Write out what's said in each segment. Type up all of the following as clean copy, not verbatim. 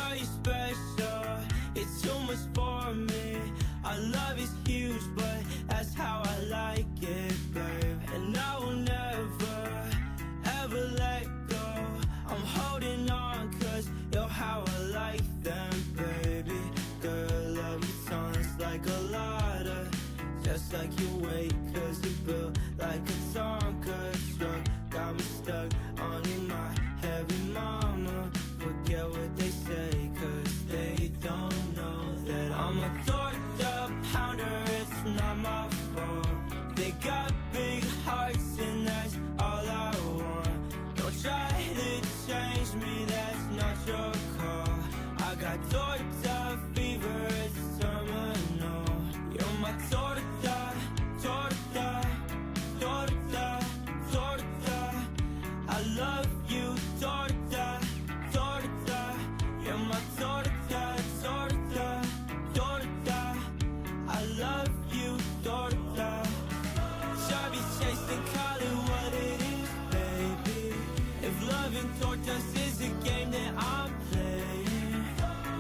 know you're special. It's too much for me. Our love is huge, but that's how I like it, babe. And I will never, ever let go. I'm holding on, cause you're how I like them, baby. Girl, love you sounds like a ladder. Just like you wait, cause you built like a Tonka truck. Got me stuck on you, my heavy mama. Forget what they say, cause they don't know that I'm a torta pounder, it's not my fault. They got big hearts and that's all I want. Don't try to change me, that's not your call. I got torta fever, it's terminal. You're my torta, torta, torta, torta. I love you, torta, torta. You're my torta, torta, torta. I love you, torta. Should be chasing, call it what it is, baby. If loving tortas is a game that I'm playing,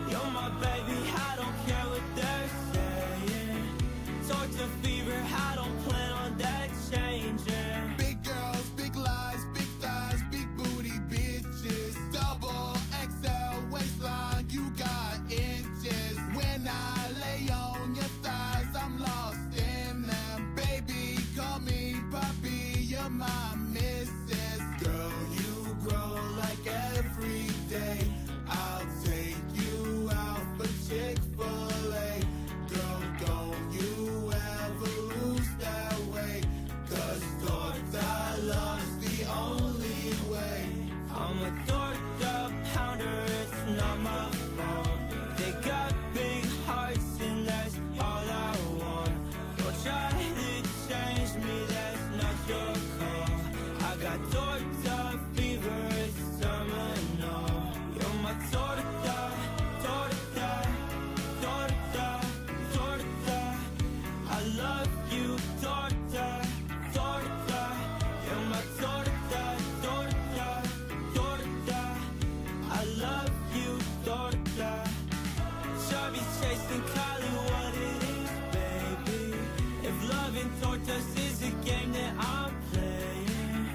you're my baby, I don't care what they're saying. Torta fever, I don't plan on that changing. Big girls, big lies, big thighs, big booty bitches. Double XL waistline, you got inches. When I lay on your thighs, I'm lost in them. Baby, call me puppy, you're my missus. Girl, you grow like every day. I'll take you out for Chick-fil-A. Girl, don't you ever lose that weight, cause torta love's the only way. I'm a torta pounder, it's not my fault. They got big hearts and that's all I want. Don't try to change me, that's not your call. I got torta fever, it's terminal. You're my torta, torta, torta, torta. I love you, torta, torta. You're my torta, torta, torta. I love you, torta. Should be chasing, call it what it is, baby. If loving tortas is a game that I'm playing,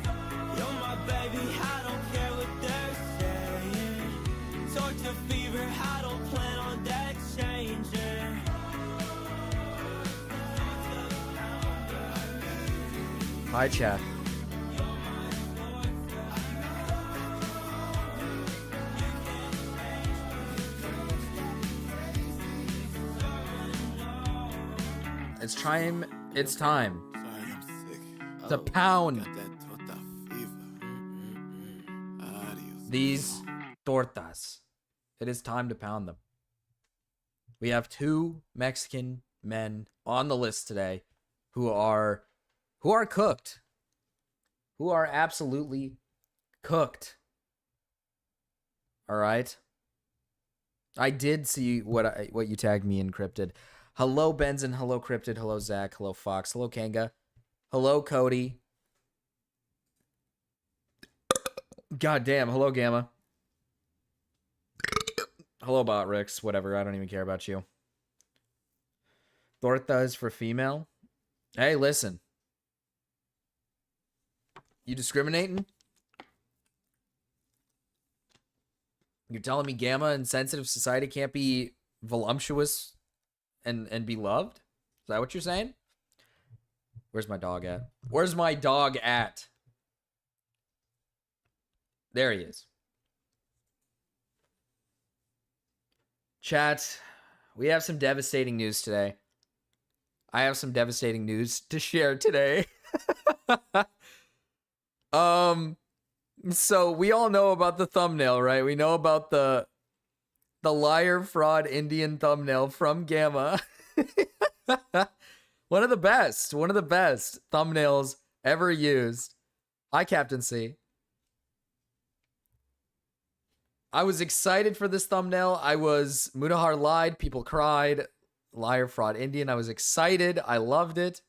you're my baby, I don't care what they're saying. Torta fever, I don't plan on that changing. Hi, chat. It's time. It's time Sorry, I'm sick. to pound Got that torta fever. Adios. these tortas. It is time to pound them. We have two Mexican men on the list today who are cooked. Who are absolutely cooked. All right. I did see what you tagged me in, Cryptid. Hello, Benson. Hello, Cryptid. Hello, Zach. Hello, Fox. Hello, Kanga. Hello, Cody. God damn. Hello, Gamma. Hello, Botrix. Whatever. I don't even care about you. Torta is for female. Hey, listen. You discriminating? You're telling me Gamma and sensitive society can't be voluptuous and be loved? Is that what you're saying? Where's my dog at? Where's my dog at? There he is. Chat, we have some devastating news today. I have some devastating news to share today. So we all know about the thumbnail, right? We know about the liar fraud Indian thumbnail from Gamma. One of the best thumbnails ever used. Hi, Captain C. I was excited for this thumbnail. Mutahar lied, people cried. Liar fraud Indian. I was excited. I loved it.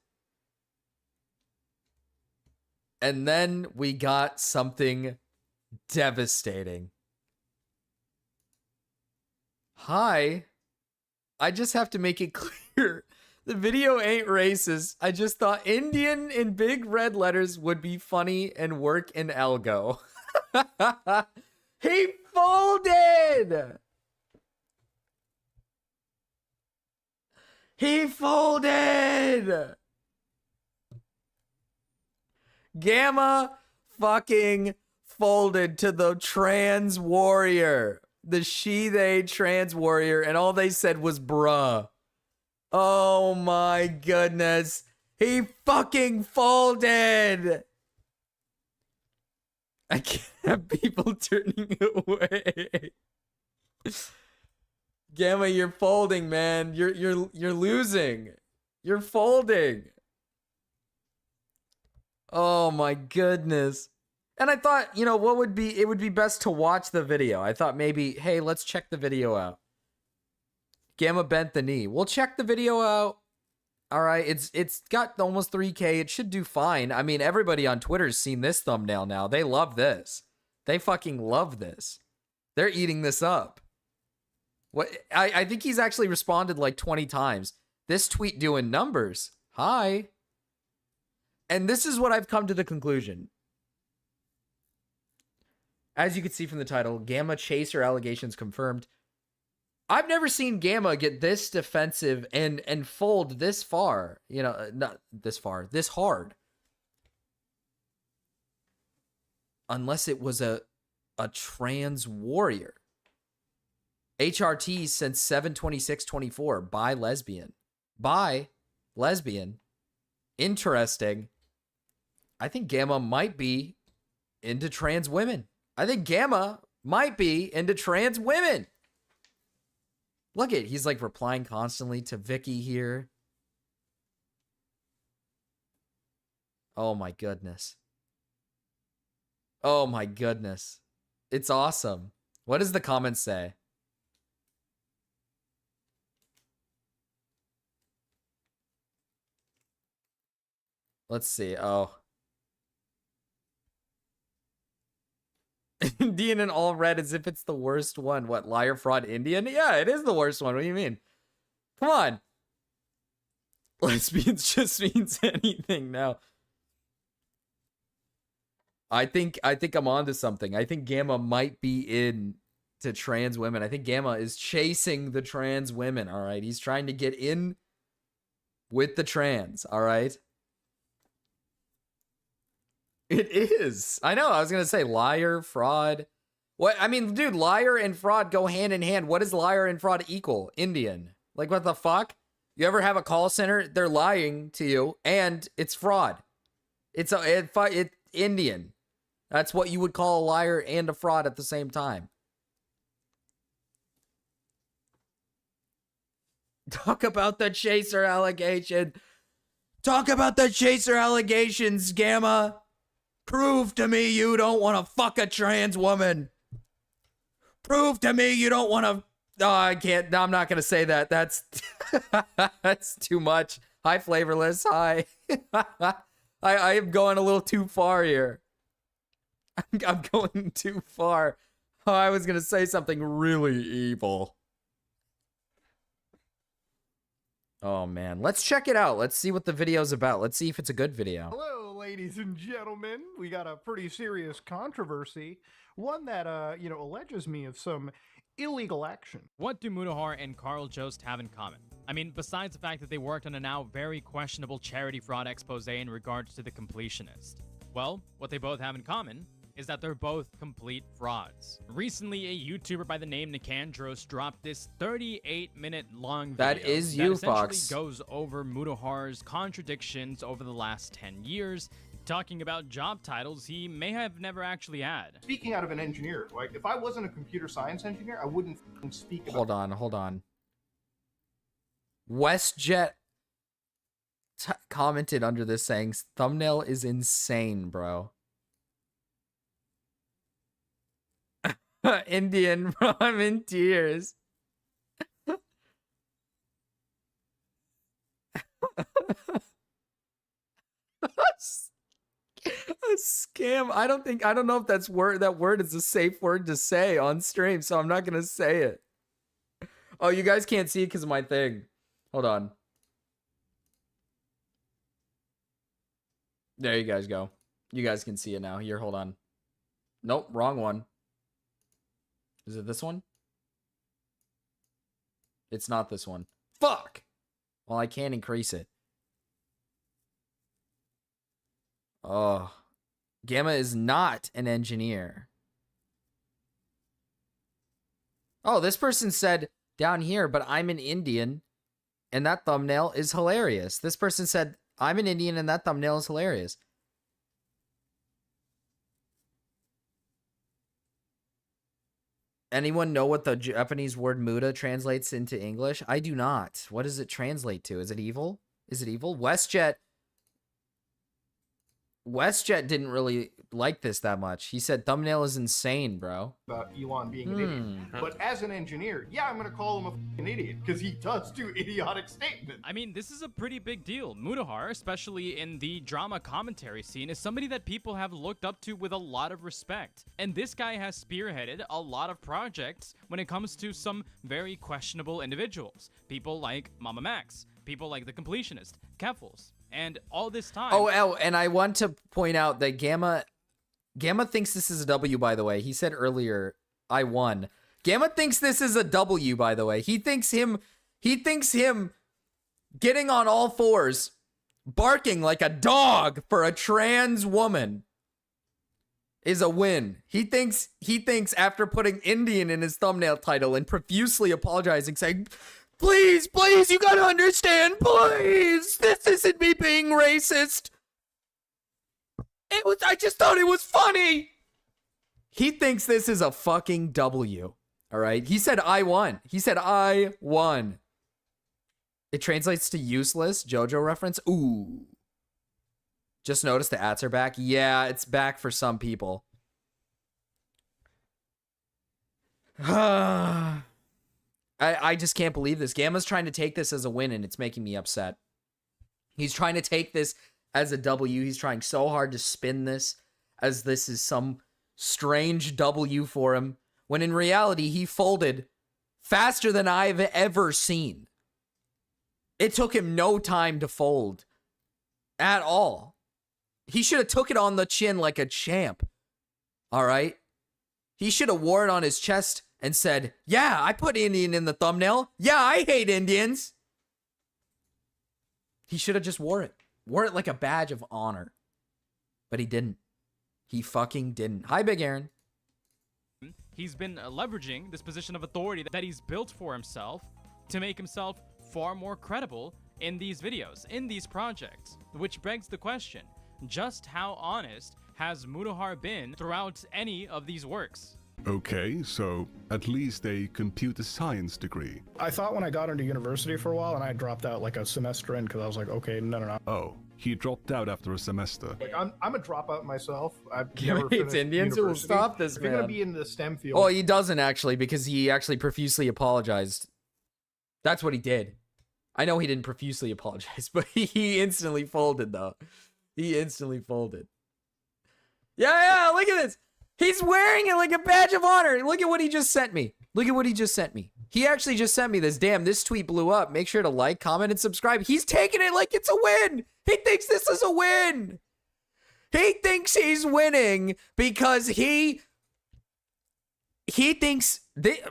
And then we got something devastating. Hi. I just have to make it clear. The video ain't racist. I just thought Indian in big red letters would be funny and work in algo. He folded! He folded! Gamma fucking folded to the trans warrior. The she-they trans warrior, and all they said was bruh. Oh my goodness. He fucking folded! I can't have people turning away. Gamma, you're folding, man. You're losing. You're folding. Oh my goodness. And I thought, you know, it would be best to watch the video. I thought maybe, hey, let's check the video out. Gamma bent the knee. We'll check the video out. All right, it's got almost 3K. It should do fine. I mean, everybody on Twitter's seen this thumbnail now. They love this. They fucking love this. They're eating this up. What? I think he's actually responded like 20 times. This tweet doing numbers. Hi. And this is what I've come to the conclusion. As you can see from the title, Gamma Chaser Allegations Confirmed. I've never seen Gamma get this defensive and fold this far. You know, not this far, this hard. Unless it was a trans warrior. HRT since 7/26/24. Bi lesbian. Bi lesbian. Interesting. I think Gamma might be into trans women. I think Gamma might be into trans women. Look at, he's like replying constantly to Vicky here. Oh my goodness. Oh my goodness. It's awesome. What does the comments say? Let's see. Oh. Indian in all red as if it's the worst one. What, liar, fraud, Indian? Yeah, it is the worst one. What do you mean? Come on. Lesbians just means anything now. I think I'm onto something. I think Gamma might be in to trans women. I think Gamma is chasing the trans women, all right? He's trying to get in with the trans, all right? It is. I know. I was going to say liar, fraud. What? I mean, dude, liar and fraud go hand in hand. What does liar and fraud equal? Indian. Like, what the fuck? You ever have a call center? They're lying to you, and it's fraud. It's Indian. That's what you would call a liar and a fraud at the same time. Talk about the chaser allegation. Talk about the chaser allegations, Gamma. Prove to me you don't want to fuck a trans woman. Prove to me you don't want to... Oh, I can't. No, I'm not going to say that. That's that's too much. Hi, Flavorless. Hi. I am going a little too far here. I'm going too far. Oh, I was going to say something really evil. Oh, man. Let's check it out. Let's see what the video's about. Let's see if it's a good video. Hello, ladies and gentlemen. We got a pretty serious controversy. One that, alleges me of some illegal action. What do Mutahar and Carl Jost have in common? I mean, besides the fact that they worked on a now very questionable charity fraud expose in regards to the completionist. Well, what they both have in common is that they're both complete frauds. Recently, a YouTuber by the name Nicandros dropped this 38-minute long video that is you, Fox. Goes over Mutahar's contradictions over the last 10 years, talking about job titles he may have never actually had. Speaking out of an engineer, like, if I wasn't a computer science engineer, I wouldn't speak about... Hold on. WestJet commented under this saying, thumbnail is insane, bro. Indian, bro, I'm in tears. A scam. I don't know if that word is a safe word to say on stream, so I'm not gonna say it. Oh, you guys can't see it because of my thing. Hold on. There you guys go. You guys can see it now. Here, hold on. Nope, wrong one. Is it this one? It's not this one. Fuck! Well, I can't increase it. Oh. Gamma is not an engineer. Oh, this person said down here, but I'm an Indian, and that thumbnail is hilarious. This person said, I'm an Indian, and that thumbnail is hilarious. Anyone know what the Japanese word muta translates into English? I do not. What does it translate to? Is it evil? Is it evil? WestJet didn't really like this that much. He said thumbnail is insane, bro. About Elon being an idiot. But as an engineer, yeah, I'm gonna call him a fucking idiot because he does do idiotic statements. I mean, this is a pretty big deal. Mutahar, especially in the drama commentary scene, is somebody that people have looked up to with a lot of respect. And this guy has spearheaded a lot of projects when it comes to some very questionable individuals. People like Mama Max, people like The Completionist, Keffels. And all this time... Oh, and I want to point out that Gamma thinks this is a W, by the way. He said earlier, I won. Gamma thinks this is a W, by the way. He thinks him getting on all fours, barking like a dog for a trans woman is a win. He thinks after putting Indian in his thumbnail title and profusely apologizing, saying, please, you gotta understand, please. This isn't me being racist. I just thought it was funny. He thinks this is a fucking W. All right. He said, I won. He said, I won. It translates to useless. JoJo reference. Ooh. Just noticed the ats are back. Yeah, it's back for some people. I just can't believe this. Gamma's trying to take this as a win, and it's making me upset. He's trying to take this as a W. He's trying so hard to spin this as this is some strange W for him, when in reality, he folded faster than I've ever seen. It took him no time to fold at all. He should have took it on the chin like a champ. All right? He should have wore it on his chest and said, yeah, I put Indian in the thumbnail. Yeah, I hate Indians. He should have just wore it. Wore it like a badge of honor. But he didn't. He fucking didn't. Hi, Big Aaron. He's been leveraging this position of authority that he's built for himself to make himself far more credible in these videos, in these projects. Which begs the question, just how honest has Mutahar been throughout any of these works? Okay, so at least a computer science degree. I thought when I got into university for a while and I dropped out like a semester in because I was like, okay, no. Oh, he dropped out after a semester. Like I'm a dropout myself. I've Gamma never hates finished Indians. Who will university. stop this, If man? you're gonna be in the STEM field, Oh, he doesn't actually, because he actually profusely apologized. That's what he did. I know he didn't profusely apologize, but he instantly folded, though. He instantly folded. Yeah, look at this. He's wearing it like a badge of honor. Look at what he just sent me. Look at what he just sent me. He actually just sent me this. Damn, this tweet blew up. Make sure to like, comment, and subscribe. He's taking it like it's a win. He thinks this is a win. He thinks he's winning because he thinks they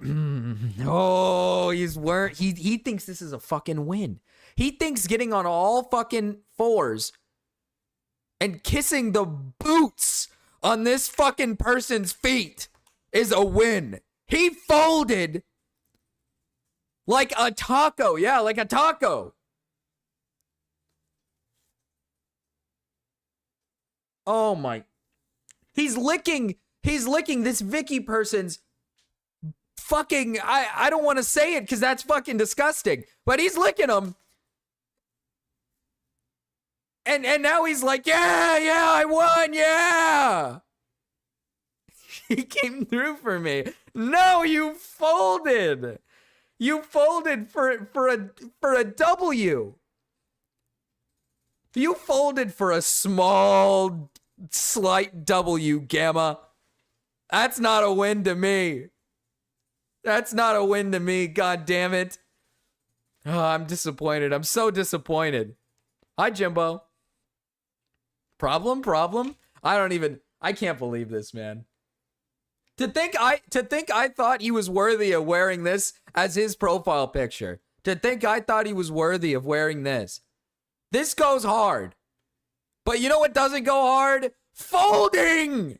he thinks this is a fucking win. He thinks getting on all fucking fours and kissing the boots on this fucking person's feet is a win. He folded like a taco. Yeah, like a taco. Oh my. He's licking this Vicky person's fucking, I don't want to say it because that's fucking disgusting, but he's licking them. And now he's like, yeah, I won, yeah. He came through for me. No, you folded. You folded for a W. You folded for a small, slight W, Gamma. That's not a win to me. That's not a win to me. God damn it. Oh, I'm disappointed. I'm so disappointed. Hi, Jimbo. Problem? I can't believe this, man. To think I thought he was worthy of wearing this as his profile picture. To think I thought he was worthy of wearing this. This goes hard. But you know what doesn't go hard? Folding!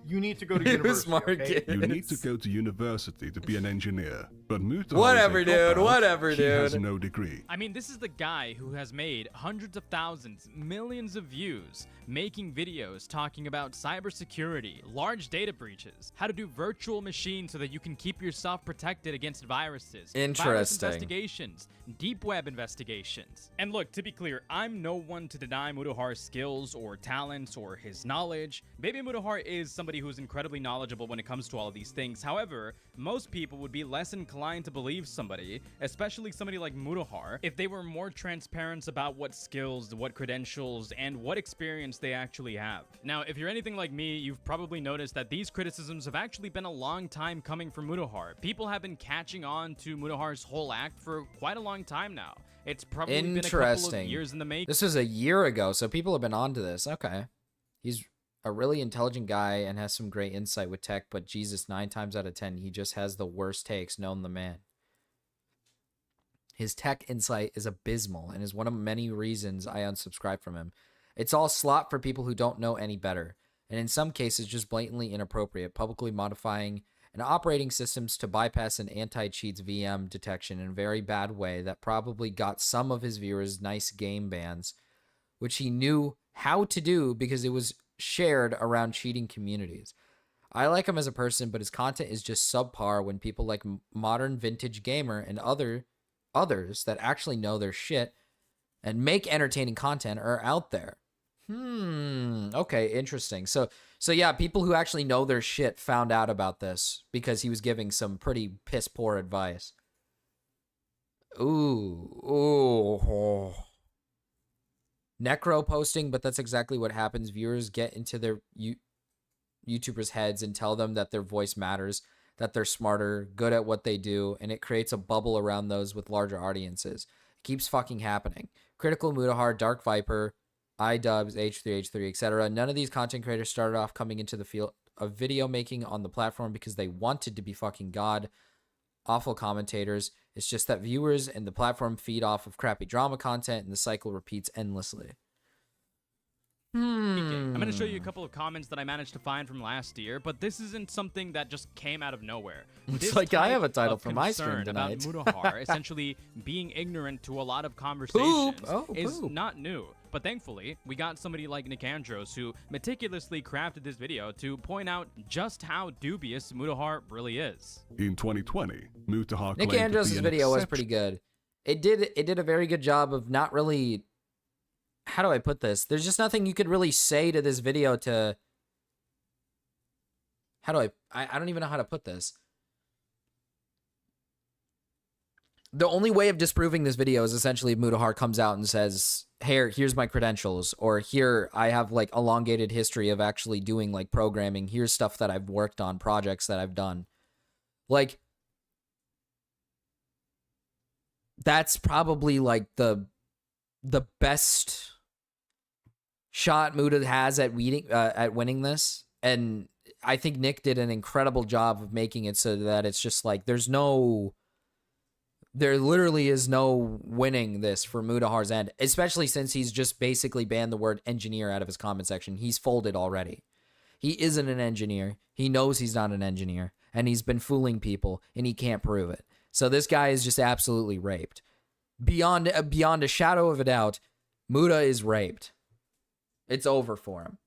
You need to go to It was university. Okay? You need to go to university to be an engineer, but Mutahar Whatever, is a dude. dropout. Whatever, He has dude. no degree. I mean, this is the guy who has made hundreds of thousands, millions of views, making videos talking about cybersecurity, large data breaches, how to do virtual machines so that you can keep yourself protected against viruses, virus Interesting. investigations, deep web investigations. And look, to be clear, I'm no one to deny Mutahar's skills or talents or his knowledge. Baby Mutahar is somebody who's incredibly knowledgeable when it comes to all of these things. However, most people would be less inclined to believe somebody, especially somebody like Mutahar, if they were more transparent about what skills, what credentials, and what experience they actually have. Now, if you're anything like me, you've probably noticed that these criticisms have actually been a long time coming from Mutahar. People have been catching on to Mutahar's whole act for quite a long time now. It's probably been a couple of Interesting. years in the making. This was a year ago, so people have been onto this. Okay. He's a really intelligent guy and has some great insight with tech, but Jesus, 9 times out of 10, he just has the worst takes known the man. His tech insight is abysmal and is one of many reasons I unsubscribe from him. It's all slop for people who don't know any better, and in some cases just blatantly inappropriate, publicly modifying and operating systems to bypass an anti-cheats VM detection in a very bad way that probably got some of his viewers nice game bans, which he knew how to do because it was shared around cheating communities. I like him as a person, but his content is just subpar when people like Modern Vintage Gamer and others that actually know their shit and make entertaining content are out there. Okay, interesting. So yeah, people who actually know their shit found out about this because he was giving some pretty piss poor advice. Ooh. Necro posting, but that's exactly what happens. Viewers get into their YouTubers' heads and tell them that their voice matters, that they're smarter, good at what they do, and it creates a bubble around those with larger audiences. It keeps fucking happening. Critical Mutahar, Dark Viper, iDubbbz, H3H3, etc. None of these content creators started off coming into the field of video making on the platform because they wanted to be fucking god awful commentators. It's just that viewers and the platform feed off of crappy drama content and the cycle repeats endlessly. I'm going to show you a couple of comments that I managed to find from last year, but this isn't something that just came out of nowhere. It's This like I type have a title of for my stream concern about tonight. Mutahar essentially being ignorant to a lot of conversations is poop. not new. But thankfully, we got somebody like Nick Andros who meticulously crafted this video to point out just how dubious Mutahar really is. In 2020, Mutahar Nick claimed Andros' to be an video was exception- pretty good. It did a very good job of not really... How do I put this? There's just nothing you could really say to this video to... How do I don't even know how to put this. The only way of disproving this video is essentially if Mutahar comes out and says, "Hey, here's my credentials," or "Here, I have like elongated history of actually doing like programming. Here's stuff that I've worked on, projects that I've done." Like, that's probably like the best shot Muta has at winning this, and I think Nick did an incredible job of making it so that it's just like there literally is no winning this for Mutahar's end, especially since he's just basically banned the word engineer out of his comment section. He's folded already. He isn't an engineer. He knows he's not an engineer, and he's been fooling people, and he can't prove it. So this guy is just absolutely raped. Beyond a shadow of a doubt, Muta is raped. It's over for him.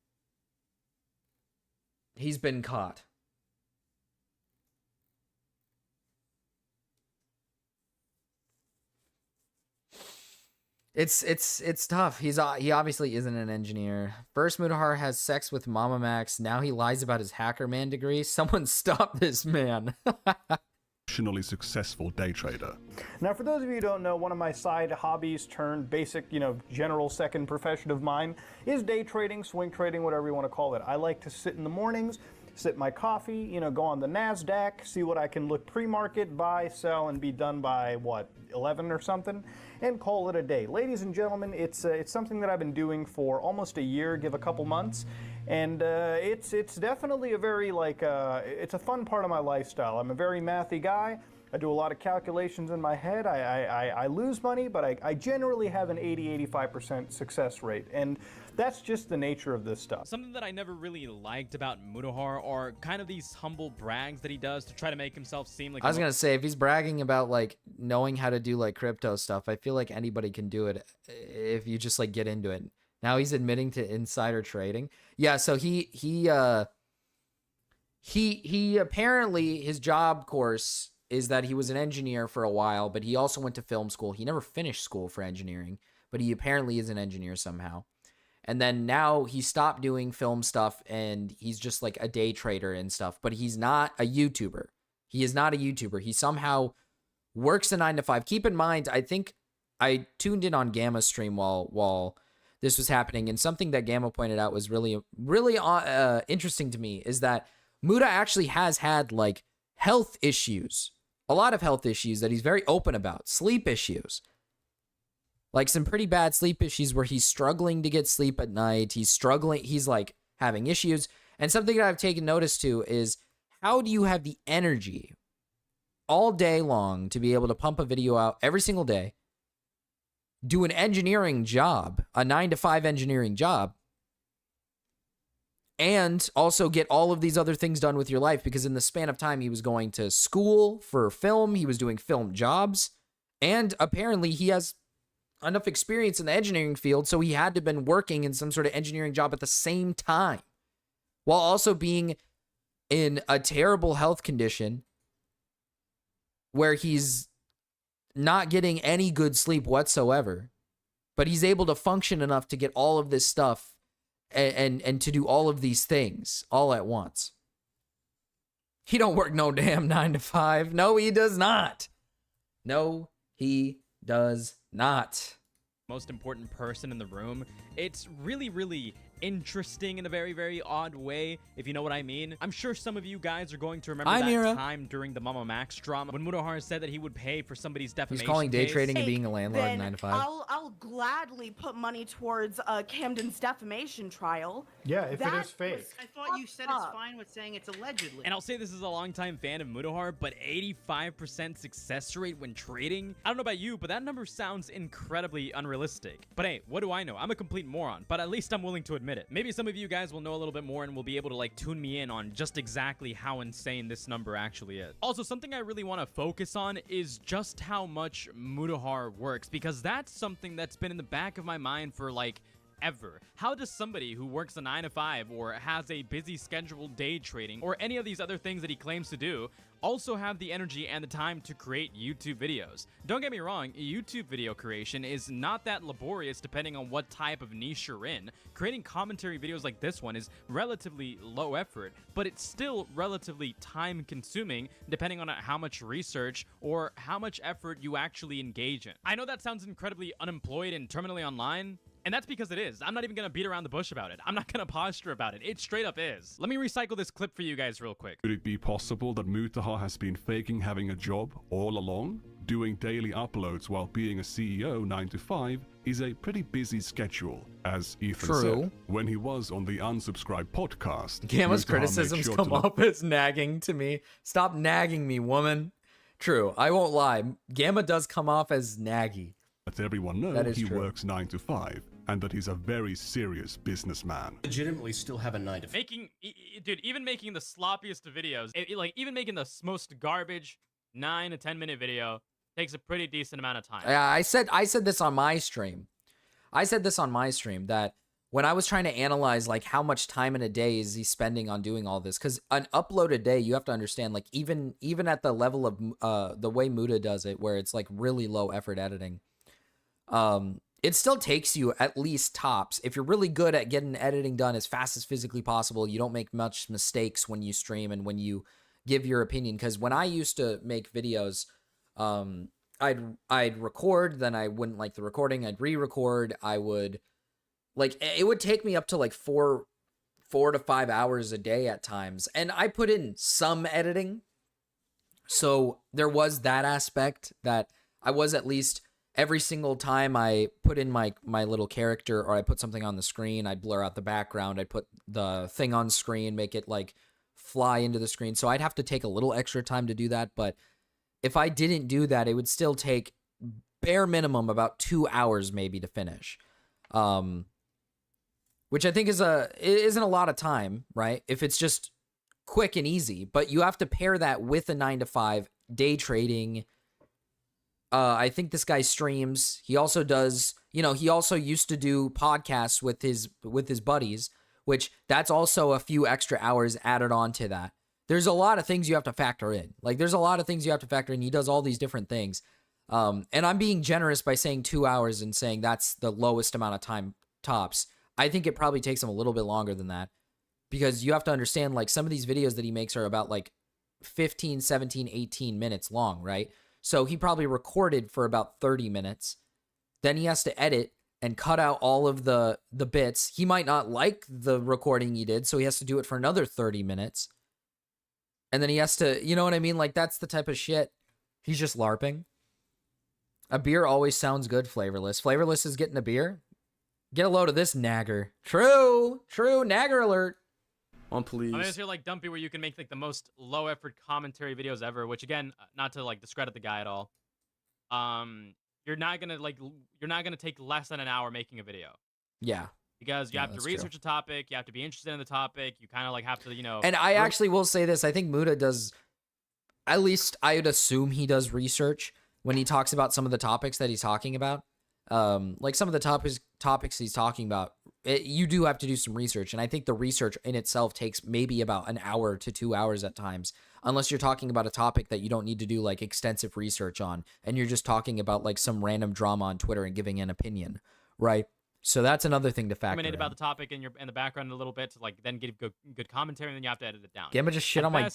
He's been caught. It's tough. He obviously isn't an engineer. First, Mutahar has sex with Mama Max. Now he lies about his hacker man degree. Someone stop this man. exceptionally successful day trader. Now, for those of you who don't know, one of my side hobbies turned basic, general second profession of mine is day trading, swing trading, whatever you want to call it. I like to sit in the mornings, sip my coffee, go on the NASDAQ, see what I can look pre-market, buy, sell, and be done by, 11 or something, and call it a day. Ladies and gentlemen, it's something that I've been doing for almost a year, give a couple months, and it's definitely a very, it's a fun part of my lifestyle. I'm a very mathy guy. I do a lot of calculations in my head. I lose money, but I generally have an 80-85% success rate, and that's just the nature of this stuff. Something that I never really liked about Mutahar are kind of these humble brags that he does to try to make himself seem like I was gonna say, if he's bragging about like knowing how to do like crypto stuff, I feel like anybody can do it if you just like get into it. Now he's admitting to insider trading. Yeah, so he apparently, his job course is that he was an engineer for a while, but he also went to film school. He never finished school for engineering, but he apparently is an engineer somehow. And then now he stopped doing film stuff and he's just like a day trader and stuff, but he's not a YouTuber. He is not a YouTuber. He somehow works a 9-to-5. Keep in mind, I think I tuned in on Gamma's stream while this was happening, and something that Gamma pointed out was really interesting to me is that Muta actually has had like health issues, a lot of health issues that he's very open about, sleep issues. Like some pretty bad sleep issues where he's struggling to get sleep at night. He's like having issues. And something that I've taken notice to is, how do you have the energy all day long to be able to pump a video out every single day, do an engineering job, a 9-to-5 engineering job, and also get all of these other things done with your life? Because in the span of time, he was going to school for film, he was doing film jobs, and apparently he has enough experience in the engineering field, so he had to have been working in some sort of engineering job at the same time, while also being in a terrible health condition where he's not getting any good sleep whatsoever, but he's able to function enough to get all of this stuff and to do all of these things all at once. He don't work no damn 9-to-5. No, he does not. No, he does not. Most important person in the room. It's really, really interesting in a very, very odd way, if you know what I mean. I'm sure some of you guys are going to remember that time during the Mama Max drama when Mutahar said that he would pay for somebody's defamation. He's calling day case. trading and being a landlord Then 9-to-5. I'll gladly put money towards Camden's defamation trial. Yeah, if it is fake. I thought you said it's fine with saying it's allegedly. And I'll say this is a longtime fan of Mutahar, but 85% success rate when trading? I don't know about you, but that number sounds incredibly unrealistic. But hey, what do I know? I'm a complete moron, but at least I'm willing to admit it. Maybe some of you guys will know a little bit more and will be able to like tune me in on just exactly how insane this number actually is. Also, something I really want to focus on is just how much Mutahar works, because that's something that's been in the back of my mind for like ever. How does somebody who works a 9-to-5 or has a busy scheduled day trading or any of these other things that he claims to do also have the energy and the time to create YouTube videos? Don't get me wrong, YouTube video creation is not that laborious depending on what type of niche you're in. Creating commentary videos like this one is relatively low effort, but it's still relatively time consuming depending on how much research or how much effort you actually engage in. I know that sounds incredibly unemployed and terminally online, and that's because it is. I'm not even gonna beat around the bush about it. I'm not gonna posture about it. It straight up is. Let me recycle this clip for you guys real quick. Could it be possible that Mutahar has been faking having a job all along? Doing daily uploads while being a CEO 9-to-5 is a pretty busy schedule, as Ethan said when he was on the Unsubscribed podcast. Gamma's Mutahar criticisms made sure come to up as nagging to me. Stop nagging me, woman. True, I won't lie. Gamma does come off as naggy. let everyone know That is he true. works 9-to-5 and that he's a very serious businessman. Legitimately still have a 9-to-5. Dude, even making the sloppiest of videos, like even making the most garbage 9 to 10 minute video takes a pretty decent amount of time. Yeah, I said this on my stream. I said this on my stream that when I was trying to analyze like how much time in a day is he spending on doing all this, because an upload a day, you have to understand, like even at the level of the way Muta does it, where it's like really low effort editing, it still takes you at least tops, if you're really good at getting editing done as fast as physically possible, you don't make much mistakes when you stream and when you give your opinion, because when I used to make videos, I'd record, then I wouldn't like the recording, I'd re-record, I would like, it would take me up to like 4 to 5 hours a day at times, and I put in some editing, so there was that aspect that I was, at least every single time I put in my little character, or I put something on the screen, I'd blur out the background, I'd put the thing on screen, make it like fly into the screen. So I'd have to take a little extra time to do that. But if I didn't do that, it would still take bare minimum about 2 hours maybe to finish. Which I think isn't a lot of time, right? If it's just quick and easy, but you have to pair that with a 9 to 5 day trading. I think this guy streams. He also does, he also used to do podcasts with his buddies, which that's also a few extra hours added on to that. There's a lot of things you have to factor in. He does all these different things. And I'm being generous by saying 2 hours and saying that's the lowest amount of time tops. I think it probably takes him a little bit longer than that, because you have to understand, like, some of these videos that he makes are about like 15, 17, 18 minutes long, right? So he probably recorded for about 30 minutes. Then he has to edit and cut out all of the bits. He might not like the recording he did, so he has to do it for another 30 minutes. And then he has to, you know what I mean? Like, that's the type of shit. He's just LARPing. A beer always sounds good, Flavorless. Flavorless is getting a beer? Get a load of this, Nagger. True, Nagger alert. On, please. I mean, it's here like Dumpy, where you can make like the most low effort commentary videos ever, which, again, not to like discredit the guy at all. You're not gonna take less than an hour making a video. Yeah. Because you have to research a topic, you have to be interested in the topic, you kind of like have to, And I actually will say this, I think Muta does, at least I would assume he does research when he talks about some of the topics that he's talking about. Like some of the topics he's talking about, you do have to do some research, and I think the research in itself takes maybe about an hour to 2 hours at times, unless you're talking about a topic that you don't need to do like extensive research on, and you're just talking about like some random drama on Twitter and giving an opinion, right? So that's another thing to factor in. About the topic in the background a little bit to like then give good commentary, and then you have to edit it down. Gamma just shit on my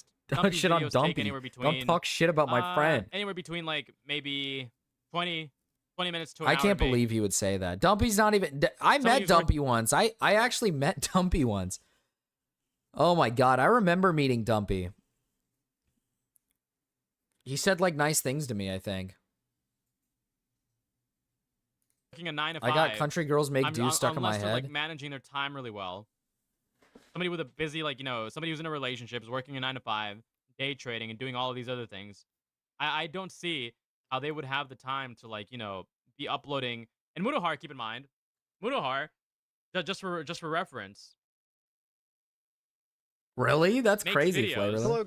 shit on Dumpy. Don't talk shit about my friend. Anywhere between like maybe 20 minutes to an hour. I can't believe he would say that. Dumpy's not even... I met Dumpy once. I actually met Dumpy once. Oh my god, I remember meeting Dumpy. He said like nice things to me, I think. Working a 9 to 5. I got Country Girls Make Do stuck in my head. Like managing their time really well. Somebody with a busy, like, somebody who's in a relationship, is working a 9 to 5, day trading, and doing all of these other things. I don't see how they would have the time to, like, be uploading. And Mutahar, keep in mind, just for reference. Really? That's crazy, Flavor.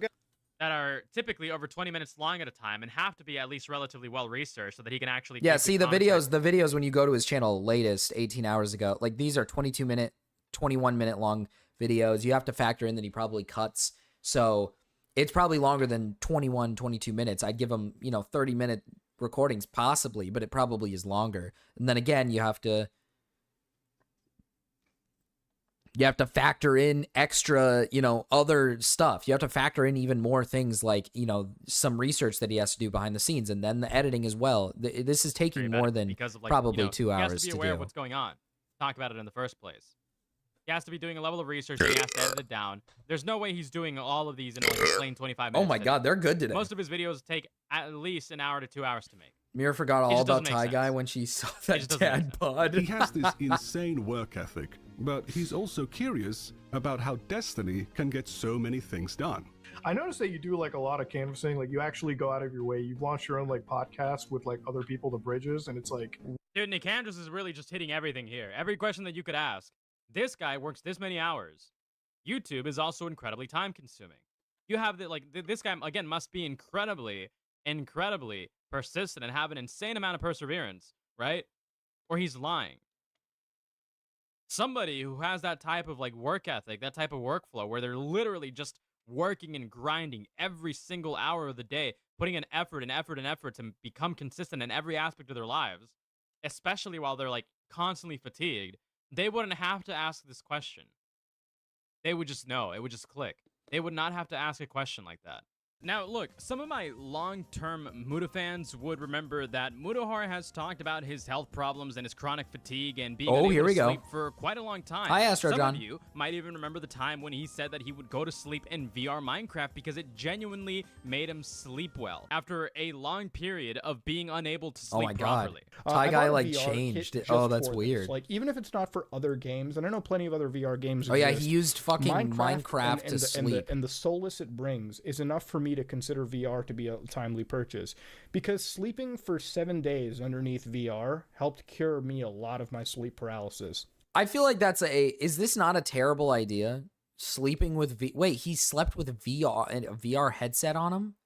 That are typically over 20 minutes long at a time and have to be at least relatively well researched so that he can actually... Yeah, see, the videos when you go to his channel latest 18 hours ago, like, these are 22-minute, 21-minute long videos. You have to factor in that he probably cuts. So it's probably longer than 21, 22 minutes. I'd give him, 30-minute recordings possibly, but it probably is longer. And then again, you have to factor in extra, other stuff. You have to factor in even more things like, some research that he has to do behind the scenes, and then the editing as well. This is taking more than probably 2 hours to do. He has to be aware of what's going on. Talk about it in the first place. He has to be doing a level of research, and he has to edit it down. There's no way he's doing all of these in like a plain 25 minutes. Oh my god, they're good today. Most of his videos take at least an hour to 2 hours to make. Mira forgot all about Ty Guy when she saw that dad bod. He has this insane work ethic, but he's also curious about how Destiny can get so many things done. I noticed that you do like a lot of canvassing, like you actually go out of your way. You launch your own like podcast with like other people, the bridges, and it's like... Dude, Nicandrus is really just hitting everything here. Every question that you could ask. This guy works this many hours. YouTube is also incredibly time consuming. You have this guy, again, must be incredibly persistent and have an insane amount of perseverance, right? Or he's lying. Somebody who has that type of like work ethic, that type of workflow where they're literally just working and grinding every single hour of the day, putting an effort to become consistent in every aspect of their lives, especially while they're like constantly fatigued. They wouldn't have to ask this question. They would just know. It would just click. They would not have to ask a question like that. Now, look, some of my long-term Muta fans would remember that Mutahar has talked about his health problems and his chronic fatigue and being unable to sleep for quite a long time. Hi, Astro Some John. of you might even remember the time when he said that he would go to sleep in VR Minecraft because it genuinely made him sleep well after a long period of being unable to sleep properly. Ty Guy I bought a like VR changed kit it. Oh, just that's for this. weird. Like, even if it's not for other games, and I know plenty of other VR games Oh yeah, exist, he used fucking Minecraft and to sleep. And the solace it brings is enough for me to consider VR to be a timely purchase, because sleeping for 7 days underneath VR helped cure me a lot of my sleep paralysis. I feel like that's is this not a terrible idea? Sleeping with wait, he slept with a VR headset on him?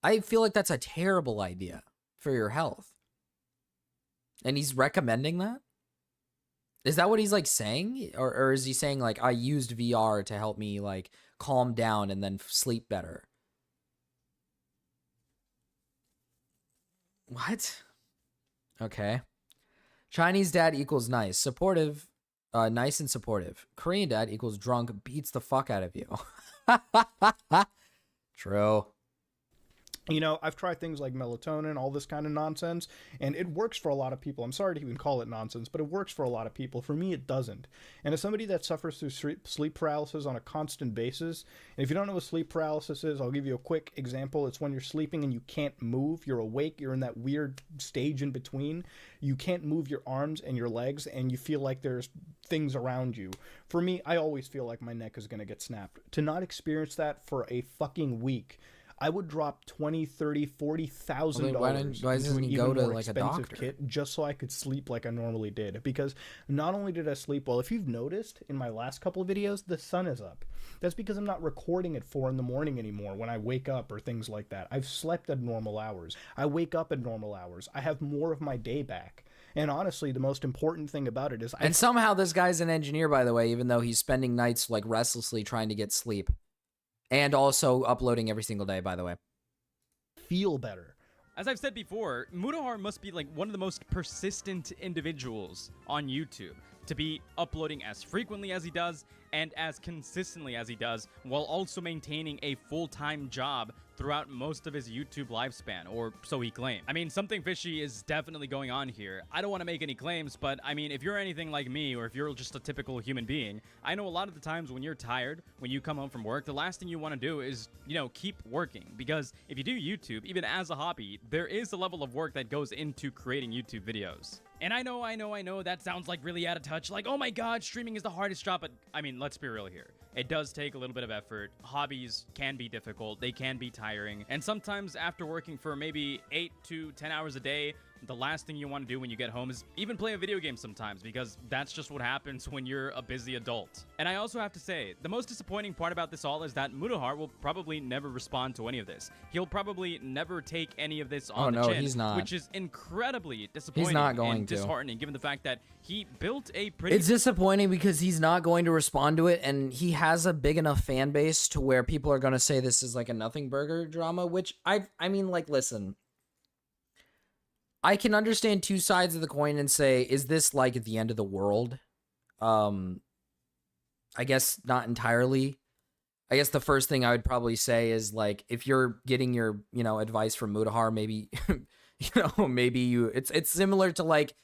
I feel like that's a terrible idea for your health. And he's recommending that? Is that what he's like saying? Or is he saying like, I used VR to help me like calm down and then sleep better? What? Okay. Chinese dad equals nice. Supportive. Nice and supportive. Korean dad equals drunk, beats the fuck out of you. True. You know, I've tried things like melatonin, all this kind of nonsense, and it works for a lot of people. I'm sorry to even call it nonsense, but it works for a lot of people. For me, it doesn't. And as somebody that suffers through sleep paralysis on a constant basis, and if you don't know what sleep paralysis is, I'll give you a quick example. It's when you're sleeping and you can't move. You're awake. You're in that weird stage in between. You can't move your arms and your legs, and you feel like there's things around you. For me, I always feel like my neck is going to get snapped. To not experience that for a fucking week, I would drop $20,000, $30,000, $40,000 why doesn't he go to like a doctor? Kit just so I could sleep like I normally did. Because not only did I sleep well, if you've noticed in my last couple of videos, the sun is up. That's because I'm not recording at 4 in the morning anymore when I wake up or things like that. I've slept at normal hours. I wake up at normal hours. I have more of my day back. And honestly, the most important thing about it is and somehow this guy's an engineer, by the way, even though he's spending nights like restlessly trying to get sleep. And also uploading every single day, by the way. Feel better. As I've said before, Mutahar must be like one of the most persistent individuals on YouTube to be uploading as frequently as he does and as consistently as he does, while also maintaining a full-time job throughout most of his YouTube lifespan, or so he claimed. I mean, something fishy is definitely going on here. I don't want to make any claims, but I mean, if you're anything like me, or if you're just a typical human being, I know a lot of the times when you're tired, when you come home from work, the last thing you want to do is, you know, keep working. Because if you do YouTube, even as a hobby, there is a level of work that goes into creating YouTube videos. And I know, that sounds like really out of touch. Like, oh my god, streaming is the hardest job. But, I mean, let's be real here. It does take a little bit of effort. Hobbies can be difficult. They can be tiring. And sometimes after working for maybe 8 to 10 hours a day, the last thing you want to do when you get home is even play a video game sometimes, because that's just what happens when you're a busy adult. And I also have to say, the most disappointing part about this all is that Mutahar will probably never respond to any of this. He'll probably never take any of this on the chin, he's not. which is incredibly disappointing. He's not going and to. disheartening, given the fact that he built a pretty... It's disappointing because he's not going to respond to it, and he has a big enough fan base to where people are going to say this is like a nothing burger drama, which I mean, like, listen, I can understand two sides of the coin and say, is this like at the end of the world? I guess not entirely. I guess the first thing I would probably say is, like, if you're getting your, you know, advice from Mutahar, maybe, it's similar to like,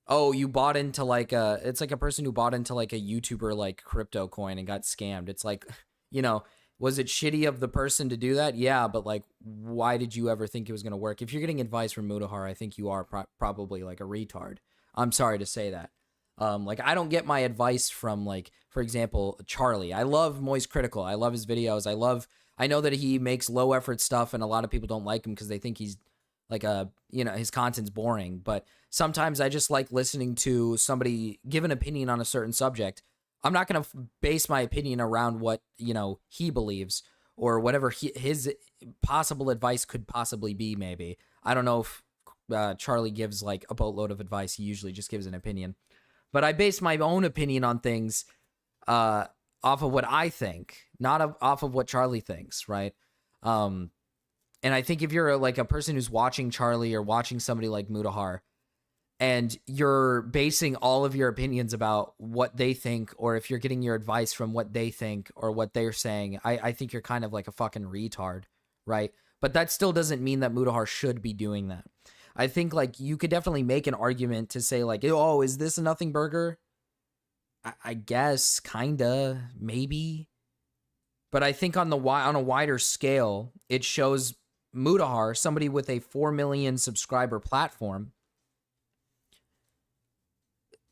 oh, you bought into like it's like a person who bought into like a YouTuber like crypto coin and got scammed. It's like, you know, was it shitty of the person to do that? Yeah, but like, why did you ever think it was going to work? If you're getting advice from Mutahar, I think you are probably like a retard. I'm sorry to say that. Like, I don't get my advice from, like, for example, Charlie. I love Moist Critical. I love his videos. I know that he makes low effort stuff, and a lot of people don't like him because they think he's like his content's boring. But sometimes I just like listening to somebody give an opinion on a certain subject. I'm not going to base my opinion around what, you know, he believes or whatever his possible advice could possibly be, maybe. I don't know if Charlie gives, like, a boatload of advice. He usually just gives an opinion. But I base my own opinion on things off of what I think, not off of what Charlie thinks, right? And I think if you're, like, a person who's watching Charlie or watching somebody like Mutahar, and you're basing all of your opinions about what they think, or if you're getting your advice from what they think or what they're saying, I think you're kind of like a fucking retard, right? But that still doesn't mean that Mutahar should be doing that. I think like you could definitely make an argument to say like, oh, is this a nothing burger? I guess, kinda, maybe. But I think on a wider scale, it shows Mutahar, somebody with a 4 million subscriber platform,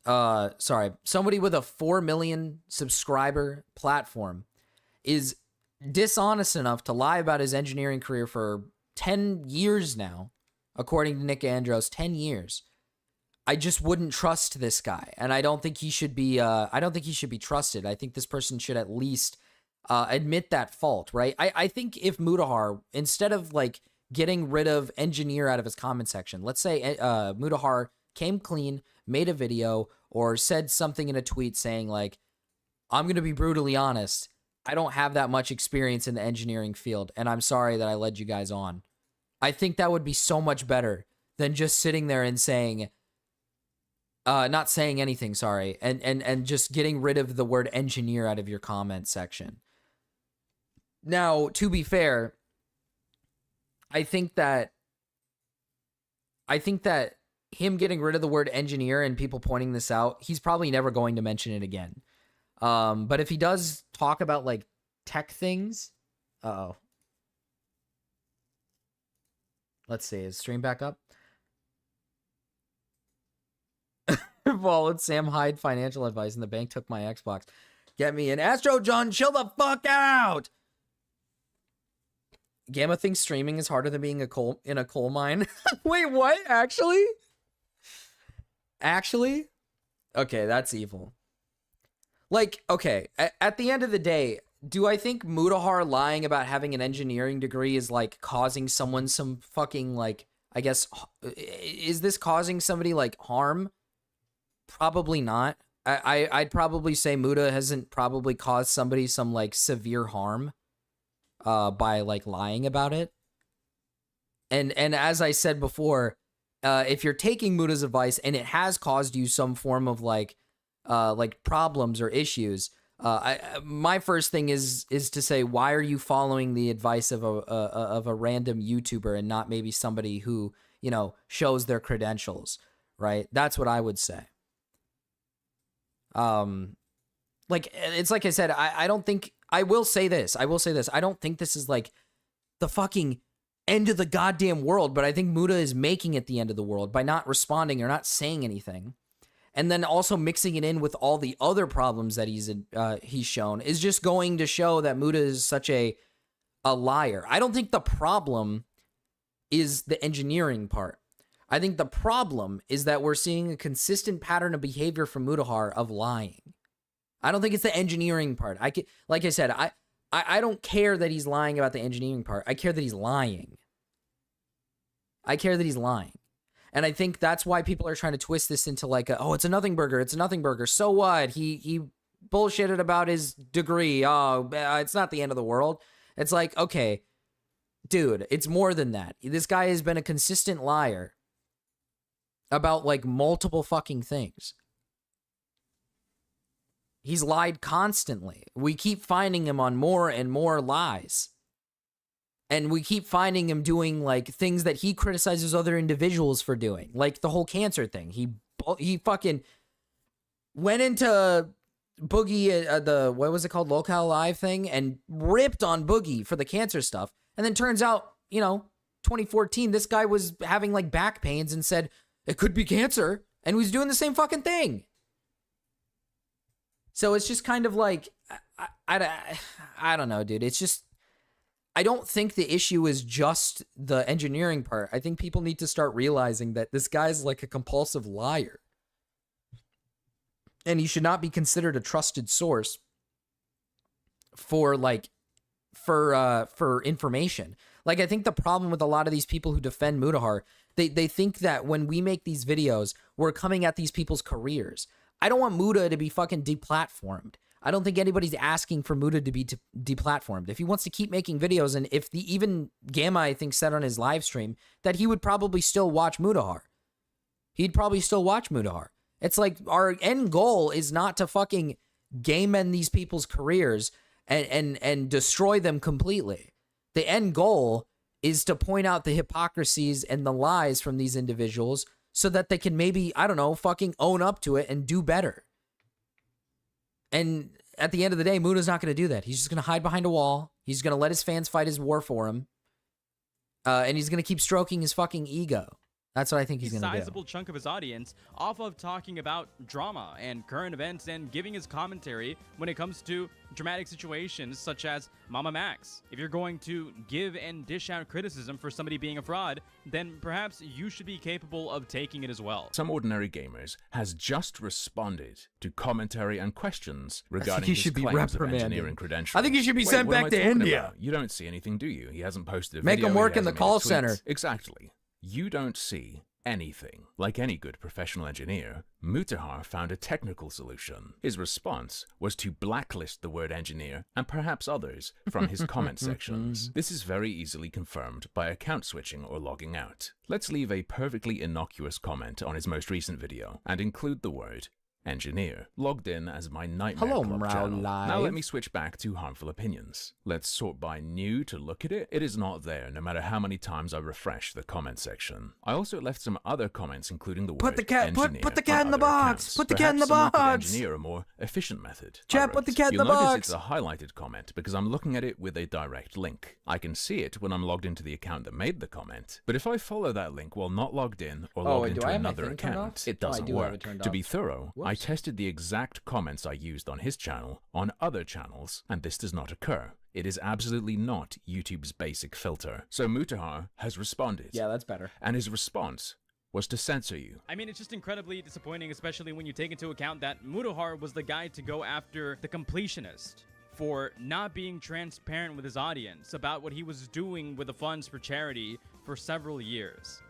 somebody with a 4 million subscriber platform is dishonest enough to lie about his engineering career for 10 years now, according to Nick Andros, 10 years. I just wouldn't trust this guy, and I don't think he should be trusted. I think this person should at least admit that fault, right? I think if Mutahar, instead of like getting rid of engineer out of his comment section, let's say Mutahar came clean, made a video, or said something in a tweet saying like, I'm going to be brutally honest, I don't have that much experience in the engineering field, and I'm sorry that I led you guys on. I think that would be so much better than just sitting there and saying, not saying anything, sorry, and just getting rid of the word engineer out of your comment section. Now, to be fair, I think that him getting rid of the word engineer and people pointing this out, he's probably never going to mention it again. But if he does talk about like tech things, let's see, is stream back up? Followed Sam Hyde financial advice and the bank took my Xbox. Get me an Astro John, chill the fuck out. Gamma thinks streaming is harder than being in a coal mine. Wait, what? Actually? Actually? Okay, that's evil. Like, okay, at the end of the day, do I think Mutahar lying about having an engineering degree is like causing someone some fucking like, I guess, is this causing somebody like harm? Probably not. I'd probably say Muta hasn't probably caused somebody some like severe harm by like lying about it. And as I said before, if you're taking Muta's advice and it has caused you some form of like problems or issues, my first thing is to say, why are you following the advice of a random YouTuber and not maybe somebody who, you know, shows their credentials, right? That's what I would say. Like, it's like I said, I don't think, I will say this, I don't think this is like the fucking end of the goddamn world, but I think Muta is making it the end of the world by not responding or not saying anything. And then also mixing it in with all the other problems that he's shown is just going to show that Muta is such a liar. I don't think the problem is the engineering part. I think the problem is that we're seeing a consistent pattern of behavior from Mutahar of lying. I don't think it's the engineering part. Like I said, I don't care that he's lying about the engineering part. I care that he's lying. I care that he's lying. And I think that's why people are trying to twist this into like, oh, it's a nothing burger. It's a nothing burger. So what? He bullshitted about his degree. Oh, it's not the end of the world. It's like, okay, dude, it's more than that. This guy has been a consistent liar about like multiple fucking things. He's lied constantly. We keep finding him on more and more lies. And we keep finding him doing like things that he criticizes other individuals for doing. Like the whole cancer thing. He fucking went into Boogie, what was it called? Local Live thing, and ripped on Boogie for the cancer stuff. And then turns out, you know, 2014, this guy was having like back pains and said, it could be cancer, and he was doing the same fucking thing. So it's just kind of like, I don't know, dude. It's just, I don't think the issue is just the engineering part. I think people need to start realizing that this guy's like a compulsive liar. And he should not be considered a trusted source for information. Like, I think the problem with a lot of these people who defend Mutahar, they think that when we make these videos, we're coming at these people's careers. I don't want Muta to be fucking deplatformed. I don't think anybody's asking for Muta to be deplatformed. If he wants to keep making videos, and if even Gamma, I think, said on his live stream that he would probably still watch Mutahar. he'd probably still watch Mutahar. It's like our end goal is not to fucking game end these people's careers and destroy them completely. The end goal is to point out the hypocrisies and the lies from these individuals so that they can maybe, I don't know, fucking own up to it and do better. And at the end of the day, Muta's not going to do that. He's just going to hide behind a wall. He's going to let his fans fight his war for him. And he's going to keep stroking his fucking ego. That's what I think he's going to do. A sizable chunk of his audience off of talking about drama and current events and giving his commentary when it comes to dramatic situations such as Mama Max. If you're going to give and dish out criticism for somebody being a fraud, then perhaps you should be capable of taking it as well. Some Ordinary Gamers has just responded to commentary and questions regarding his should be claims of reprimanded. engineering credentials. I think he should be Wait, sent what am back I to talking India. about? You don't see anything, do you? He hasn't posted a Make video. him he work in the hasn't made a call tweet. center. Exactly. You don't see anything. Like any good professional engineer, Mutahar found a technical solution. His response was to blacklist the word engineer and perhaps others from his comment sections. This is very easily confirmed by account switching or logging out. Let's leave a perfectly innocuous comment on his most recent video and include the word engineer, logged in as my Nightmare Hello, Club Mrao channel. Live. Now let me switch back to harmful opinions. Let's sort by new to look at it. It is not there, no matter how many times I refresh the comment section. I also left some other comments, including the word Put the cat- put- engineer put the cat on in the other box. accounts. Put the cat in the Perhaps someone could box. engineer a more efficient method. I Chat, put the wrote. cat in You'll the notice box. it's a highlighted comment because I'm looking at it with a direct link. I can see it when I'm logged into the account that made the comment, but if I follow that link while not logged in or logged wait, do into I have my another thing turned account, off? it Oh, I doesn't do have it work. turned To off. be thorough, I Whoops. tested the exact comments I used on his channel on other channels, and this does not occur. It is absolutely not YouTube's basic filter. So Mutahar has responded. Yeah, that's better. And his response was to censor you. I mean, it's just incredibly disappointing, especially when you take into account that Mutahar was the guy to go after the completionist for not being transparent with his audience about what he was doing with the funds for charity for several years.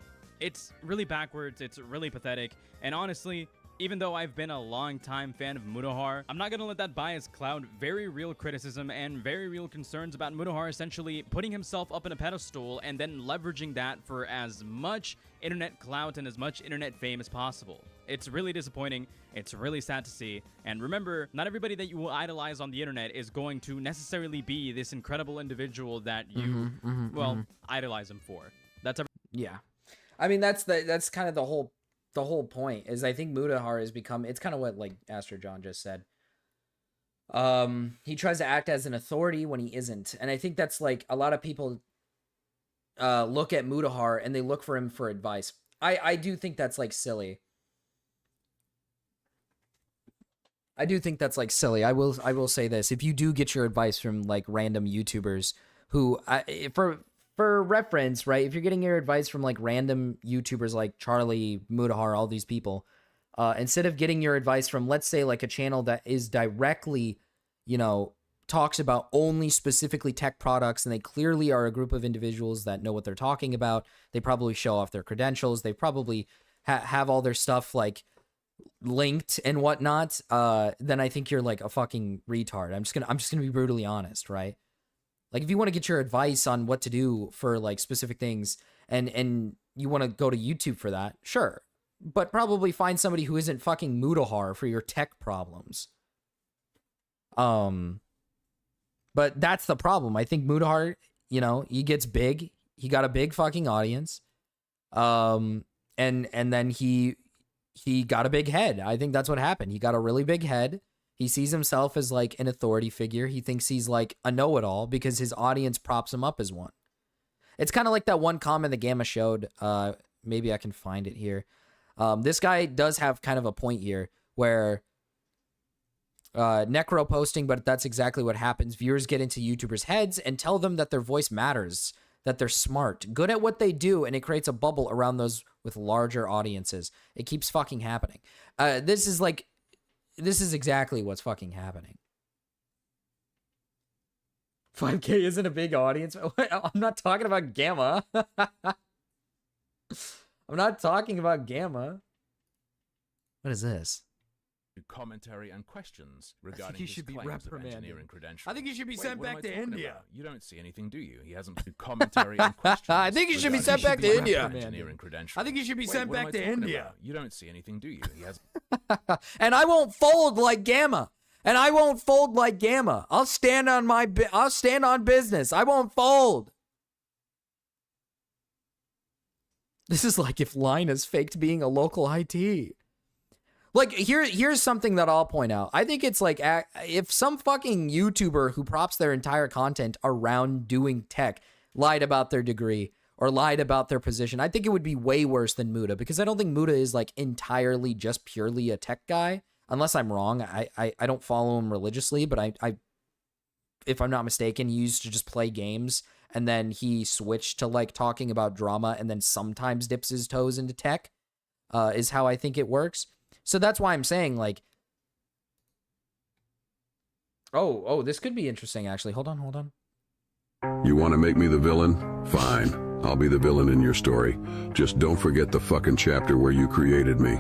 It's really backwards, it's really pathetic, and honestly, even though I've been a long-time fan of Mutahar, I'm not gonna let that bias cloud very real criticism and very real concerns about Mutahar essentially putting himself up in a pedestal and then leveraging that for as much internet clout and as much internet fame as possible. It's really disappointing, it's really sad to see, and remember, not everybody that you will idolize on the internet is going to necessarily be this incredible individual that you, idolize him for. That's Yeah. I mean, that's kind of the whole point is I think Mutahar has become, it's kind of what like Astro John just said. He tries to act as an authority when he isn't. And I think that's like a lot of people look at Mutahar and they look for him for advice. I do think that's like silly. I do think that's like silly. I will say this. If you do get your advice from like random YouTubers who for reference, right? If you're getting your advice from like random YouTubers like Charlie, Mutahar, all these people, instead of getting your advice from, let's say, like a channel that is directly, talks about only specifically tech products, and they clearly are a group of individuals that know what they're talking about. They probably show off their credentials. They probably have all their stuff like linked and whatnot. Then I think you're like a fucking retard. I'm just gonna be brutally honest, right? Like, if you want to get your advice on what to do for, like, specific things, and you want to go to YouTube for that, sure. But probably find somebody who isn't fucking Mutahar for your tech problems. But that's the problem. I think Mutahar, he gets big. He got a big fucking audience. And then he got a big head. I think that's what happened. He got a really big head. He sees himself as like an authority figure. He thinks he's like a know-it-all because his audience props him up as one. It's kind of like that one comment that Gamma showed. Maybe I can find it here. This guy does have kind of a point here where Necro posting, but that's exactly what happens. Viewers get into YouTubers' heads and tell them that their voice matters, that they're smart, good at what they do, and it creates a bubble around those with larger audiences. It keeps fucking happening. This is exactly what's fucking happening. 5K isn't a big audience. I'm not talking about Gamma. I'm not talking about Gamma. What is this? commentary and questions regarding he his should be claims of reprimanded. engineering credentials. I think he should be sent what am back I to talking India. about? You don't see anything, do you? He hasn't commentary and questions. I think he should be regarding sent back his to India. engineering credentials. I think he should be sent what am back I to talking India. about? You don't see anything, do you? He hasn't. And I won't fold like Gamma. And I won't fold like Gamma. I'll stand on I'll stand on business. I won't fold. This is like if Linus faked being a local IT. Like, here's something that I'll point out. I think it's like if some fucking YouTuber who props their entire content around doing tech lied about their degree or lied about their position, I think it would be way worse than Muta, because I don't think Muta is like entirely just purely a tech guy. Unless I'm wrong. I don't follow him religiously, but I if I'm not mistaken, he used to just play games, and then he switched to like talking about drama, and then sometimes dips his toes into tech, is how I think it works. So that's why I'm saying, like, oh, this could be interesting, actually. Hold on. You want to make me the villain? Fine. I'll be the villain in your story. Just don't forget the fucking chapter where you created me.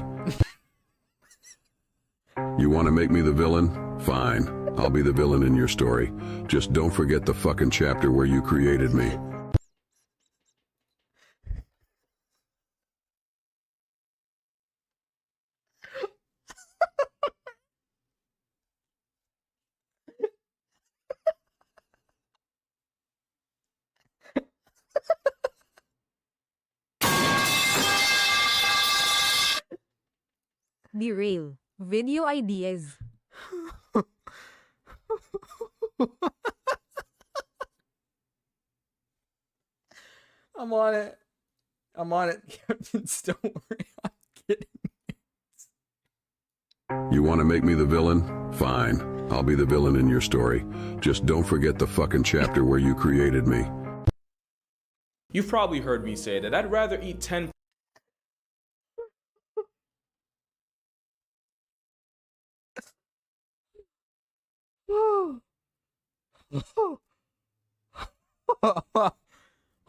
You want to make me the villain? Fine. I'll be the villain in your story. Just don't forget the fucking chapter where you created me. Derail. Video ideas. I'm on it. Captains, don't worry. I'm kidding. You want to make me the villain? Fine. I'll be the villain in your story. Just don't forget the fucking chapter where you created me. You've probably heard me say that I'd rather eat 10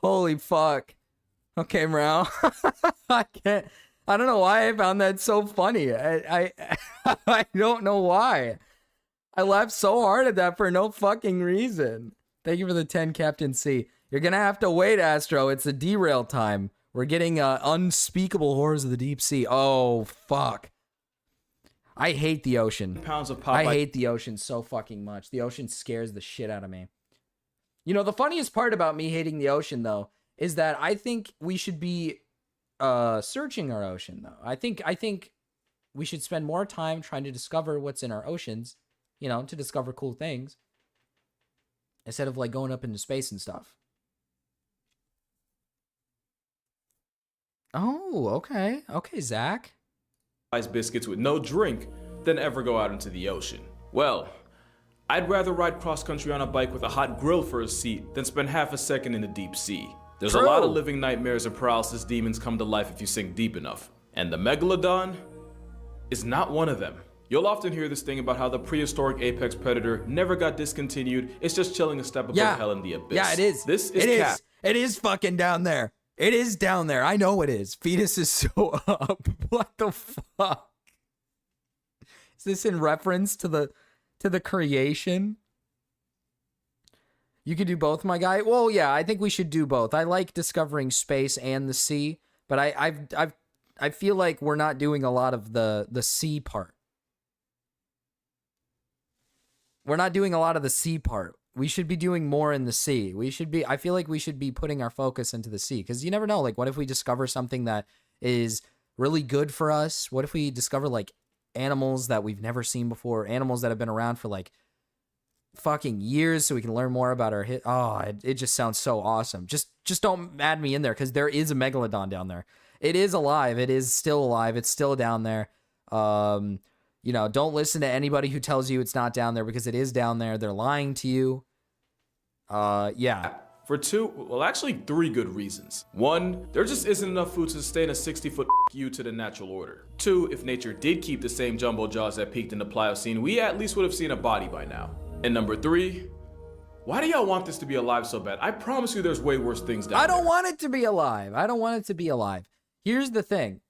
Holy fuck. Okay, Morale. I don't know why I found that so funny. I don't know why. I laughed so hard at that for no fucking reason. Thank you for the 10, Captain C. You're gonna have to wait, Astro. It's a derail time. We're getting unspeakable horrors of the deep sea. Oh, fuck. I hate the ocean. pounds of pop. I hate the ocean so fucking much. The ocean scares the shit out of me. You know, the funniest part about me hating the ocean, though, is that I think we should be searching our ocean, though. I think we should spend more time trying to discover what's in our oceans, you know, to discover cool things, instead of, like, going up into space and stuff. Oh, okay. Okay, Zach. Ice biscuits with no drink than ever go out into the ocean. Well, I'd rather ride cross-country on a bike with a hot grill for a seat than spend half a second in the deep sea. There's a lot of living nightmares and paralysis demons come to life if you sink deep enough. And the Megalodon is not one of them. You'll often hear this thing about how the prehistoric apex predator never got discontinued. It's just chilling a step above hell in the abyss. Yeah, it is. This is cap. It is fucking down there. It is down there. I know it is. Fetus is so up. What the fuck? Is this in reference to the creation? You could do both, my guy. Well, yeah, I think we should do both. I like discovering space and the sea, but I feel like we're not doing a lot of the sea part. We're not doing a lot of the sea part. We should be doing more in the sea. I feel like we should be putting our focus into the sea, because you never know. Like, what if we discover something that is really good for us? What if we discover, like, animals that we've never seen before, animals that have been around for, like, fucking years, so we can learn more about our it just sounds so awesome. Just don't add me in there, because there is a megalodon down there. It is alive. It is still alive. It's still down there. You know, don't listen to anybody who tells you it's not down there, because it is down there. They're lying to you. Yeah. For actually three good reasons. One, there just isn't enough food to sustain a 60-foot you to the natural order. Two, if nature did keep the same jumbo jaws that peaked in the Pliocene, we at least would have seen a body by now. And number three, why do y'all want this to be alive so bad? I promise you there's way worse things down there. I don't want it to be alive. I don't want it to be alive. Here's the thing.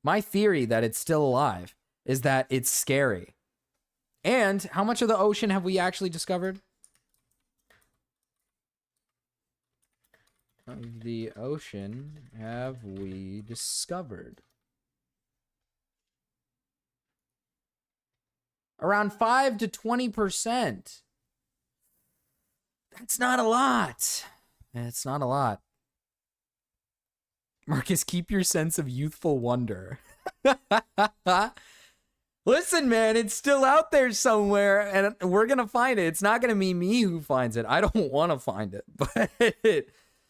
My theory that it's still alive is that it's scary. And how much of the ocean have we actually discovered? Of the ocean have we discovered? Around 5 to 20%. That's not a lot. It's not a lot. Marcus, keep your sense of youthful wonder. Listen, man, it's still out there somewhere, and we're going to find it. It's not going to be me who finds it. I don't want to find it, but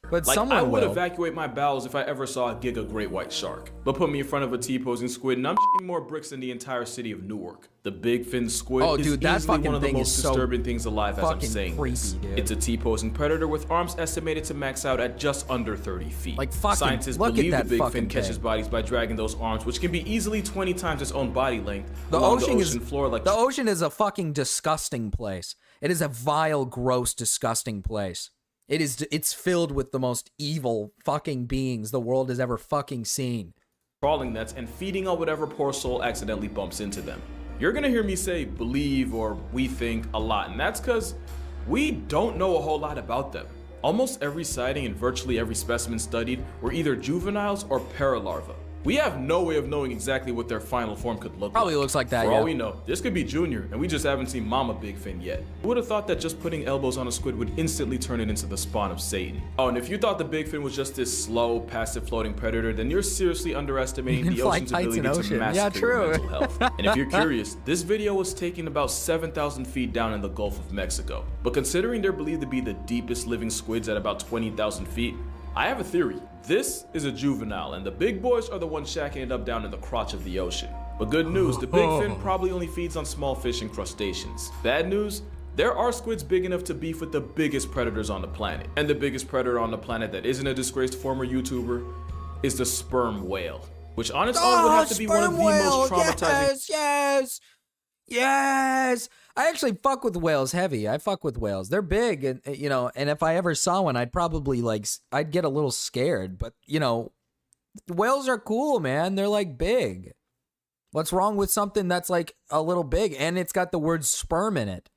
Like, someone I would will. evacuate my bowels if I ever saw a giga great white shark. But put me in front of a T-posing squid and I'm shitting more bricks than the entire city of Newark. The big fin squid Oh, is dude, that easily fucking one of the thing most is so disturbing things alive as I'm fucking saying creepy, this. dude. It's a T-posing predator with arms estimated to max out at just under 30 feet. Like, fucking Scientists look at believe the that big fucking fin catches thing. bodies by dragging those arms, which can be easily 20 times its own body length The along ocean the is ocean floor like the ocean is a fucking disgusting place. It is a vile, gross, disgusting place. It's filled with the most evil fucking beings the world has ever fucking seen. trawling nets and feeding on whatever poor soul accidentally bumps into them. You're gonna hear me say believe or we think a lot, and that's because we don't know a whole lot about them. Almost every sighting and virtually every specimen studied were either juveniles or paralarvae. We have no way of knowing exactly what their final form could look Probably like. looks like that, For yeah. all we know, this could be Junior, and we just haven't seen Mama Big Fin yet. Who would have thought that just putting elbows on a squid would instantly turn it into the spawn of Satan? Oh, and if you thought the Big Fin was just this slow, passive floating predator, then you're seriously underestimating You the can fly ocean's kites ability in to ocean. Yeah, massacre true. your mental health. And if you're curious, this video was taken about 7,000 feet down in the Gulf of Mexico. But considering they're believed to be the deepest living squids at about 20,000 feet, I have a theory. This is a juvenile, and the big boys are the ones shacking it up down in the crotch of the ocean. But good news, the big fin probably only feeds on small fish and crustaceans. Bad news, there are squids big enough to beef with the biggest predators on the planet. And the biggest predator on the planet that isn't a disgraced former YouTuber is the sperm whale, which on its own would have to be one of the most traumatizing. Yes. I actually fuck with whales heavy. I fuck with whales. They're big, and you know, and if I ever saw one, I'd probably I'd get a little scared. But you know, whales are cool, man. They're like big. What's wrong with something that's like a little big and it's got the word sperm in it?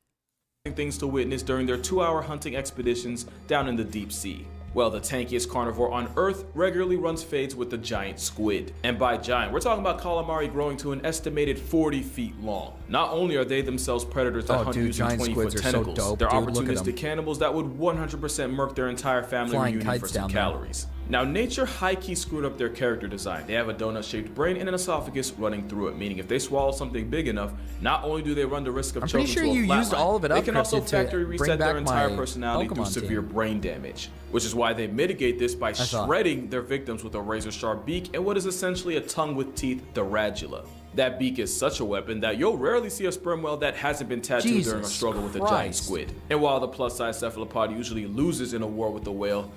Things to witness during their 2-hour hunting expeditions down in the deep sea. Well, the tankiest carnivore on Earth regularly runs fades with the giant squid. And by giant, we're talking about calamari growing to an estimated 40 feet long. Not only are they themselves predators that hunt using 20-foot tentacles, they're opportunistic cannibals that would 100% murk their entire family reunion for some calories. Now, nature high-key screwed up their character design. They have a donut-shaped brain and an esophagus running through it, meaning if they swallow something big enough, not only do they run the risk of choking to a flatline, they can also factory reset their entire personality through severe brain damage. Which is why they mitigate this by shredding their victims with a razor-sharp beak and what is essentially a tongue with teeth, the radula. That beak is such a weapon that you'll rarely see a sperm whale that hasn't been tattooed during a struggle with a giant squid. And while the plus-size cephalopod usually loses in a war with the whale,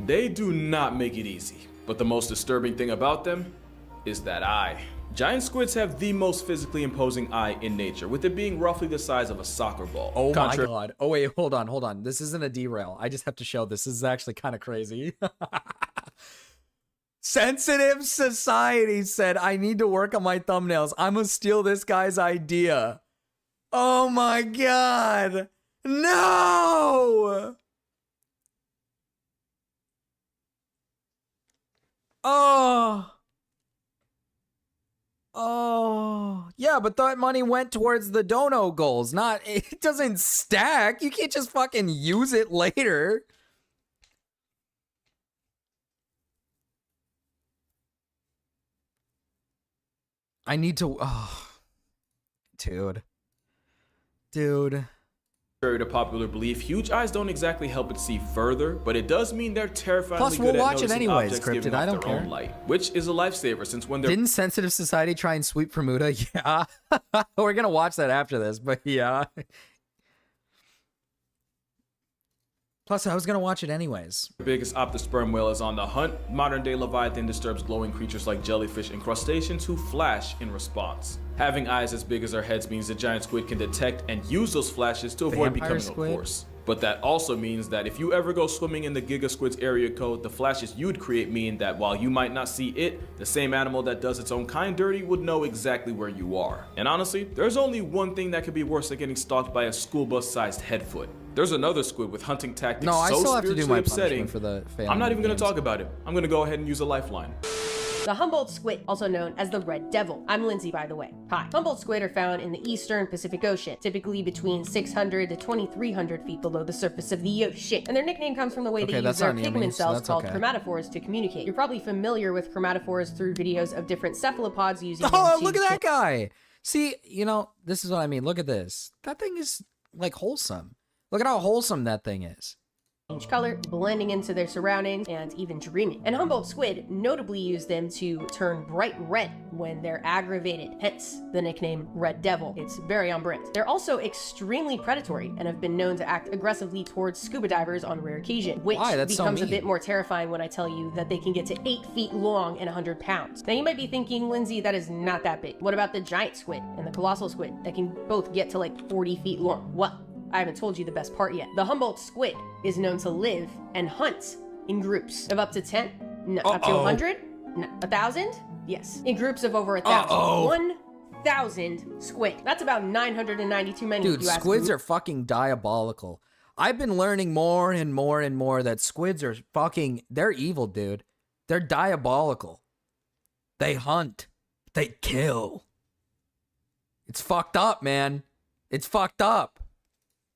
they do not make it easy. But the most disturbing thing about them is that eye. Giant squids have the most physically imposing eye in nature, with it being roughly the size of a soccer ball. Oh my god. Oh wait, hold on. This isn't a derail. I just have to show this. This is actually kind of crazy. Sensitive Society said, I need to work on my thumbnails. I'm gonna steal this guy's idea. Oh my god. No! Oh, yeah, but that money went towards the dono goals, not, it doesn't stack. You can't just fucking use it later. I need to, oh, dude. Contrary to popular belief, huge eyes don't exactly help it see further, but it does mean they're terrifyingly good at noticing objects giving off their own light, which is a lifesaver since when they're— Didn't Sensitive Society try and sweep for Muta? Yeah. We're gonna watch that after this, but yeah. Plus, I was gonna watch it anyways. The biggest optosperm whale is on the hunt. Modern-day Leviathan disturbs glowing creatures like jellyfish and crustaceans who flash in response. Having eyes as big as our heads means the giant squid can detect and use those flashes to avoid becoming a corpse. But that also means that if you ever go swimming in the Giga Squid's area code, the flashes you'd create mean that while you might not see it, the same animal that does its own kind dirty would know exactly where you are. And honestly, there's only one thing that could be worse than getting stalked by a school bus-sized headfoot. There's another squid with hunting tactics so spiritually upsetting, for the family I'm not even going to games. talk about it. I'm going to go ahead and use a lifeline. The Humboldt squid, also known as the red devil. I'm Lindsay, by the way. Hi. Humboldt squid are found in the eastern Pacific Ocean, typically between 600 to 2,300 feet below the surface of the ocean. And their nickname comes from the way they use their pigment cells called chromatophores to communicate. You're probably familiar with chromatophores through videos of different cephalopods using them to look at that guy. See, you know, this is what I mean. Look at this. That thing is like wholesome. Look at how wholesome that thing is. change color, blending into their surroundings, and even dreaming. And Humboldt squid notably use them to turn bright red when they're aggravated, hence the nickname Red Devil. It's very on brand. They're also extremely predatory and have been known to act aggressively towards scuba divers on rare occasion, which becomes a bit more terrifying when I tell you that they can get to 8 feet long and 100 pounds. Now you might be thinking, Lindsay, that is not that big. What about the giant squid and the colossal squid that can both get to like 40 feet long? Well, I haven't told you the best part yet. The Humboldt squid is known to live and hunt in groups of up to 10, no, up to 100, no, 1,000, yes, in groups of over 1,000. 1,000 squid. That's about 990 too many. Dude, squids are fucking diabolical. I've been learning more and more and more that squids are fucking, they're evil, dude. They're diabolical. They hunt. They kill. It's fucked up, man. It's fucked up.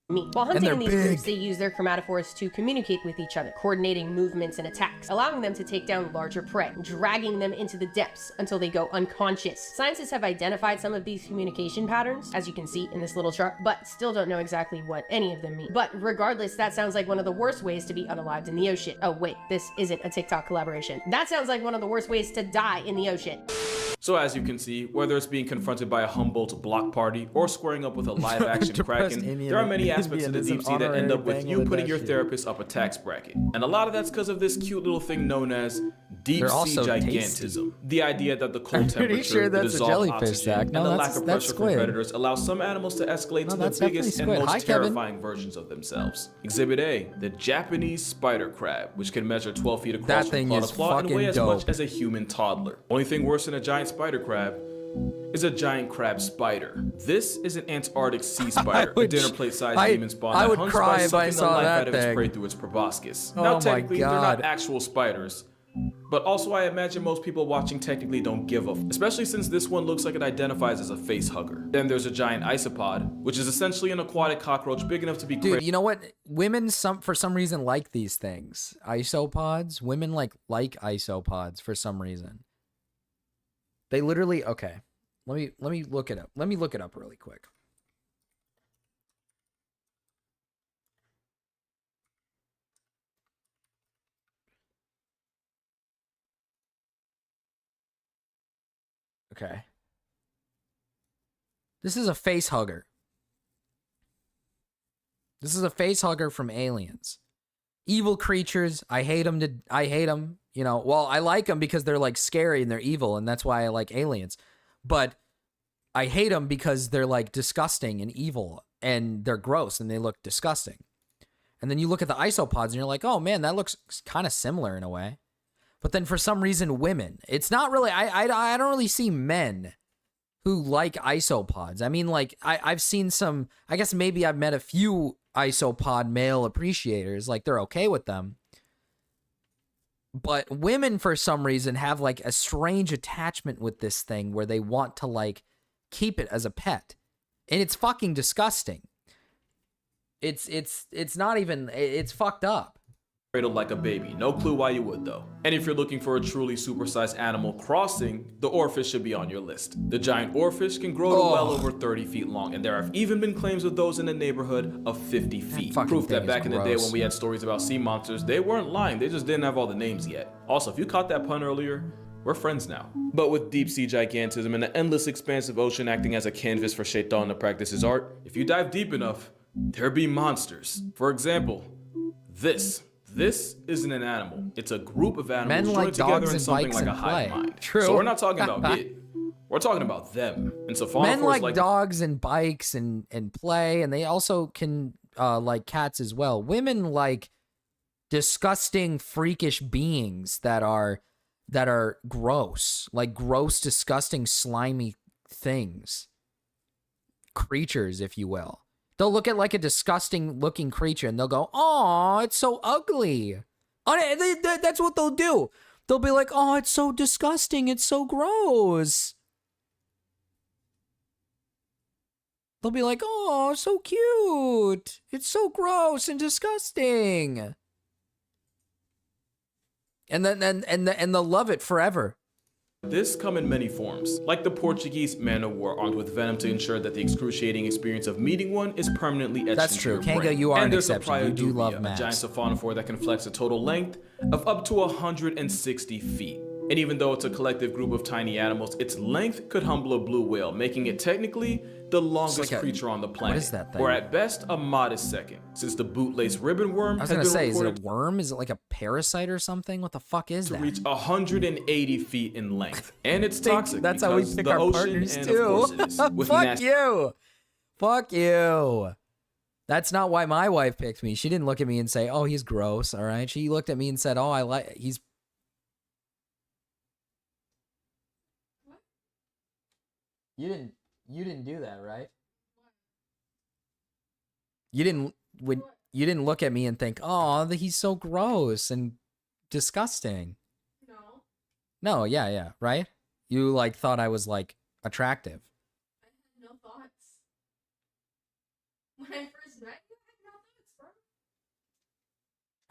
While hunting in these groups, they use their chromatophores to communicate with each other, coordinating movements and attacks, allowing them to take down larger prey, dragging them into the depths until they go unconscious. Scientists have identified some of these communication patterns, as you can see in this little chart, but still don't know exactly what any of them mean. But regardless, that sounds like one of the worst ways to be unalived in the ocean. Oh wait, this isn't a TikTok collaboration. That sounds like one of the worst ways to die in the ocean. So as you can see, whether it's being confronted by a Humboldt block party or squaring up with a live-action Kraken, there are many aspects of the deep sea that end up with you putting your therapist up a tax bracket. And a lot of that's because of this cute little thing known as deep sea gigantism. The idea that the cold temperature, the dissolved oxygen, and the lack of pressure from predators allows some animals to escalate to the biggest and most terrifying versions of themselves. Exhibit A, the Japanese spider crab, which can measure 12 feet across from claw to claw and weigh as much as a human toddler. Only thing worse than a giant spider crab is a giant crab spider. This is an Antarctic sea spider, a dinner plate-sized demon spawn that hunts by sucking the life out of its prey through its proboscis. Now technically, they're not actual spiders, but also I imagine most people watching technically don't give a f, especially since this one looks like it identifies as a face hugger. Then there's a giant isopod, which is essentially an aquatic cockroach big enough to be Dude, you know what? Women for some reason like these things. Isopods? Women like isopods for some reason. They literally, okay. Let me look it up. Let me look it up really quick. Okay. This is a face hugger. This is a face hugger from Aliens. Evil creatures. I hate them. You know, well, I like them because they're like scary and they're evil, and that's why I like Aliens. But I hate them because they're like disgusting and evil, and they're gross and they look disgusting. And then you look at the isopods and you're like, oh man, that looks kind of similar in a way. But then for some reason, women, it's not really, I don't really see men who like isopods. I mean, like I've seen some, I guess maybe I've met a few isopod male appreciators, like they're okay with them. But women, for some reason, have like a strange attachment with this thing where they want to like keep it as a pet, and it's fucking disgusting. It's not even, it's fucked up. Cradled like a baby. No clue why you would though. And if you're looking for a truly supersized animal crossing, the oarfish should be on your list. The giant oarfish can grow to well over 30 feet long, and there have even been claims of those in the neighborhood of 50 feet. Proof that back in the day when we had stories about sea monsters, they weren't lying, they just didn't have all the names yet. Also, if you caught that pun earlier, we're friends now. But with deep sea gigantism and the endless expanse of ocean acting as a canvas for Shaitan to practice his art, if you dive deep enough, there be monsters. For example, this isn't an animal. It's a group of animals joined together in something like a hive mind. True. So we're not talking about it. We're talking about them. And so men like dogs and bikes and play, and they also can like cats as well. Women like disgusting, freakish beings that are gross, like gross, disgusting, slimy things, creatures, if you will. They'll look at like a disgusting looking creature and they'll go, "Oh, it's so ugly." Oh, that's what they'll do. They'll be like, "Oh, it's so disgusting. It's so gross." They'll be like, "Oh, so cute. It's so gross and disgusting." And they'll love it forever. This come in many forms, like the Portuguese man of war armed with venom to ensure that the excruciating experience of meeting one is permanently etched That's into true. your Kanga, brain. you are and an exception. You do Priodubia, love a maps. giant siphonophore that can flex a total length of up to 160 feet. And even though it's a collective group of tiny animals, its length could humble a blue whale, making it technically the longest creature on the planet. What is that thing? Or at best, a modest second, since the bootlace ribbon worm I was has gonna been say, is it reported a worm? Is it like a parasite or something? What the fuck is to that? reach 180 feet in length. And it's toxic. That's how we because pick the our ocean partners and too. Of course it is, with Fuck nasty you. Fuck you. That's not why my wife picked me. She didn't look at me and say, "Oh, he's gross." All right. She looked at me and said, "Oh, I like he's." You didn't do that, right? You didn't look at me and think, "Oh, he's so gross and disgusting." No, yeah, right? You like thought I was like attractive. I had no thoughts. When I first met you, I had no thoughts, bro.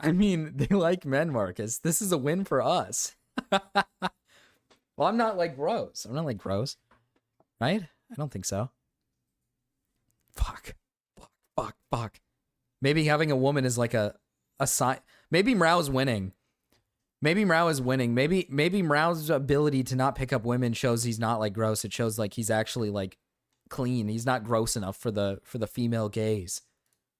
I mean, they like men, Marcus. This is a win for us. Well, I'm not like gross. I'm not like gross. Right? I don't think so. Fuck. Maybe having a woman is like a sign. Maybe Mrau's winning. Maybe Mrau is winning. Maybe Mrau's ability to not pick up women shows he's not like gross. It shows like he's actually like clean. He's not gross enough for the female gaze.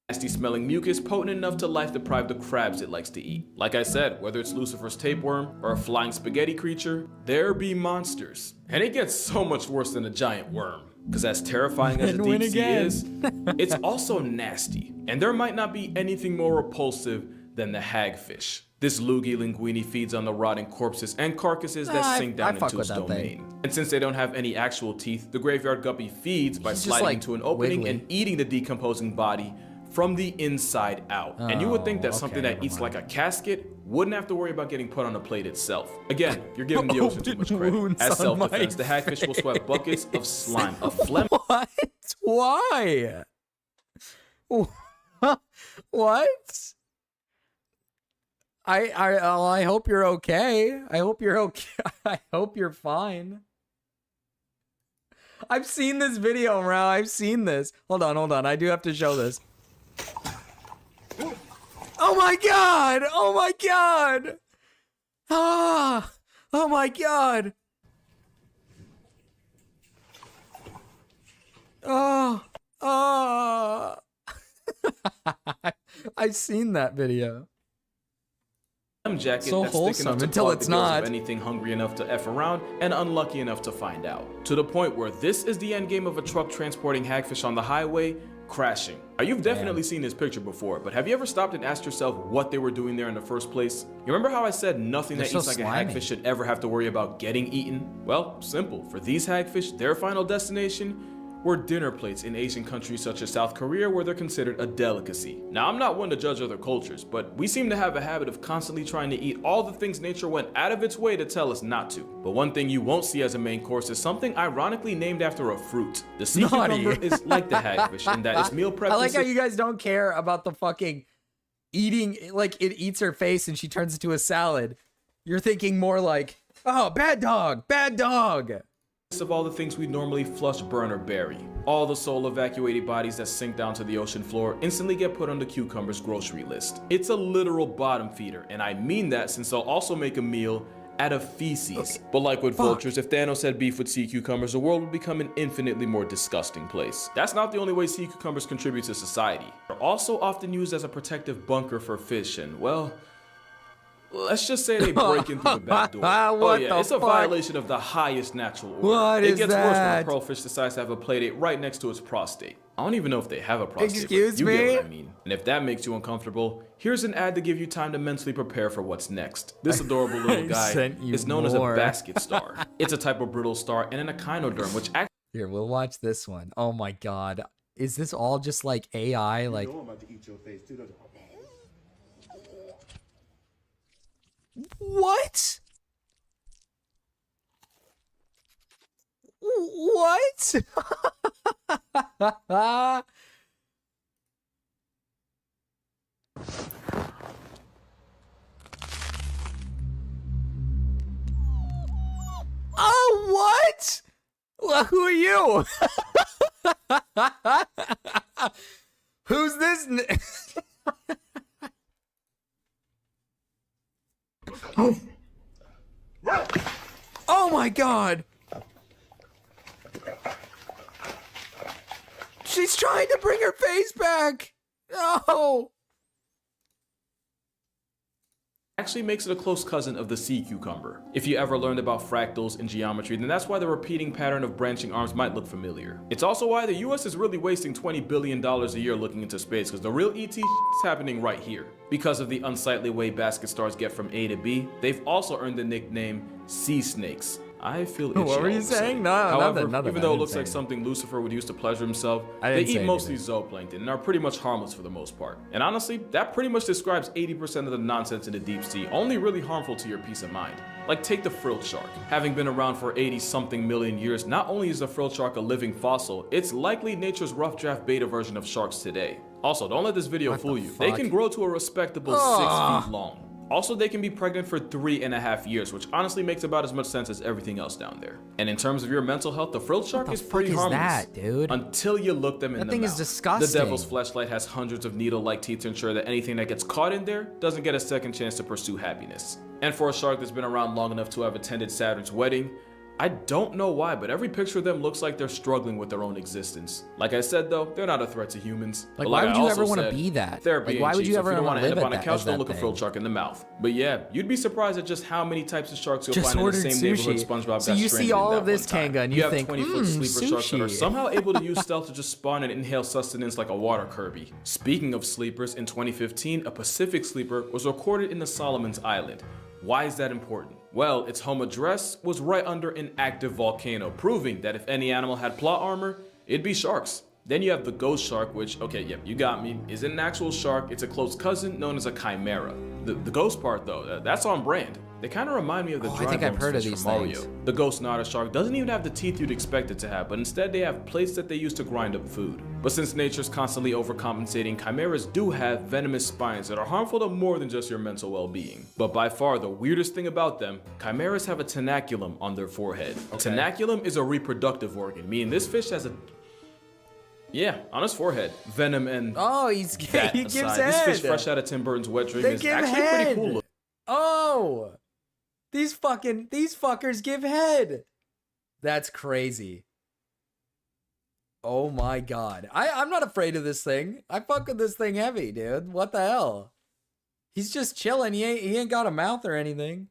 Nasty smelling mucus potent enough to life deprive the crabs it likes to eat. Like I said, whether it's Lucifer's tapeworm or a flying spaghetti creature, there be monsters. And it gets so much worse than a giant worm. Because as terrifying as the deep sea is, it's also nasty. And there might not be anything more repulsive than the hagfish. This loogie linguini feeds on the rotting corpses and carcasses that sink down into its domain. And since they don't have any actual teeth, the graveyard guppy feeds by sliding into an opening and eating the decomposing body from the inside out. And you would think that something that eats like a casket wouldn't have to worry about getting put on a plate itself. Again, you're giving the ocean too much credit. As self-defense, the hagfish will sweat buckets of slime, of phlegm. What? Why? What? I hope you're okay. I hope you're okay. I hope you're fine. I've seen this video, Mrau. I've seen this. Hold on. I do have to show this. Oh my god! Oh my god! Ah! Oh my god! Oh! Oh! I've seen that video. Jacket So that's wholesome thick enough to until clog it's the gills not. of anything hungry enough to F around and unlucky enough to find out. To the point where this is the end game of a truck transporting hagfish on the highway, crashing. Now, you've definitely seen this picture before, but have you ever stopped and asked yourself what they were doing there in the first place? You remember how I said nothing that eats like a hagfish should ever have to worry about getting eaten? Well, simple. For these hagfish, their final destination were dinner plates in Asian countries such as South Korea, where they're considered a delicacy. Now, I'm not one to judge other cultures, but we seem to have a habit of constantly trying to eat all the things nature went out of its way to tell us not to. But one thing you won't see as a main course is something ironically named after a fruit. The sea cucumber is like the hagfish in that its meal prep. I like how you guys don't care about the fucking eating, like it eats her face and she turns into a salad. You're thinking more like, oh, bad dog, bad dog. Of all the things we normally flush, burn, or bury. All the soul evacuated bodies that sink down to the ocean floor instantly get put on the cucumber's grocery list. It's a literal bottom feeder, and I mean that since they'll also make a meal out of feces. But like with vultures, if Thanos had beef with sea cucumbers, the world would become an infinitely more disgusting place. That's not the only way sea cucumbers contribute to society. They're also often used as a protective bunker for fish, and well, let's just say they break in through the back door. It's a violation of the highest natural order. What it is gets worse when that? a pearlfish decides to have a playdate right next to its prostate. I don't even know if they have a prostate. Excuse you me? get what I mean. And if that makes you uncomfortable, here's an ad to give you time to mentally prepare for what's next. This adorable little guy is known as a basket star. It's a type of brittle star and an echinoderm, which actually... Here, we'll watch this one. Oh my god. Is this all just like AI? Like... I'm about to eat your face too, don't you? What? What? Oh, what? Well, who are you? Who's this? Oh my god! She's trying to bring her face back! No! Actually makes it a close cousin of the sea cucumber. If you ever learned about fractals in geometry, then that's why the repeating pattern of branching arms might look familiar. It's also why the US is really wasting $20 billion a year looking into space, because the real ET is happening right here. Because of the unsightly way basket stars get from A to B, they've also earned the nickname sea snakes. I feel itchy. What were you saying? No, however, nothing. Even though it looks like something Lucifer would use to pleasure himself, they eat mostly zooplankton and are pretty much harmless for the most part. And honestly, that pretty much describes 80% of the nonsense in the deep sea, only really harmful to your peace of mind. Like take the frilled shark. Having been around for 80-something million years, not only is the frilled shark a living fossil, it's likely nature's rough draft beta version of sharks today. Also, don't let this video fool you. They can grow to a respectable 6 feet long. Also, they can be pregnant for 3.5 years, which honestly makes about as much sense as everything else down there. And in terms of your mental health, the frilled shark is pretty harmless. That, dude? Until you look them in the mouth. That thing is disgusting. The devil's fleshlight has hundreds of needle-like teeth to ensure that anything that gets caught in there doesn't get a second chance to pursue happiness. And for a shark that's been around long enough to have attended Saturn's wedding, I don't know why, but every picture of them looks like they're struggling with their own existence. Like I said though, they're not a threat to humans. Like why would you ever want to be that? Therapy like why would you ever want to end up on a couch, don't look thing? a frilled shark in the mouth. But yeah, you'd be surprised at just how many types of sharks you'll find in the same neighborhood SpongeBob so got you stranded see all in of this, Kanga, and you think, 20-foot sleeper sharks that are sushi. somehow able to use stealth to just spawn and inhale sustenance like a water Kirby. Speaking of sleepers, in 2015, a Pacific sleeper was recorded in the Solomons Island. Why is that important? Well, its home address was right under an active volcano, proving that if any animal had plot armor, it'd be sharks. Then you have the ghost shark, which, okay, yep, you got me, isn't an actual shark, it's a close cousin known as a chimera. The ghost part though, that's on brand. They kind of remind me of the dry I think I've bones heard of fish these from Mario. things. The ghost Nada shark doesn't even have the teeth you'd expect it to have, but instead they have plates that they use to grind up food. But since nature's constantly overcompensating, chimeras do have venomous spines that are harmful to more than just your mental well-being. But by far the weirdest thing about them, chimeras have a tenaculum on their forehead. Okay. Tenaculum is a reproductive organ, meaning this fish has a... Yeah, on his forehead. Venom and... Oh, he gives head. This fish fresh out of Tim Burton's wet dream they is give actually head. pretty cool. Oh! These fuckers give head. That's crazy. Oh my god. I'm not afraid of this thing. I fuck with this thing heavy, dude. What the hell? He's just chilling. He ain't got a mouth or anything.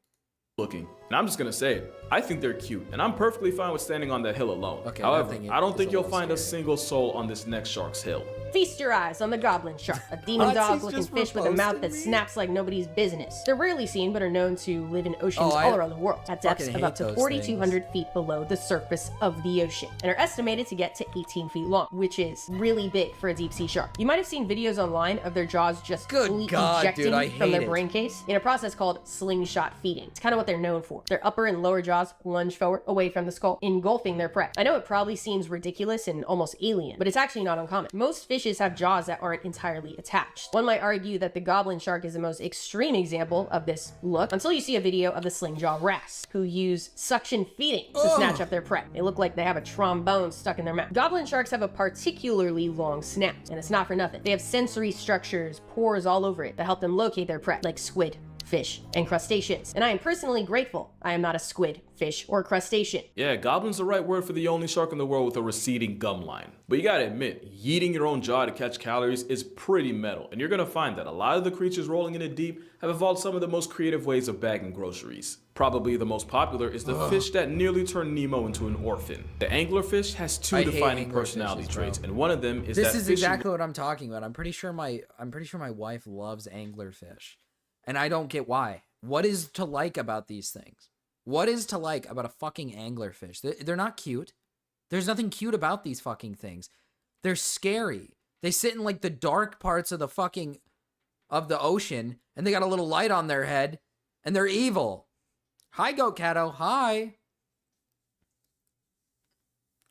Looking. And I'm just gonna say it. I think they're cute, and I'm perfectly fine with standing on that hill alone. Okay, however, I don't think you'll find a single soul on this next shark's hill. Feast your eyes on the goblin shark, a demon dog-looking fish with a mouth that snaps like nobody's business. They're rarely seen, but are known to live in oceans all around the world, at depths of up to 4,200 feet below the surface of the ocean, and are estimated to get to 18 feet long, which is really big for a deep-sea shark. You might have seen videos online of their jaws just ejecting from their brain case in a process called slingshot feeding. It's kind of what they're known for. Their upper and lower jaws lunge forward away from the skull, engulfing their prey. I know it probably seems ridiculous and almost alien, but it's actually not uncommon. Most fishes have jaws that aren't entirely attached. One might argue that the goblin shark is the most extreme example of this look, until you see a video of the sling jaw wrasse, who use suction feeding to snatch up their prey. They look like they have a trombone stuck in their mouth. Goblin sharks have a particularly long snout, and it's not for nothing. They have sensory structures, pores all over it, that help them locate their prey, like squid, fish, and crustaceans. And I am personally grateful I am not a squid, fish, or crustacean. Yeah, goblin's the right word for the only shark in the world with a receding gum line. But you gotta admit, yeeting your own jaw to catch calories is pretty metal, and you're gonna find that a lot of the creatures rolling in the deep have evolved some of the most creative ways of bagging groceries. Probably the most popular is the fish that nearly turned Nemo into an orphan. The anglerfish has two defining personality traits, and one of them is this that is exactly what I'm talking about. I'm pretty sure my wife loves anglerfish, and I don't get why. What is to like about these things? What is to like about a fucking anglerfish? They're not cute. There's nothing cute about these fucking things. They're scary. They sit in like the dark parts of the ocean, and they got a little light on their head, and they're evil. Hi, Goat Cato. Hi.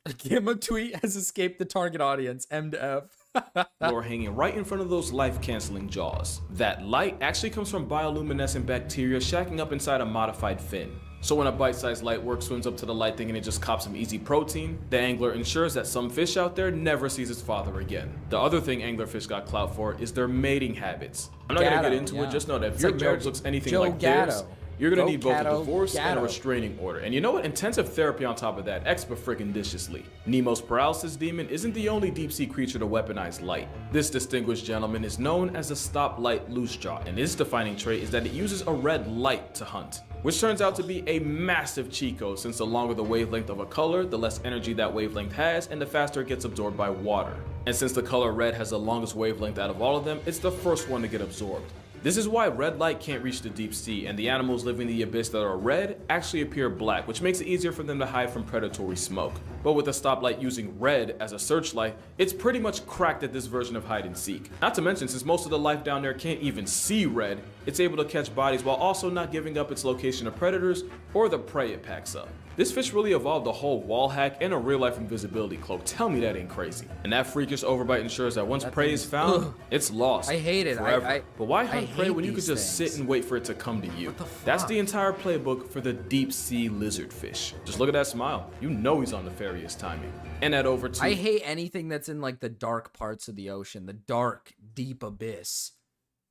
A Gamma tweet has escaped the target audience. M to F. Or hanging right in front of those life-canceling jaws. That light actually comes from bioluminescent bacteria shacking up inside a modified fin. So when a bite-sized light work swims up to the light thinking it just cops some easy protein, the angler ensures that some fish out there never sees its father again. The other thing anglerfish got clout for is their mating habits. I'm not gonna get into it, just know that if your marriage looks anything like theirs, you're gonna need both a divorce and a restraining order. And you know what? Intensive therapy on top of that, expeditiously. Nemo's paralysis demon isn't the only deep sea creature to weaponize light. This distinguished gentleman is known as a stoplight loosejaw, and its defining trait is that it uses a red light to hunt, which turns out to be a massive cheat code, since the longer the wavelength of a color, the less energy that wavelength has, and the faster it gets absorbed by water. And since the color red has the longest wavelength out of all of them, it's the first one to get absorbed. This is why red light can't reach the deep sea, and the animals living in the abyss that are red actually appear black, which makes it easier for them to hide from predatory smoke. But with the stoplight using red as a searchlight, it's pretty much cracked at this version of hide and seek. Not to mention, since most of the life down there can't even see red, it's able to catch bodies while also not giving up its location to predators or the prey it packs up. This fish really evolved a whole wall hack and a real-life invisibility cloak. Tell me that ain't crazy. And that freakish overbite ensures that once prey is found, it's lost. I hate it. Forever. But why hunt prey when you could just sit and wait for it to come to you? That's the entire playbook for the deep sea lizardfish. Just look at that smile. You know he's on nefarious timing. And at over 2. I hate anything that's in like the dark parts of the ocean, the dark, deep abyss.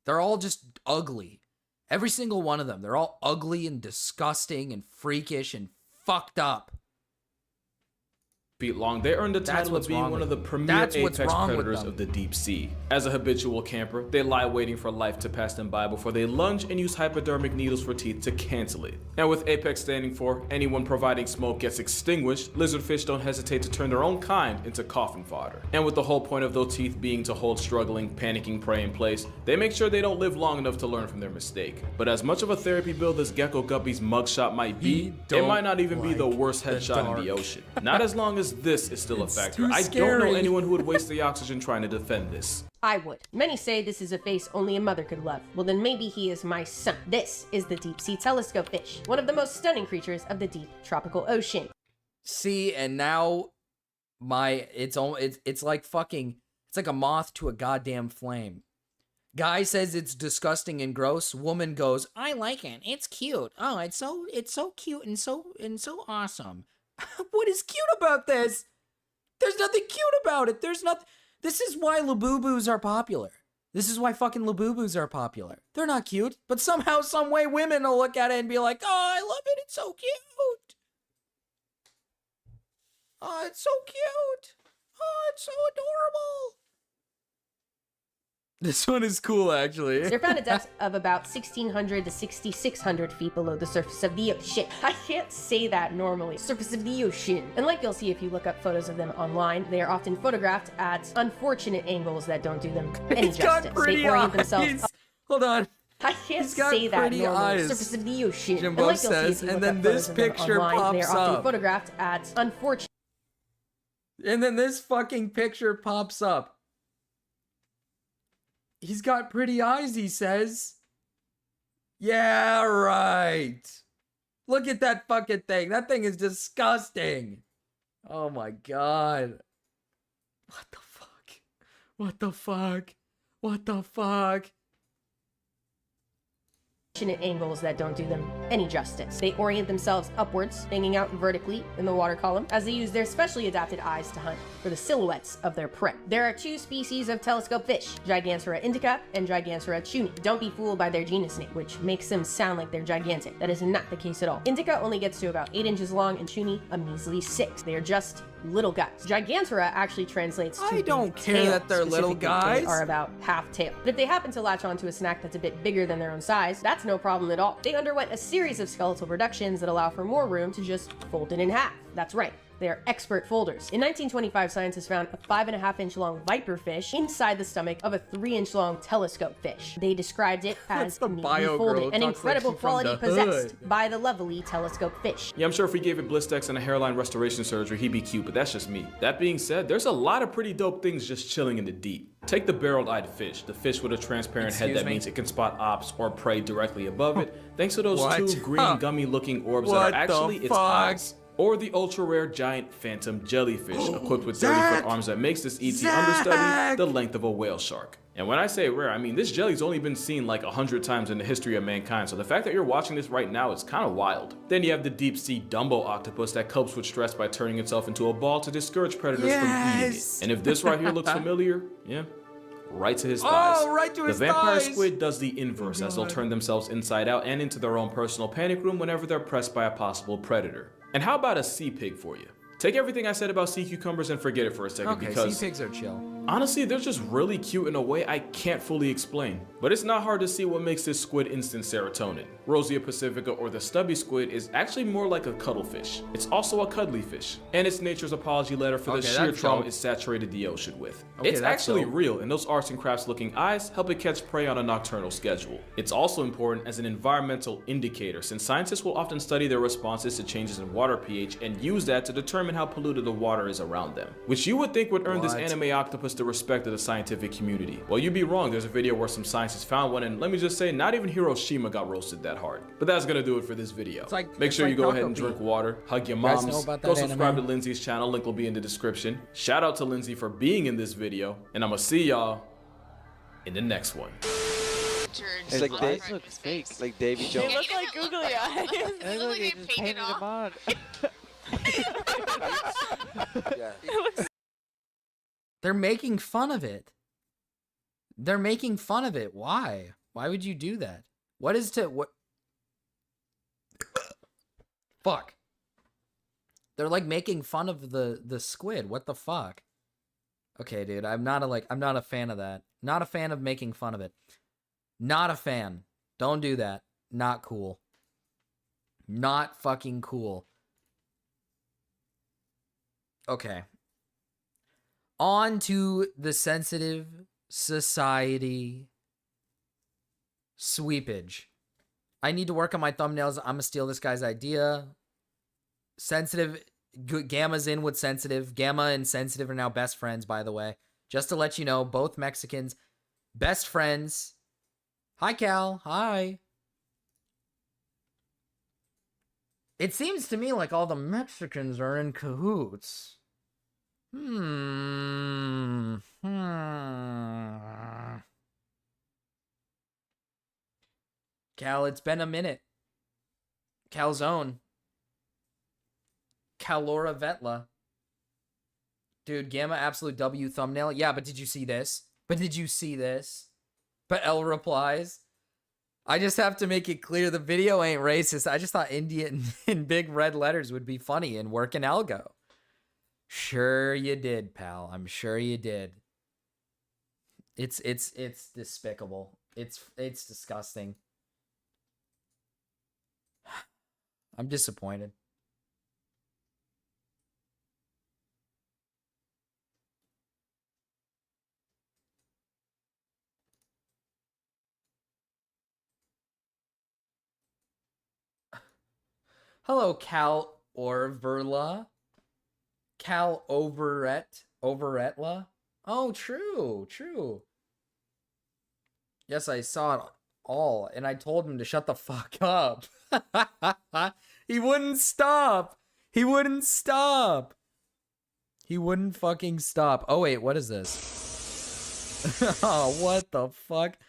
They're all just ugly. Every single one of them. They're all ugly and disgusting and freakish and fucked up. Feet long, they earned the title of being one of the premier apex predators of the deep sea. As a habitual camper, they lie waiting for life to pass them by before they lunge and use hypodermic needles for teeth to cancel it. And with apex standing for anyone providing smoke gets extinguished, lizardfish don't hesitate to turn their own kind into coffin fodder. And with the whole point of those teeth being to hold struggling, panicking prey in place, they make sure they don't live long enough to learn from their mistake. But as much of a therapy build as Gecko Guppy's mugshot might be, it might not even be the worst headshot in the ocean. Not as long as this is still a factor. I don't know anyone who would waste the oxygen trying to defend this. I would. Many say this is a face only a mother could love. Well, then maybe he is my son. This is the deep sea telescope fish, one of the most stunning creatures of the deep tropical ocean. See, and now it's like fucking, it's like a moth to a goddamn flame. Guy says it's disgusting and gross. Woman goes, I like it. It's cute. Oh, it's so cute and so awesome. What is cute about this? There's nothing cute about it. This is why Labubu's are popular. This is why fucking Labubu's are popular. They're not cute, but somehow, some way, women will look at it and be like, oh, I love it. It's so cute. Oh, it's so cute. Oh, it's so adorable. This one is cool, actually. They're found at depths of about 1,600 to 6,600 feet below the surface of the ocean. I can't say that normally. Surface of the ocean. And like you'll see if you look up photos of them online, they are often photographed at unfortunate angles that don't do them any justice. They orient themselves. Hold on. I can't say that normally. Eyes. Surface of the ocean. Jimbo and like says, you'll see if you and look then up this photos of them picture online, they are pops often up. photographed at unfortunate. And then this fucking picture pops up. He's got pretty eyes, he says. Yeah, right. Look at that fucking thing. That thing is disgusting. Oh my god. What the fuck? What the fuck? What the fuck? at angles that don't do them any justice. They orient themselves upwards, hanging out vertically in the water column, as they use their specially adapted eyes to hunt for the silhouettes of their prey. There are two species of telescope fish, Gigantora indica and Gigantora chuni. Don't be fooled by their genus name, which makes them sound like they're gigantic. That is not the case at all. Indica only gets to about 8 inches long and chuni a measly 6. They are just little guys. Gigantora actually translates to I don't care tail, that they're little specifically. guys. They are about half tail. But if they happen to latch onto a snack that's a bit bigger than their own size, that's no problem at all. They underwent a series of skeletal reductions that allow for more room to just fold it in half. That's right. They are expert folders. In 1925, scientists found a 5.5-inch long viper fish inside the stomach of a 3-inch long telescope fish. They described it as neatly folded, an incredible quality possessed by the lovely telescope fish. Yeah, I'm sure if we gave it Blistex and a hairline restoration surgery, he'd be cute, but that's just me. That being said, there's a lot of pretty dope things just chilling in the deep. Take the barreled-eyed fish, the fish with a transparent head that means it can spot ops or prey directly above it, thanks to those two green gummy-looking orbs that are actually its eyes. Or the ultra-rare giant phantom jellyfish, equipped with 30-foot arms that makes this ET understudy the length of a whale shark. And when I say rare, I mean this jelly's only been seen like 100 times in the history of mankind, so the fact that you're watching this right now is kind of wild. Then you have the deep-sea Dumbo octopus that copes with stress by turning itself into a ball to discourage predators from eating it. And if this right here looks familiar, yeah, right to his thighs. Oh, right to his thighs. The vampire thighs. squid does the inverse, as they'll turn themselves inside out and into their own personal panic room whenever they're pressed by a possible predator. And how about a sea pig for you? Take everything I said about sea cucumbers and forget it for a second, because sea pigs are chill. Honestly, they're just really cute in a way I can't fully explain. But it's not hard to see what makes this squid instant serotonin. Rosea pacifica, or the stubby squid, is actually more like a cuttlefish. It's also a cuddly fish, and it's nature's apology letter for the sheer trauma it saturated the ocean with. It's actually real, and those arts and crafts looking eyes help it catch prey on a nocturnal schedule. It's also important as an environmental indicator, since scientists will often study their responses to changes in water pH and use that to determine how polluted the water is around them, which you would think would earn this anime octopus the respect of the scientific community. Well, you'd be wrong. There's a video where some scientists found one, and let me just say, not even Hiroshima got roasted that hard. But that's gonna do it for this video. Make sure you go ahead and drink water, hug your moms, go subscribe to Lindsay's channel, link will be in the description. Shout out to Lindsay for being in this video, and I'm gonna see y'all in the next one. It's like they look fake, like Davy Jones. They look like googly eyes. They look like they just painted them on. They're making fun of it. They're making fun of it. Why? Why would you do that? What is to what? Fuck. They're like making fun of the squid. What the fuck? Okay, dude. I'm not a fan of that. Not a fan of making fun of it. Not a fan. Don't do that. Not cool. Not fucking cool. Okay. On to the sensitive society sweepage. I need to work on my thumbnails. I'm gonna steal this guy's idea. Sensitive, Gamma's in with sensitive. Gamma and sensitive are now best friends, by the way. Just to let you know, both Mexicans, best friends. Hi, Cal. Hi. It seems to me like all the Mexicans are in cahoots. Cal, it's been a minute. Calzone. Calora Vetla. Dude, Gamma absolute W thumbnail. Yeah, but did you see this? But L replies. I just have to make it clear the video ain't racist. I just thought Indian in big red letters would be funny and work in algo. Sure you did, pal. I'm sure you did. It's despicable. It's disgusting. I'm disappointed. Hello, Cal Orverla. Cal Overetla. Oh, true. Yes, I saw it all, and I told him to shut the fuck up. He wouldn't stop. He wouldn't fucking stop. Oh, wait, what is this? Oh, what the fuck?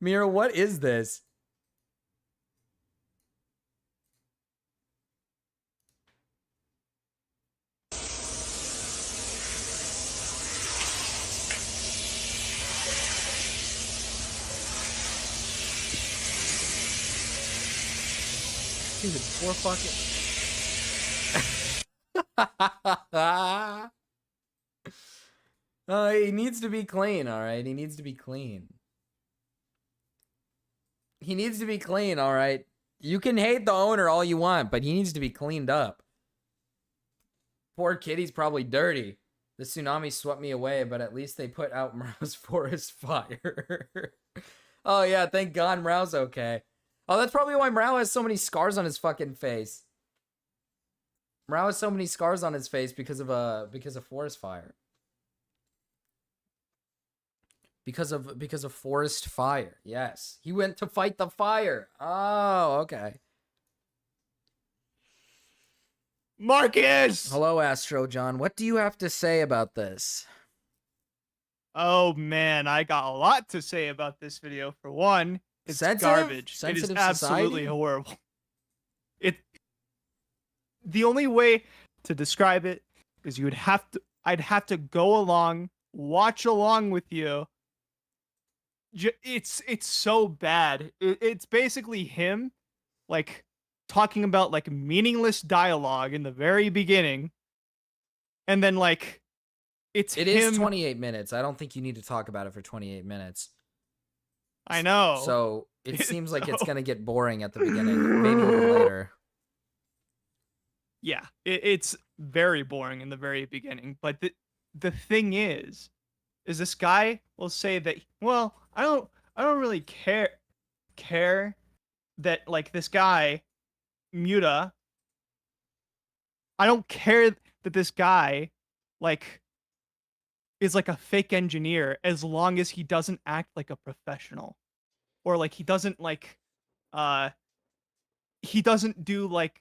Mira, what is this? Dude, poor fucking... He needs to be clean, alright? He needs to be clean. He needs to be clean, alright? You can hate the owner all you want, but he needs to be cleaned up. Poor kitty's probably dirty. The tsunami swept me away, but at least they put out Mrao's forest fire. Oh yeah, thank God Mrao's okay. Oh, that's probably why Mrao has so many scars on his fucking face. Mrao has so many scars on his face because of forest fire. Because of forest fire. Yes. He went to fight the fire. Oh, okay. Marcus! Hello, Astro John. What do you have to say about this? Oh man, I got a lot to say about this video. For one, it's garbage. It is absolutely horrible. The only way to describe it is I'd have to go along, watch along with you. It's so bad. It's basically him, like, talking about, like, meaningless dialogue in the very beginning. And then, like, it is 28 minutes. I don't think you need to talk about it for 28 minutes. I know. So it seems like it's going to get boring at the beginning, maybe even later. Yeah, it's very boring in the very beginning. But the thing is this guy will say that, well, I don't really care that, like, this guy, Muta, I don't care that this guy, like, is like a fake engineer as long as he doesn't act like a professional. Or, like, he doesn't, like, he doesn't do, like,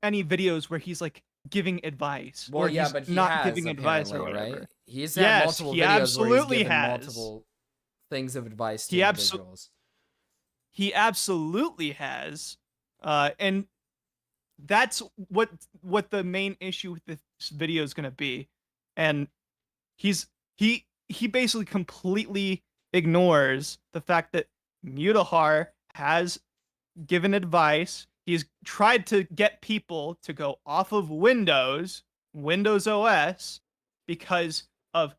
any videos where he's, like, giving advice. Well, or yeah, he's but he not has, giving advice or whatever. Right? He's had multiple videos where he's given has. multiple things of advice to individuals. He absolutely has. And that's what the main issue with this video is going to be. And he basically completely ignores the fact that Mutahar has given advice. He's tried to get people to go off of Windows OS, because of,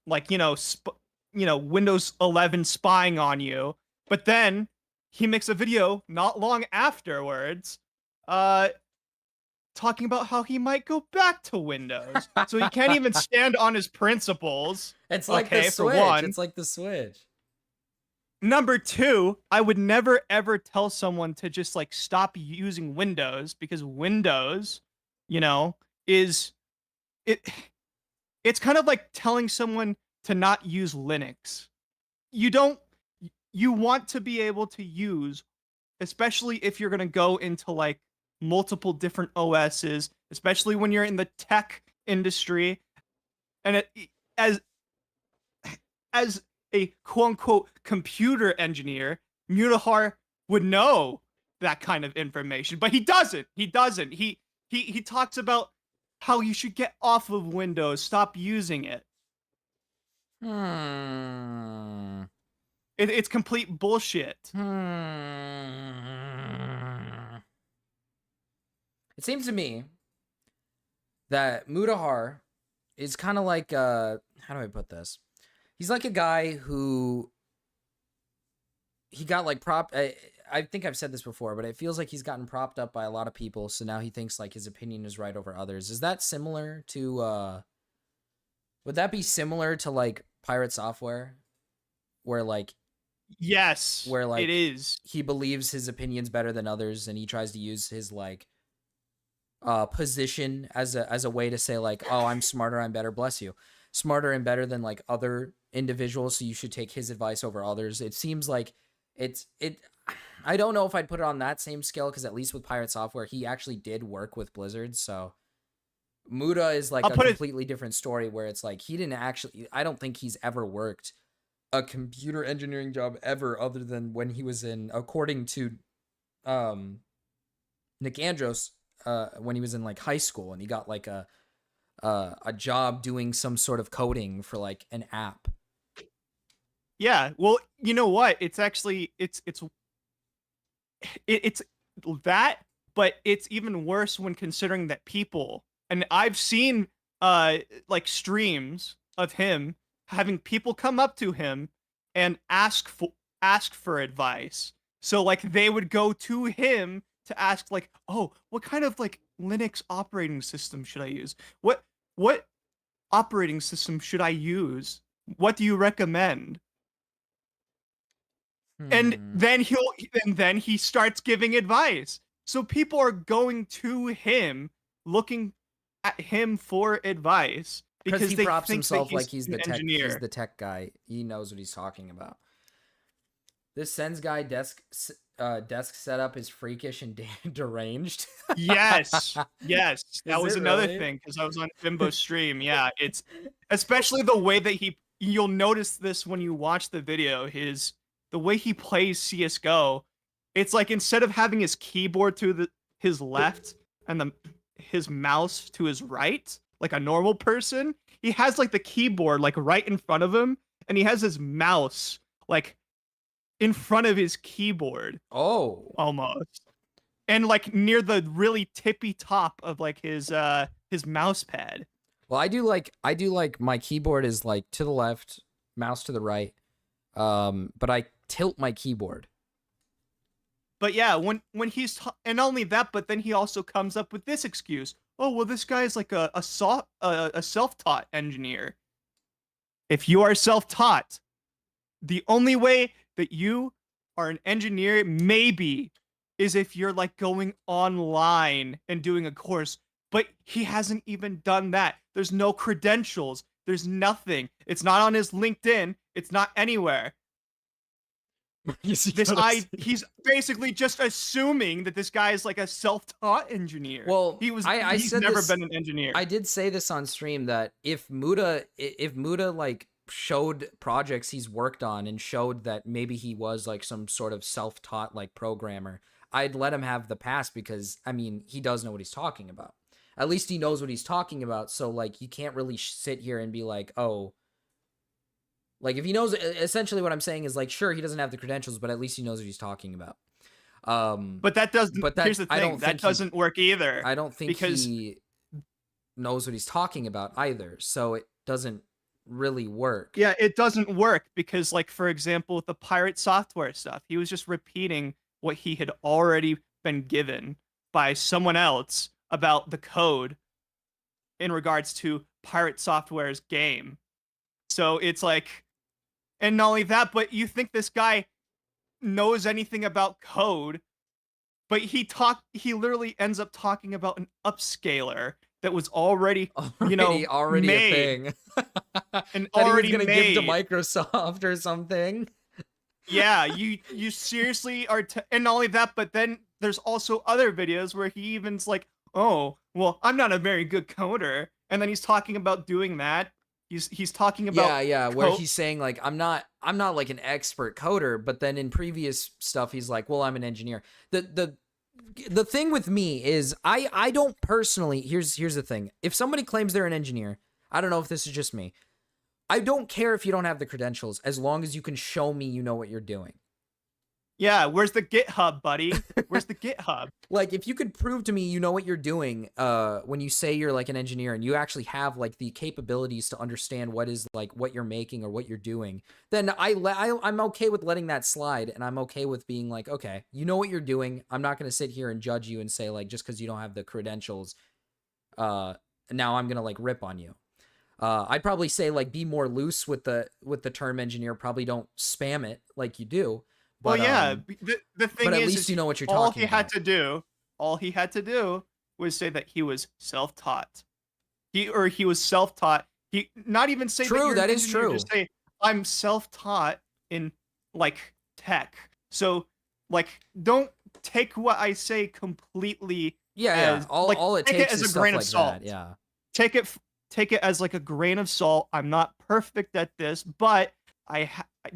like, Windows 11 spying on you. But then he makes a video not long afterwards, talking about how he might go back to Windows. So he can't even stand on his principles. It's like the Switch. For one. It's like the Switch. Number two, I would never ever tell someone to just, like, stop using Windows, because Windows, it's kind of like telling someone to not use Linux. You want to be able to use, especially if you're going to go into, like, multiple different OSs, especially when you're in the tech industry, and as a quote-unquote computer engineer, Mutahar would know that kind of information, but he doesn't. He talks about how you should get off of Windows, stop using it. It's complete bullshit. It seems to me that Mutahar is kind of like, how do I put this? He's like a guy who, he got, like, I think I've said this before, but it feels like he's gotten propped up by a lot of people, so now he thinks, like, his opinion is right over others. Is that similar to, would that be similar to, like, Pirate Software? Where, like... Yes, where, like, it is. He believes his opinion's better than others, and he tries to use his, like, position as a way to say, like, oh, I'm smarter, I'm better, bless you. Smarter and better than, like, other individuals, so you should take his advice over others. It seems like I don't know if I'd put it on that same scale, because at least with Pirate Software, he actually did work with Blizzard, so Muta is, like, a completely different story, where it's like, he didn't actually, I don't think he's ever worked a computer engineering job ever, other than when he was in, according to Nick Andros, when he was in, like, high school, and he got, like, a job doing some sort of coding for, like, an app. Yeah, well, you know what? It's actually it's that, but it's even worse when considering that people, and I've seen like streams of him having people come up to him and ask for advice. So like they would go to him to ask like, oh, what kind of like Linux operating system should I use? What operating system should I use? What do you recommend? And then he starts giving advice. So people are going to him, looking at him for advice because he they props think himself that like he's the tech. engineer. He's the tech guy. He knows what he's talking about. This Sens guy desk setup is freakish and deranged. Yes, that was another really? thing because I was on Bimbo's stream. Yeah, it's especially the way that you'll notice this when you watch the video. The way he plays CS:GO, it's like instead of having his keyboard to his left and his mouse to his right, like a normal person, he has like the keyboard like right in front of him, and he has his mouse like in front of his keyboard. Oh, almost, and like near the really tippy top of like his mouse pad. Well, I do like my keyboard is like to the left, mouse to the right. But I tilt my keyboard. But yeah, when he's and not only that, but then he also comes up with this excuse. Oh, well, this guy is like a self-taught engineer. If you are self-taught, the only way that you are an engineer maybe is if you're like going online and doing a course. But he hasn't even done that. There's no credentials. There's nothing. It's not on his LinkedIn. It's not anywhere. He's basically just assuming that this guy is like a self-taught engineer. Well, he's never been an engineer. I did say this on stream that if Muta like showed projects he's worked on and showed that maybe he was like some sort of self-taught like programmer, I'd let him have the pass because I mean he does know what he's talking about. At least he knows what he's talking about. So like you can't really sit here and be like, oh. Like, if he knows, essentially what I'm saying is, like, sure, he doesn't have the credentials, but at least he knows what he's talking about. But that doesn't, here's the thing, that doesn't work either. I don't think he knows what he's talking about either, so it doesn't really work. Yeah, it doesn't work because, like, for example, with the pirate software stuff, he was just repeating what he had already been given by someone else about the code in regards to pirate software's game. So it's like... And not only that, but you think this guy knows anything about code, but he literally ends up talking about an upscaler that was already made. A thing. And that already he was gonna made. give to Microsoft or something. Yeah, you seriously are, and not only that, but then there's also other videos where he even's like, oh, well, I'm not a very good coder, and then he's talking about doing that. He's talking about where he's saying like I'm not like an expert coder, but then in previous stuff he's like, well, I'm an engineer. The thing with me is I don't personally, here's the thing. If somebody claims they're an engineer, I don't know if this is just me. I don't care if you don't have the credentials as long as you can show me you know what you're doing. Yeah, where's the GitHub, buddy? Where's the GitHub? Like, if you could prove to me you know what you're doing when you say you're like an engineer and you actually have like the capabilities to understand what is like what you're making or what you're doing, then I'm okay with letting that slide, and I'm okay with being like, okay, you know what you're doing. I'm not going to sit here and judge you and say like just because you don't have the credentials, now I'm going to like rip on you. I'd probably say like be more loose with the term engineer. Probably don't spam it like you do. But, well, yeah, the thing but at is, least you know what you're talking about. All he had to do was say that he was self-taught. He was self-taught. He not even say true, that is true. Just say I'm self-taught in like tech. So like don't take what I say completely. Yeah, all it takes is as a grain of salt. That, yeah, take it as like a grain of salt. I'm not perfect at this, but I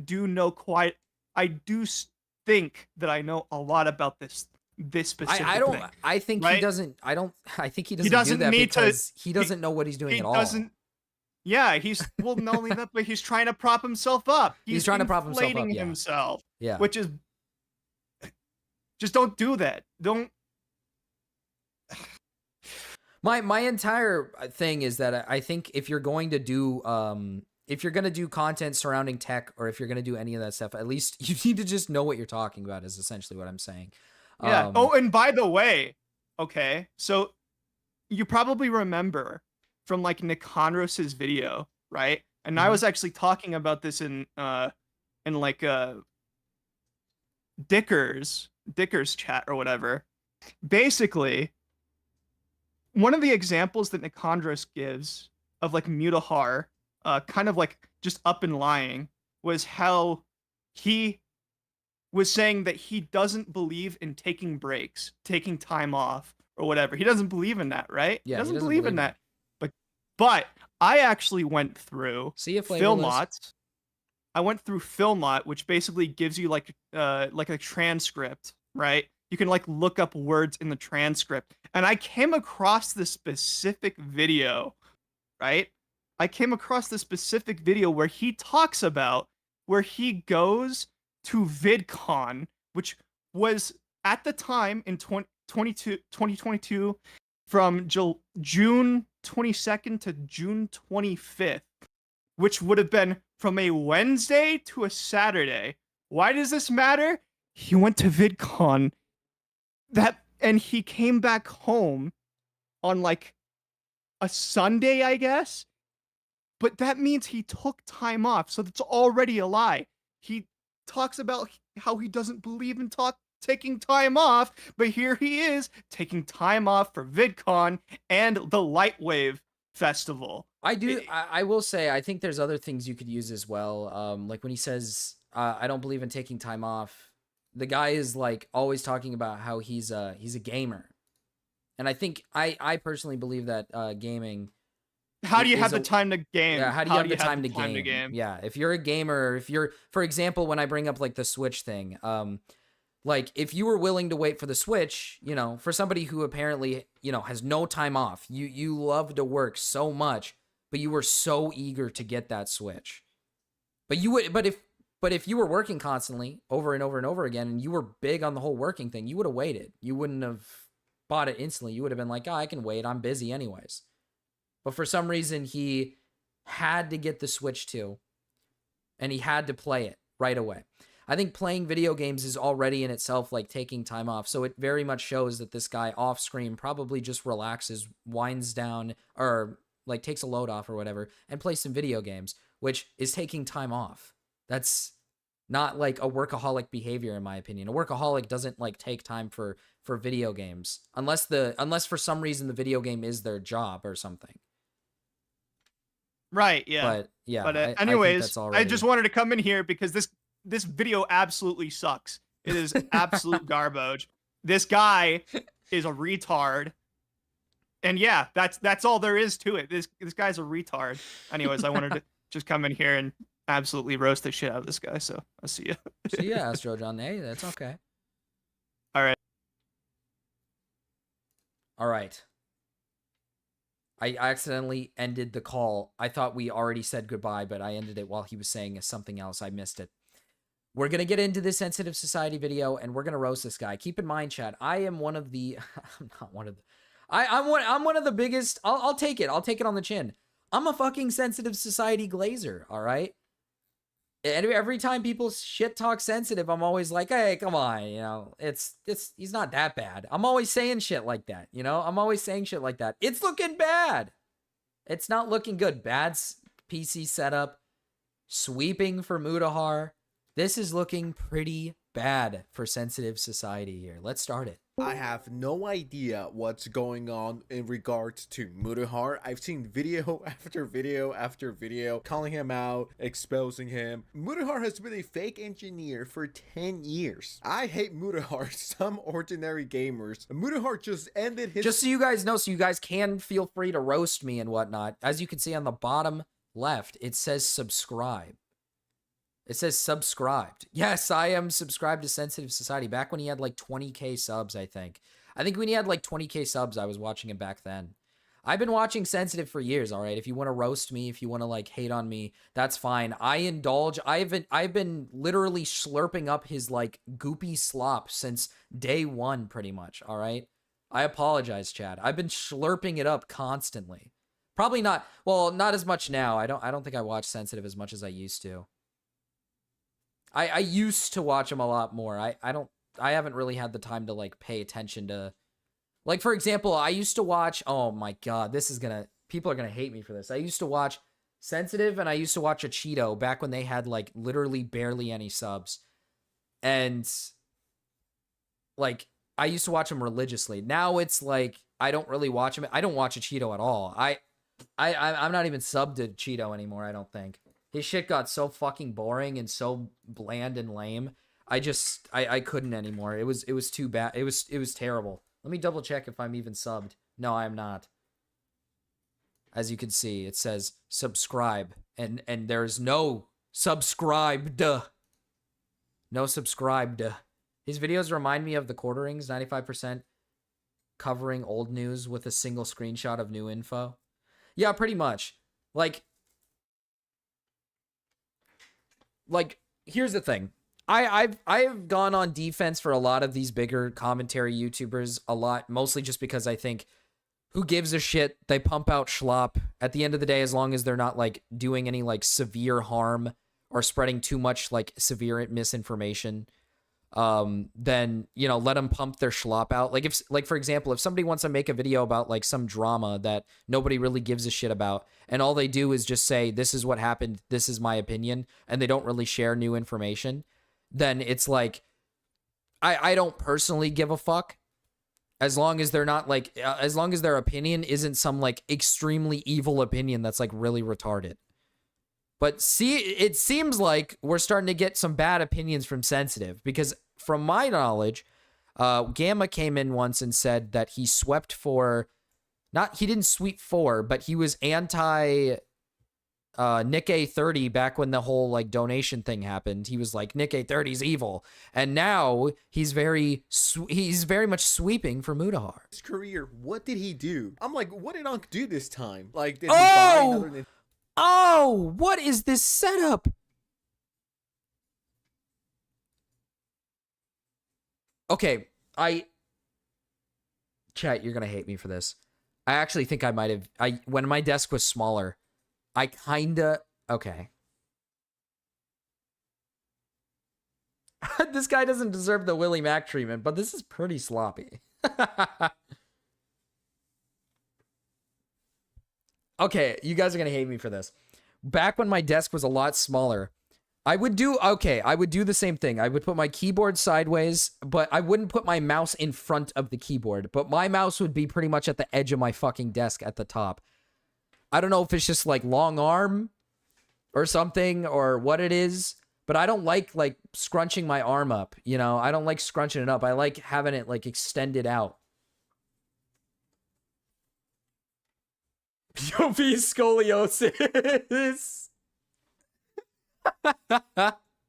do know quite. I do think that I know a lot this specific thing. I think right? he doesn't. I think he doesn't do that because he doesn't know what he's doing at all. Yeah, he's not only that, but he's trying to prop himself up. He's trying to prop himself up. Himself. Yeah. Which is Just don't do that. Don't. My entire thing is that I think if you're going to do content surrounding tech, or if you're going to do any of that stuff, at least you need to just know what you're talking about, is essentially what I'm saying. Yeah. Oh, and by the way, okay, so you probably remember from like Nick Conros's video, right? And I was actually talking about this in like Dicker's chat or whatever. Basically, one of the examples that Nick Condros gives of like Mutahar, kind of like just up and lying, was how he was saying that he doesn't believe in taking breaks, taking time off, or whatever. He doesn't believe in that, right? Yeah, he doesn't believe in that. But I actually went through Filmot. I went through Filmot, which basically gives you like a transcript, right? You can like look up words in the transcript. And I came across this specific video, right? I came across this specific video where he talks about where he goes to VidCon, which was at the time in 2022 from June 22nd to June 25th, which would have been from a Wednesday to a Saturday. Why does this matter? He went to VidCon and he came back home on like a Sunday, I guess. But that means he took time off. So that's already a lie. He talks about how he doesn't believe in taking time off, but here he is taking time off for VidCon and the Lightwave Festival. I will say, I think there's other things you could use as well. Like when he says, I don't believe in taking time off, the guy is like always talking about how he's a gamer. And I think I personally believe that gaming. How do you have the time to game? Yeah, how do you have the time to game? Yeah, if you're a gamer, for example, when I bring up like the Switch thing, like if you were willing to wait for the Switch, you know, for somebody who apparently, you know, has no time off, you love to work so much, but you were so eager to get that Switch. But if you were working constantly over and over and over again, and you were big on the whole working thing, you would have waited. You wouldn't have bought it instantly. You would have been like, I can wait. I'm busy anyways. But for some reason, he had to get the Switch too, and he had to play it right away. I think playing video games is already in itself like taking time off. So it very much shows that this guy off screen probably just relaxes, winds down, or like takes a load off or whatever, and plays some video games, which is taking time off. That's not like a workaholic behavior, in my opinion. A workaholic doesn't like take time for video games unless for some reason the video game is their job or something. Right. Yeah. But yeah. But anyways, I just wanted to come in here because this video absolutely sucks. It is absolute garbage. This guy is a retard. And yeah, that's all there is to it. This guy's a retard. Anyways, I wanted to just come in here and absolutely roast the shit out of this guy. So I'll see you. See ya, Astro John. Hey, that's okay. All right. I accidentally ended the call. I thought we already said goodbye, but I ended it while he was saying something else. I missed it. We're going to get into this Sensitive Society video, and we're going to roast this guy. Keep in mind, chat, I am one of the... I'm not one of the... I'm one of the biggest... I'll take it. I'll take it on the chin. I'm a fucking Sensitive Society glazer, all right? And every time people shit talk Sensitive, I'm always like, hey, come on, you know, he's not that bad. I'm always saying shit like that, you know? I'm always saying shit like that. It's looking bad. It's not looking good. Bad PC setup. Sweeping for Mutahar. This is looking pretty bad for Sensitive Society here. Let's start it. I have no idea what's going on in regards to Mutahar. I've seen video after video after video calling him out, exposing him. Mutahar has been a fake engineer for 10 years. I hate Mutahar, some ordinary gamers. Mutahar just ended his... Just so you guys know, so you guys can feel free to roast me and whatnot. As you can see on the bottom left, it says subscribe. It says subscribed. Yes, I am subscribed to Sensitive Society. Back when he had like 20k subs, I think. I think when he had like 20k subs, I was watching him back then. I've been watching Sensitive for years, all right? If you want to roast me, if you want to like hate on me, that's fine. I indulge. I've been literally slurping up his like goopy slop since day one, pretty much, all right? I apologize, Chad. I've been slurping it up constantly. Probably not, well, not as much now. I don't think I watch Sensitive as much as I used to. I used to watch him a lot more. I haven't really had the time to like pay attention to, like, for example, I used to watch, oh my God, people are gonna hate me for this. I used to watch Sensitive and I used to watch a Cheeto back when they had like literally barely any subs. And like, I used to watch them religiously. Now it's like, I don't really watch them. I don't watch a Cheeto at all. I'm not even subbed to Cheeto anymore, I don't think. His shit got so fucking boring and so bland and lame. I couldn't anymore. It was too bad. It was terrible. Let me double check if I'm even subbed. No, I'm not. As you can see, it says subscribe and there's no subscribed. No subscribed. His videos remind me of the Quarterings, 95% covering old news with a single screenshot of new info. Yeah, pretty much. Like, here's the thing. I've gone on defense for a lot of these bigger commentary YouTubers a lot, mostly just because I think, who gives a shit? They pump out schlop. At the end of the day, as long as they're not like doing any like severe harm or spreading too much like severe misinformation, then, you know, let them pump their schlop out. Like, if, like, for example, if somebody wants to make a video about like some drama that nobody really gives a shit about, and all they do is just say, this is what happened, this is my opinion, and they don't really share new information, then it's like, I don't personally give a fuck, as long as they're not like, as long as their opinion isn't some like extremely evil opinion that's like really retarded. But see, it seems like we're starting to get some bad opinions from Sensitive, because from my knowledge, Gamma came in once and said that he swept for, he didn't sweep for, but he was anti Nick A30 back when the whole like donation thing happened. He was like, Nick A30's evil, and now he's very much sweeping for Mutahar. His career, what did he do? I'm like, what did Unc do this time? Like, did he buy another? Oh, what is this setup? Okay, chat, you're gonna hate me for this. I actually think I might have, when my desk was smaller, I kinda, okay. This guy doesn't deserve the Willie Mac treatment, but this is pretty sloppy. Okay, you guys are gonna hate me for this. Back when my desk was a lot smaller, I would do the same thing. I would put my keyboard sideways, but I wouldn't put my mouse in front of the keyboard. But my mouse would be pretty much at the edge of my fucking desk at the top. I don't know if it's just like long arm or something or what it is, but I don't like scrunching my arm up, you know? I don't like scrunching it up. I like having it like extended out. POV scoliosis.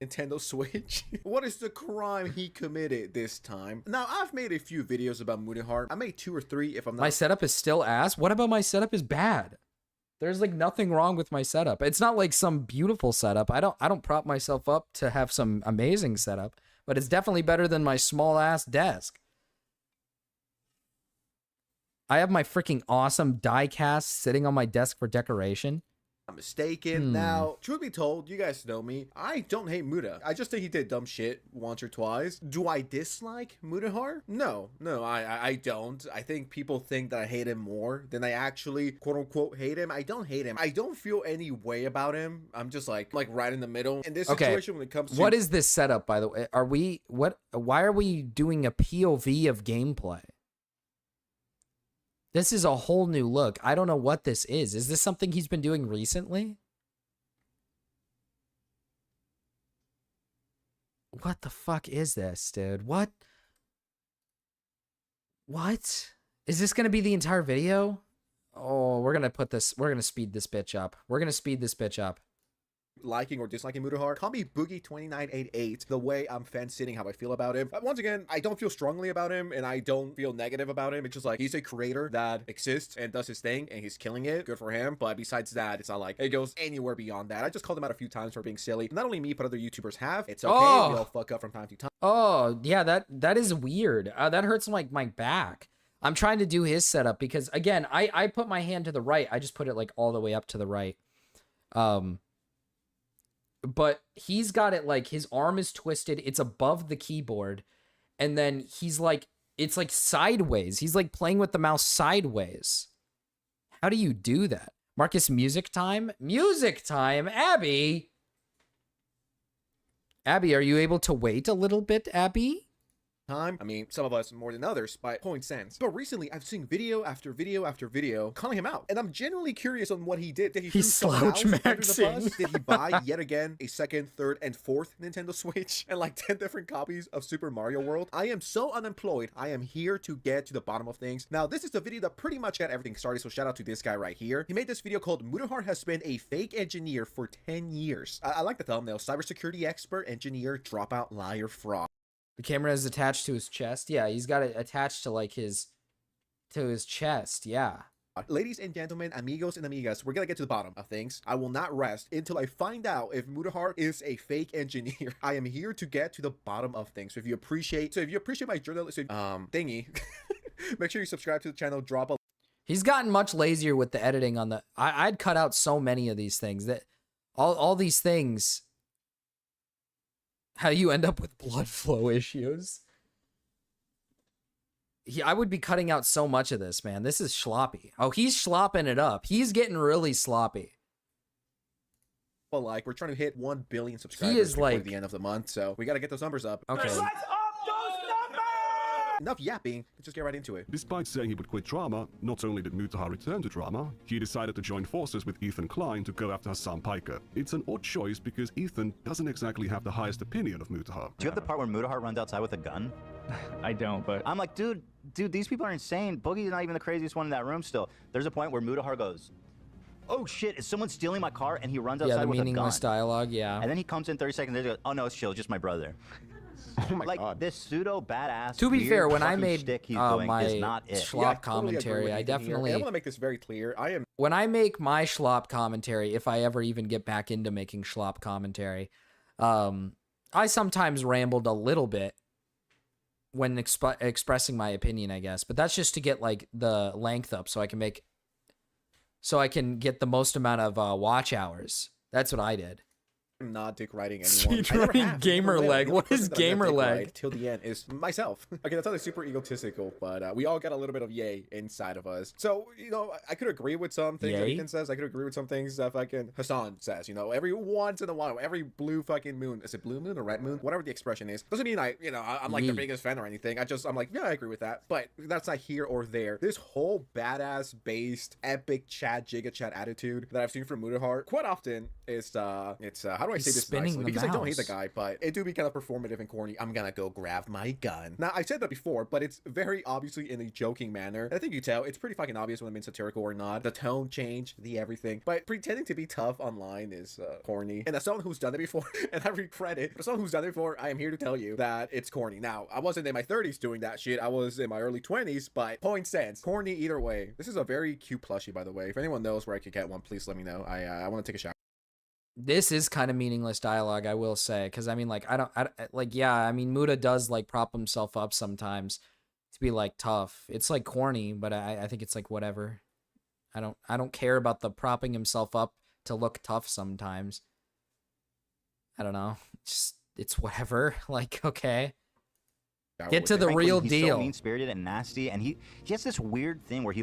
Nintendo Switch. What is the crime he committed this time? Now, I've made a few videos about Mutahar. I made 2 or 3 if I'm not. My setup is still ass? What about my setup is bad? There's like nothing wrong with my setup. It's not like some beautiful setup. I don't prop myself up to have some amazing setup, but it's definitely better than my small ass desk. I have my freaking awesome die cast sitting on my desk for decoration. I'm mistaken. Now, truth be told, you guys know me. I don't hate Muta. I just think he did dumb shit once or twice. Do I dislike Mutahar? No, I don't. I think people think that I hate him more than I actually quote unquote hate him. I don't hate him. I don't feel any way about him. I'm just like right in the middle. In this situation, when it comes to what is this setup, by the way? Why are we doing a POV of gameplay? This is a whole new look. I don't know what this is. Is this something he's been doing recently? What the fuck is this, dude? What? Is this going to be the entire video? Oh, we're going to speed this bitch up. We're going to speed this bitch up. liking or disliking Mutahar, call me Boogie2988, the way I'm fan-sitting how I feel about him. Once again, I don't feel strongly about him, and I don't feel negative about him. It's just like, he's a creator that exists and does his thing, and he's killing it. Good for him. But besides that, it's not like it goes anywhere beyond that. I just called him out a few times for being silly. Not only me, but other YouTubers have. It's okay. We all fuck up from time to time. Oh, yeah, that is weird. That hurts like my back. I'm trying to do his setup because, again, I put my hand to the right. I just put it like all the way up to the right. But he's got it like his arm is twisted. It's above the keyboard. And then he's like, it's like sideways. He's like playing with the mouse sideways. How do you do that? Marcus, music time? Music time? Abby? Abby, are you able to wait a little bit, Abby? Time. I mean, some of us more than others by point sense. But recently, I've seen video after video after video calling him out, and I'm genuinely curious on what he did. Did he slouch maxing? Did he buy yet again a second, third, and fourth Nintendo Switch and like 10 different copies of Super Mario World? I am so unemployed. I am here to get to the bottom of things. Now, this is the video that pretty much got everything started. So shout out to this guy right here. He made this video called "Mutahar has been a fake engineer for 10 years." I like the thumbnail. Cybersecurity expert, engineer, dropout, liar, fraud. The camera is attached to his chest. Yeah, he's got it attached to like his chest. Yeah. Ladies and gentlemen, amigos and amigas, we're gonna get to the bottom of things. I will not rest until I find out if Mutahar is a fake engineer. I am here to get to the bottom of things. So if you appreciate my journalistic thingy, make sure you subscribe to the channel. Drop a. He's gotten much lazier with the editing on the. I'd cut out so many of these things that all these things. How you end up with blood flow issues. I would be cutting out so much of this, man. This is sloppy. Oh, he's slopping it up. He's getting really sloppy. Well, like, we're trying to hit 1 billion subscribers before the end of the month, so we got to get those numbers up. Okay. Enough yapping. Let's just get right into it. Despite saying he would quit drama, not only did Mutahar return to drama, he decided to join forces with Ethan Klein to go after Hassan Piker. It's an odd choice because Ethan doesn't exactly have the highest opinion of Mutahar. Do you have the part where Mutahar runs outside with a gun? I don't, but... I'm like, dude, these people are insane. Boogie's not even the craziest one in that room still. There's a point where Mutahar goes, "Oh shit, is someone stealing my car?" And he runs outside with a gun. Yeah, the meaningless dialogue, yeah. And then he comes in 30 seconds later and goes, "Oh no, it's chill, just my brother." Oh my god. This pseudo badass. To be fair, when I made my schlop schlop commentary, I definitely. I want to make this very clear. When I make my schlop commentary, if I ever even get back into making schlop commentary, I sometimes rambled a little bit when expressing my opinion, I guess. But that's just to get like the length up so I can get the most amount of watch hours. That's what I did. I'm not dick riding anyone. Speedrunning gamer leg. What is gamer leg? Till the end is myself. Okay, that's not super egotistical, but we all got a little bit of yay inside of us. So, you know, I could agree with some things that Ethan says. I could agree with some things that fucking Hassan says. You know, every once in a while, every blue fucking moon. Is it blue moon or red moon? Whatever the expression is. Doesn't mean I'm like the biggest fan or anything. I'm like, yeah, I agree with that. But that's not here or there. This whole badass based epic chat, giga chat attitude that I've seen from Mutahar quite often is how do I say this nicely? Because I don't hate the guy, but it do be kind of performative and corny. I'm gonna go grab my gun. Now, I've said that before, but it's very obviously in a joking manner. I think you tell. It's pretty fucking obvious when I'm being satirical or not. The tone change, the everything. But pretending to be tough online is corny. And as someone who's done it before, and I regret it, but as someone who's done it before, I am here to tell you that it's corny. Now, I wasn't in my 30s doing that shit. I was in my early 20s, but point sense. Corny either way. This is a very cute plushie, by the way. If anyone knows where I could get one, please let me know. I want to take a shower. This is kind of meaningless dialogue, I will say, because I mean, like, I mean, Muta does like prop himself up sometimes to be like tough. It's like corny, but I think it's like whatever. I don't care about the propping himself up to look tough sometimes. I don't know. It's whatever. Like, okay. Get to the real deal. He's so mean-spirited and nasty, and he has this weird thing where he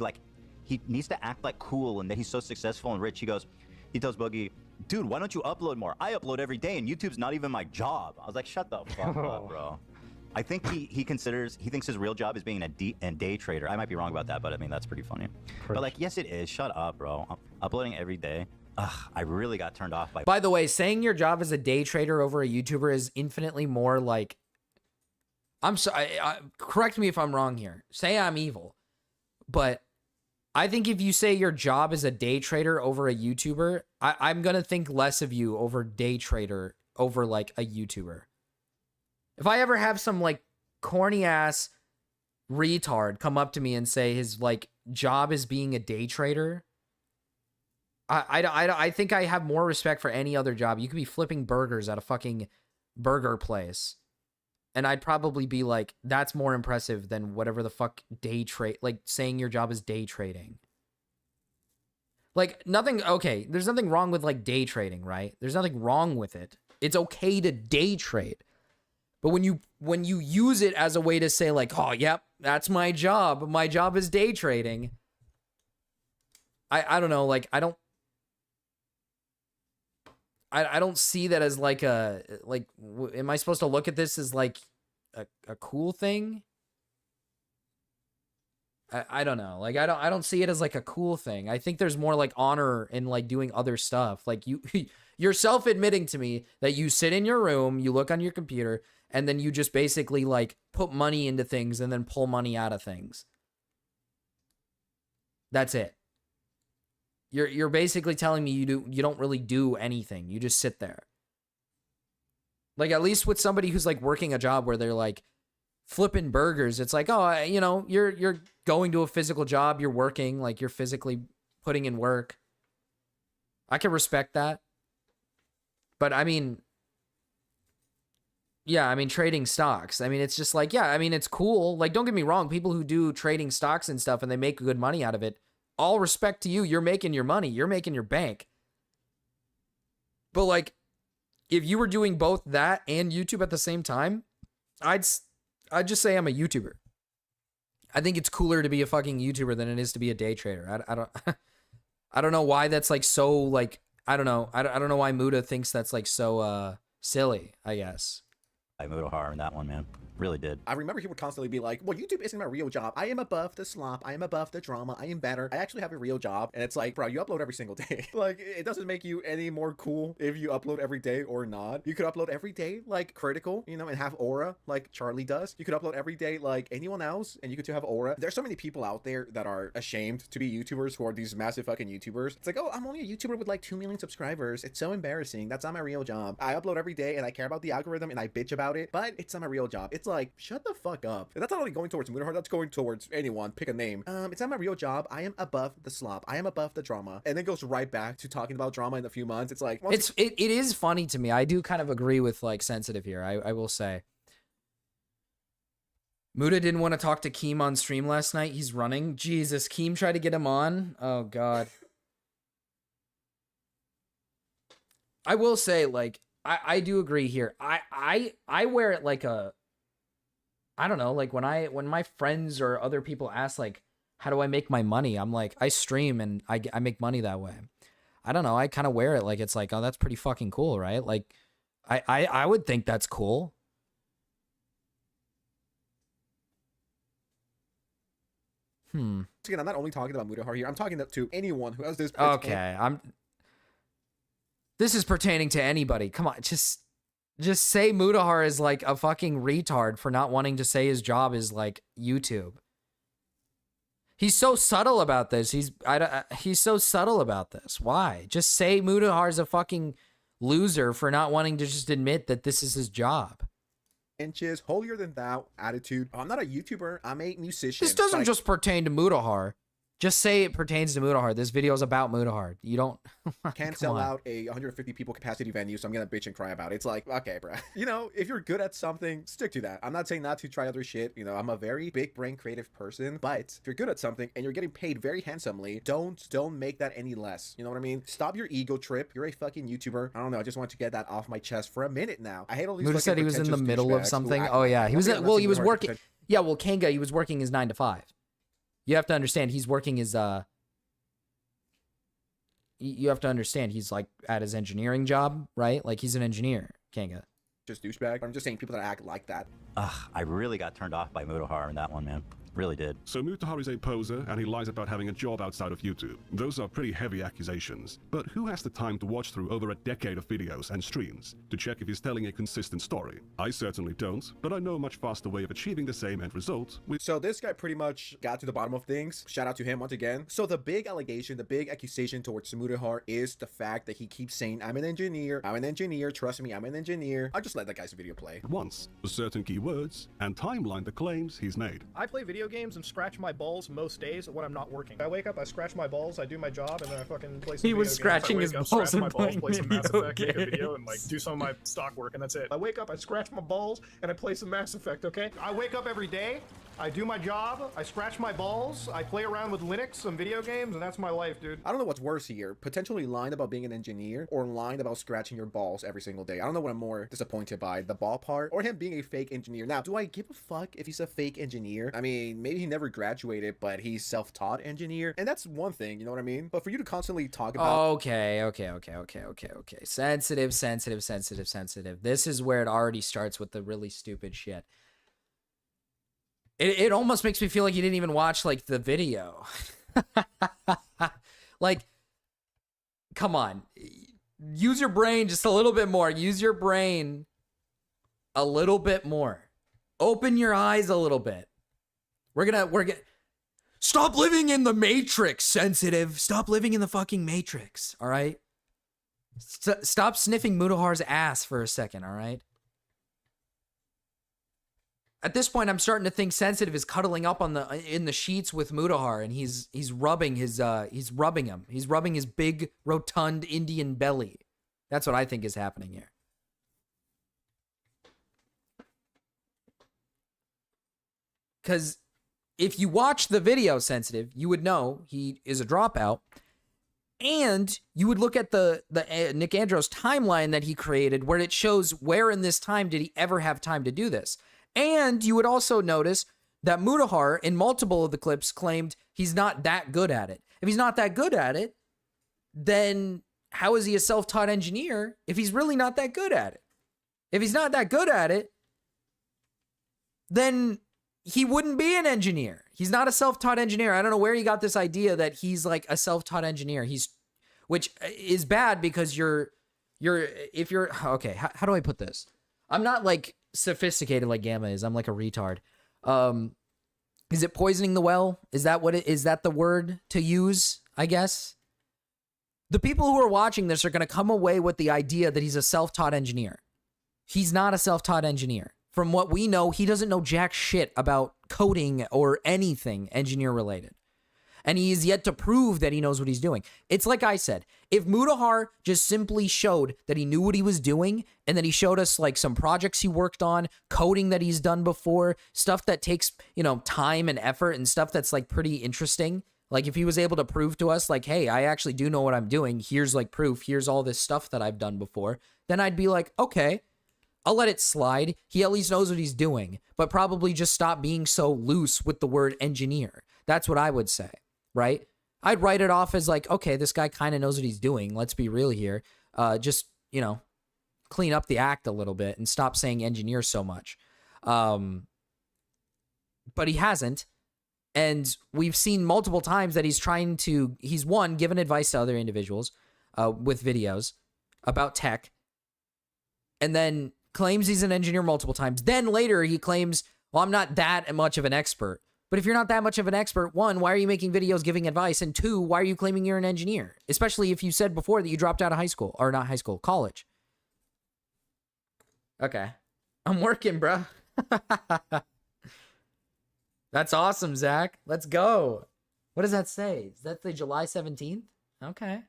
needs to act like cool, and that he's so successful and rich. He tells Boogie, "Dude, why don't you upload more? I upload every day, and YouTube's not even my job." I was like, shut the fuck up, bro. I think he thinks his real job is being a day trader. I might be wrong about that, but I mean, that's pretty funny. But like, yes, it is. Shut up, bro. I'm uploading every day. Ugh, I really got turned off by... By the way, saying your job as a day trader over a YouTuber is infinitely more like... I'm sorry, correct me if I'm wrong here. Say I'm evil. But I think if you say your job is a day trader over a YouTuber, I'm going to think less of you over day trader over like a YouTuber. If I ever have some like corny ass retard come up to me and say his like job is being a day trader, I think I have more respect for any other job. You could be flipping burgers at a fucking burger place, and I'd probably be like, that's more impressive than whatever the fuck day trade, like saying your job is day trading. Like nothing, okay, there's nothing wrong with like day trading, right? There's nothing wrong with it. It's okay to day trade. But when you use it as a way to say like, oh, yep, that's my job. My job is day trading. I don't know, like I don't see that as like a, like, am I supposed to look at this as like a cool thing? I don't know. Like, I don't see it as like a cool thing. I think there's more like honor in like doing other stuff. Like you're self-admitting to me that you sit in your room, you look on your computer, and then you just basically like put money into things and then pull money out of things. That's it. You're basically telling me you don't really do anything. You just sit there. Like, at least with somebody who's like working a job where they're like flipping burgers, it's like, oh, you know, you're going to a physical job, you're working, like you're physically putting in work. I can respect that. But I mean, yeah, I mean, trading stocks. I mean, it's just like, yeah, I mean, it's cool. Like, don't get me wrong. People who do trading stocks and stuff and they make good money out of it, all respect to you. You're making your money. You're making your bank. But like, if you were doing both that and YouTube at the same time, I'd just say I'm a YouTuber. I think it's cooler to be a fucking YouTuber than it is to be a day trader. I don't know why that's like so like, I don't know. I don't know why Muta thinks that's like so silly, I guess. I Mutahar in that one, man. Really did. I remember he would constantly be like, well, YouTube isn't my real job. I am above the slop. I am above the drama. I am better. I actually have a real job. And it's like, bro, you upload every single day. Like, it doesn't make you any more cool if you upload every day or not. You could upload every day like Critical, you know, and have aura like Charlie does. You could upload every day like anyone else and you could have aura. There's so many people out there that are ashamed to be YouTubers who are these massive fucking YouTubers. It's like, oh, I'm only a YouTuber with like 2 million subscribers. It's so embarrassing. That's not my real job. I upload every day and I care about the algorithm and I bitch about it, but it's not my real job. It's like, shut the fuck up. And that's not only going towards Mutahar, that's going towards anyone. Pick a name. It's not my real job. I am above the slop. I am above the drama. And then goes right back to talking about drama in a few months. It's like, it is funny to me. I do kind of agree with like Sensitive here. I will say. Muta didn't want to talk to Keem on stream last night. He's running. Jesus, Keem tried to get him on. Oh God. I will say, like, I do agree here. I wear it like a, I don't know, like when my friends or other people ask like, how do I make my money? I'm like, I stream and I make money that way. I don't know. I kind of wear it like it's like, oh, that's pretty fucking cool, right? Like, I would think that's cool. Again, I'm not only talking about Mutahar here. I'm talking to anyone who has this. Okay, this is pertaining to anybody. Come on, just say Mutahar is like a fucking retard for not wanting to say his job is like YouTube. He's so subtle about this. He's so subtle about this. Why? Just say Mutahar is a fucking loser for not wanting to just admit that this is his job. Inches, holier than thou attitude. I'm not a YouTuber. I'm a musician. This doesn't just pertain to Mutahar. Just say it pertains to Mutahar. This video is about Mutahar. You don't... Can't sell out a 150 people capacity venue, so I'm gonna bitch and cry about it. It's like, okay, bro. You know, if you're good at something, stick to that. I'm not saying not to try other shit. You know, I'm a very big brain creative person, but if you're good at something and you're getting paid very handsomely, don't make that any less. You know what I mean? Stop your ego trip. You're a fucking YouTuber. I don't know. I just want to get that off my chest for a minute now. I hate all these. Muta said he was in the middle of something. Oh yeah, he was. Well, he was working. Yeah, well, Kanga, he was working his 9 to 5. You have to understand, he's working his you have to understand he's like at his engineering job, right? Like he's an engineer, Kanga. Just douchebag. I'm just saying people that act like that. I really got turned off by Mutahar in that one, man. Really did. So Mutahar is a poser and he lies about having a job outside of YouTube. Those are pretty heavy accusations. But who has the time to watch through over a decade of videos and streams to check if he's telling a consistent story? I certainly don't, but I know a much faster way of achieving the same end result. So this guy pretty much got to the bottom of things. Shout out to him once again. So the big allegation, the big accusation towards Mutahar is the fact that he keeps saying, I'm an engineer, trust me, I'm an engineer. I'll just let that guy's video play. Once, certain keywords, and timeline the claims he's made. I play video games and scratch my balls most days when I'm not working. I wake up, I scratch my balls, I do my job, and then I fucking play some He was scratching his balls and play some Mass Effect, make a games. video, and like do some of my stock work, and that's it. I wake up, I scratch my balls, and I play some Mass Effect, okay? I wake up every day, I do my job, I scratch my balls, I play around with Linux, some video games, and that's my life, dude. I don't know what's worse here, potentially lying about being an engineer or lying about scratching your balls every single day. I don't know what I'm more disappointed by, the ball part or him being a fake engineer. Now, do I give a fuck if he's a fake engineer? I mean, maybe he never graduated, but he's self-taught engineer, and that's one thing, you know what I mean? But for you to constantly talk about... Okay. Sensitive. This is where it already starts with the really stupid shit. It almost makes me feel like you didn't even watch, like, the video. Like, come on. Use your brain just a little bit more. Use your brain a little bit more. Open your eyes a little bit. We're gonna... Stop living in the Matrix, Sensitive. Stop living in the fucking Matrix, all right? Stop sniffing Mutahar's ass for a second, all right? At this point, I'm starting to think Sensitive is cuddling up in the sheets with Mutahar, and he's rubbing his rubbing him. He's rubbing his big rotund Indian belly. That's what I think is happening here. Because if you watch the video, Sensitive, you would know he is a dropout, and you would look at the Nick Andros timeline that he created, where it shows where in this time did he ever have time to do this. And you would also notice that Mutahar, in multiple of the clips, claimed he's not that good at it. If he's not that good at it, then how is he a self-taught engineer if he's really not that good at it? If he's not that good at it, then he wouldn't be an engineer. He's not a self-taught engineer. I don't know where he got this idea that he's like a self-taught engineer. Which is bad because okay, how do I put this? I'm not like sophisticated like Gamma is. I'm like a retard. Is it poisoning the well? Is that the word to use, I guess? The people who are watching this are going to come away with the idea that he's a self-taught engineer. He's not a self-taught engineer. From what we know, he doesn't know jack shit about coding or anything engineer related. And he is yet to prove that he knows what he's doing. It's like I said, if Mutahar just simply showed that he knew what he was doing, and that he showed us like some projects he worked on, coding that he's done before, stuff that takes, time and effort and stuff that's like pretty interesting. Like if he was able to prove to us like, hey, I actually do know what I'm doing. Here's like proof. Here's all this stuff that I've done before. Then I'd be like, okay, I'll let it slide. He at least knows what he's doing, but probably just stop being so loose with the word engineer. That's what I would say. Right? I'd write it off as like, okay, this guy kind of knows what he's doing. Let's be real here. Just, clean up the act a little bit and stop saying engineer so much. But he hasn't. And we've seen multiple times that he's given advice to other individuals with videos about tech, and then claims he's an engineer multiple times. Then later he claims, well, I'm not that much of an expert. But if you're not that much of an expert, one, why are you making videos giving advice? And two, why are you claiming you're an engineer? Especially if you said before that you dropped out of high school. Or not high school, college. Okay. I'm working, bro. That's awesome, Zach. Let's go. What does that say? Is that the July 17th? Okay.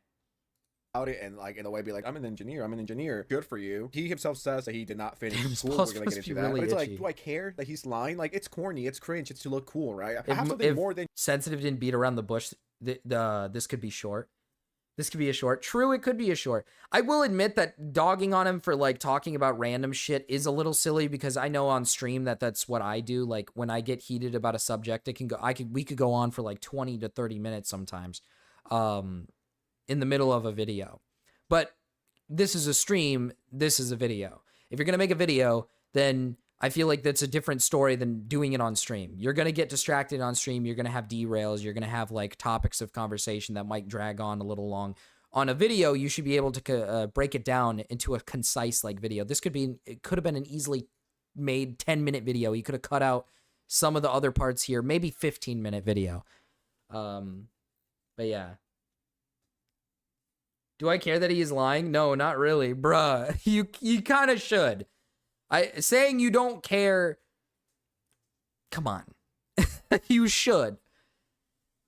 Out it and like in a way be like, I'm an engineer, good for you. He himself says that he did not finish school. We're gonna get into that, really, but it's like, do I care that he's lying? Like, it's corny, it's cringe, it's to look cool, right? I have something more than Sensitive didn't beat around the bush. This could be short. This could be a short. True, it could be a short. I will admit that dogging on him for like talking about random shit is a little silly, because I know on stream that's what I do. Like when I get heated about a subject, we could go on for like 20 to 30 minutes sometimes. In the middle of a video. But this is a stream, this is a video. If you're going to make a video, then I feel like that's a different story than doing it on stream. You're going to get distracted on stream. You're going to have derails. You're going to have like topics of conversation that might drag on a little long. On a video, you should be able to break it down into a concise like video. This it could have been an easily made 10-minute video. You could have cut out some of the other parts here, maybe 15-minute video. But yeah. Do I care that he is lying? No, not really. Bruh, you kind of should. Saying you don't care, come on. You should.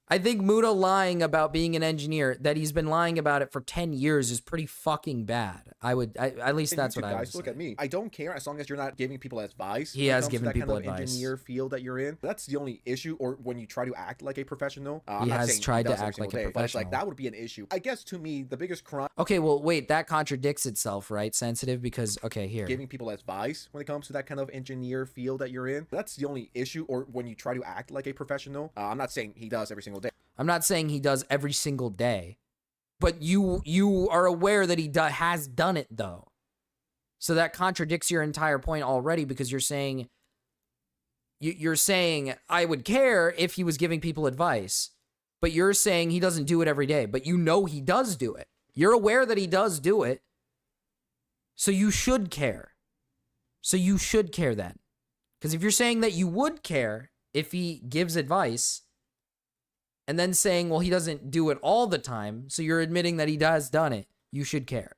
I think Muta lying about being an engineer, that he's been lying about it for 10 years is pretty fucking bad. At least that's what I would say. Look at me. I don't care as long as you're not giving people advice. He has given people advice. Engineer field that you're in. That's the only issue, or when you try to act like a professional. He has tried to act like a professional. But it's like, that would be an issue. I guess to me, the biggest crime... Okay, well, wait, that contradicts itself, right? Sensitive, because, okay, here. Giving people advice when it comes to that kind of engineer field that you're in. That's the only issue, or when you try to act like a professional. I'm not saying he does every single day. I'm not saying he does every single day, but you are aware that he has done it though. So that contradicts your entire point already, because you're saying I would care if he was giving people advice, but you're saying he doesn't do it every day, but you know he does do it. You're aware that he does do it. So you should care. So you should care then. Because if you're saying that you would care if he gives advice, and then saying, well, he doesn't do it all the time, so you're admitting that he has done it, you should care.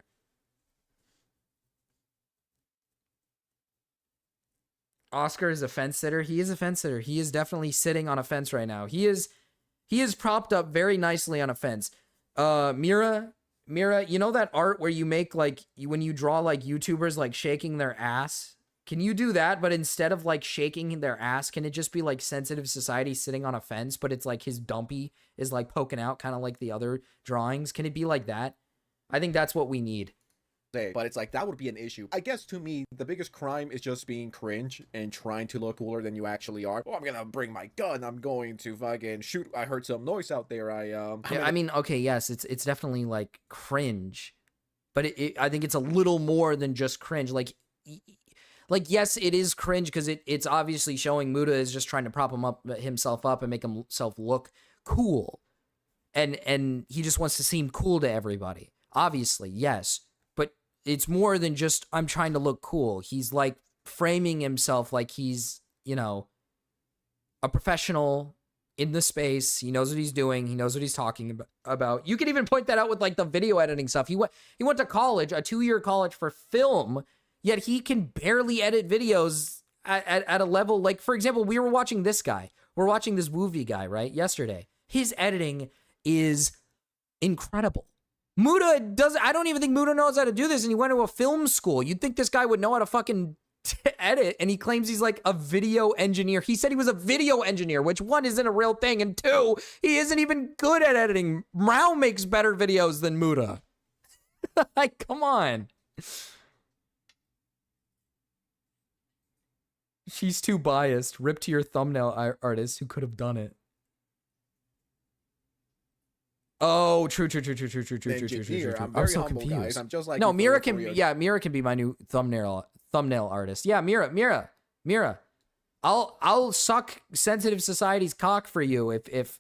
Oscar is a fence sitter. He is a fence sitter. He is definitely sitting on a fence right now. He is propped up very nicely on a fence. Mira, you know that art where you make like, when you draw like YouTubers like shaking their ass? Can you do that, but instead of like shaking their ass, can it just be like Sensitive Society sitting on a fence, but it's like his dumpy is like poking out, kind of like the other drawings? Can it be like that? I think that's what we need. But it's like, that would be an issue. I guess to me, the biggest crime is just being cringe and trying to look cooler than you actually are. Oh, I'm gonna bring my gun. I'm going to fucking shoot. I heard some noise out there. I mean, okay, yes, it's definitely like cringe, but I think it's a little more than just cringe. Like, yes, it is cringe because it's obviously showing Muta is just trying to prop himself up and make himself look cool. And he just wants to seem cool to everybody. Obviously, yes. But it's more than just, I'm trying to look cool. He's like framing himself like he's, a professional in the space. He knows what he's doing. He knows what he's talking about. You can even point that out with like the video editing stuff. He went to college, a 2-year college for film, yet he can barely edit videos at a level, like, for example, we were watching this guy. We're watching this Woovie guy, right, yesterday. His editing is incredible. I don't even think Muta knows how to do this, and he went to a film school. You'd think this guy would know how to fucking edit, and he claims he's like a video engineer. He said he was a video engineer, which one, isn't a real thing, and two, he isn't even good at editing. Mrao makes better videos than Muta. Like, come on. She's too biased. Rip to your thumbnail artist who could have done it. Oh, true. I'm I'm so humble, confused. guys. I'm just like, no, Mira can be my new thumbnail artist. Yeah, Mira. I'll suck Sensitive Society's cock for you if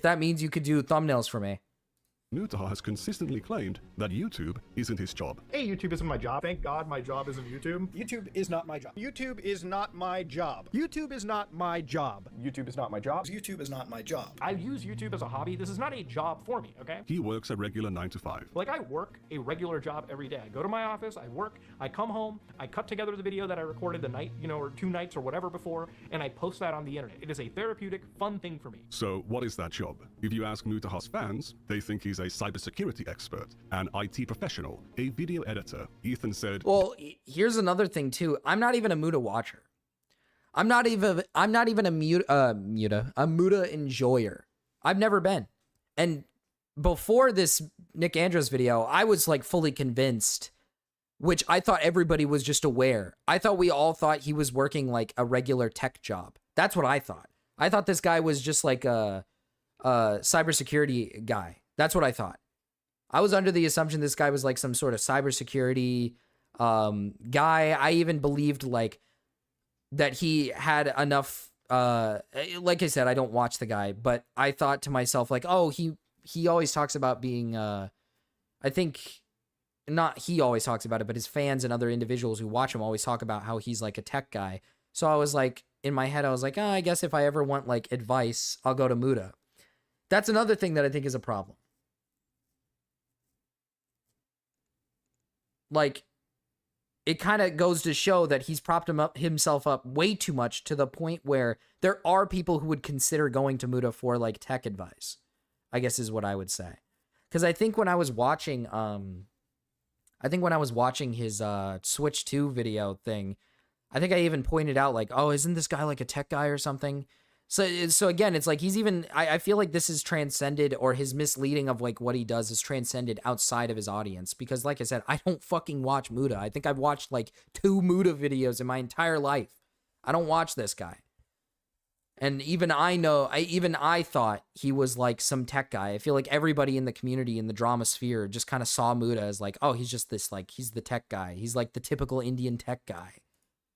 that means you could do thumbnails for me. Mutahar has consistently claimed that YouTube isn't his job. Hey, YouTube isn't my job. Thank God my job isn't YouTube. YouTube is not my job. YouTube is not my job. YouTube is not my job. YouTube is not my job. YouTube is not my job. I use YouTube as a hobby. This is not a job for me, okay? He works a regular 9 to 5. Like, I work a regular job every day. I go to my office, I work, I come home, I cut together the video that I recorded the night, or 2 nights or whatever before, and I post that on the internet. It is a therapeutic, fun thing for me. So what is that job? If you ask Mutahar's fans, they think he's a cybersecurity expert, an IT professional, a video editor. Ethan said, well, here's another thing too. I'm not even a Muta watcher. I'm not even a Muta enjoyer. I've never been. And before this Nick Andros video, I was like fully convinced, which I thought everybody was just aware. I thought we all thought he was working like a regular tech job. That's what I thought. I thought this guy was just like a cybersecurity guy. That's what I thought. I was under the assumption this guy was like some sort of cybersecurity guy. I even believed like that he had enough, like I said, I don't watch the guy, but I thought to myself, like, oh, he always talks about being, I think, not he always talks about it, but his fans and other individuals who watch him always talk about how he's like a tech guy. So I was like, in my head, I was like, oh, I guess if I ever want like advice, I'll go to Muta. That's another thing that I think is a problem. Like, it kind of goes to show that he's propped himself up way too much to the point where there are people who would consider going to Muta for like tech advice, I guess is what I would say. Because I think when I was watching, his Switch 2 video thing, I think I even pointed out like, oh, isn't this guy like a tech guy or something? So again, it's like he's even, I feel like this is transcended, or his misleading of like what he does is transcended outside of his audience. Because like I said, I don't fucking watch Muta. I think I've watched like 2 Muta videos in my entire life. I don't watch this guy. And even I thought he was like some tech guy. I feel like everybody in the community in the drama sphere just kind of saw Muta as like, oh, he's just this, like, he's the tech guy. He's like the typical Indian tech guy.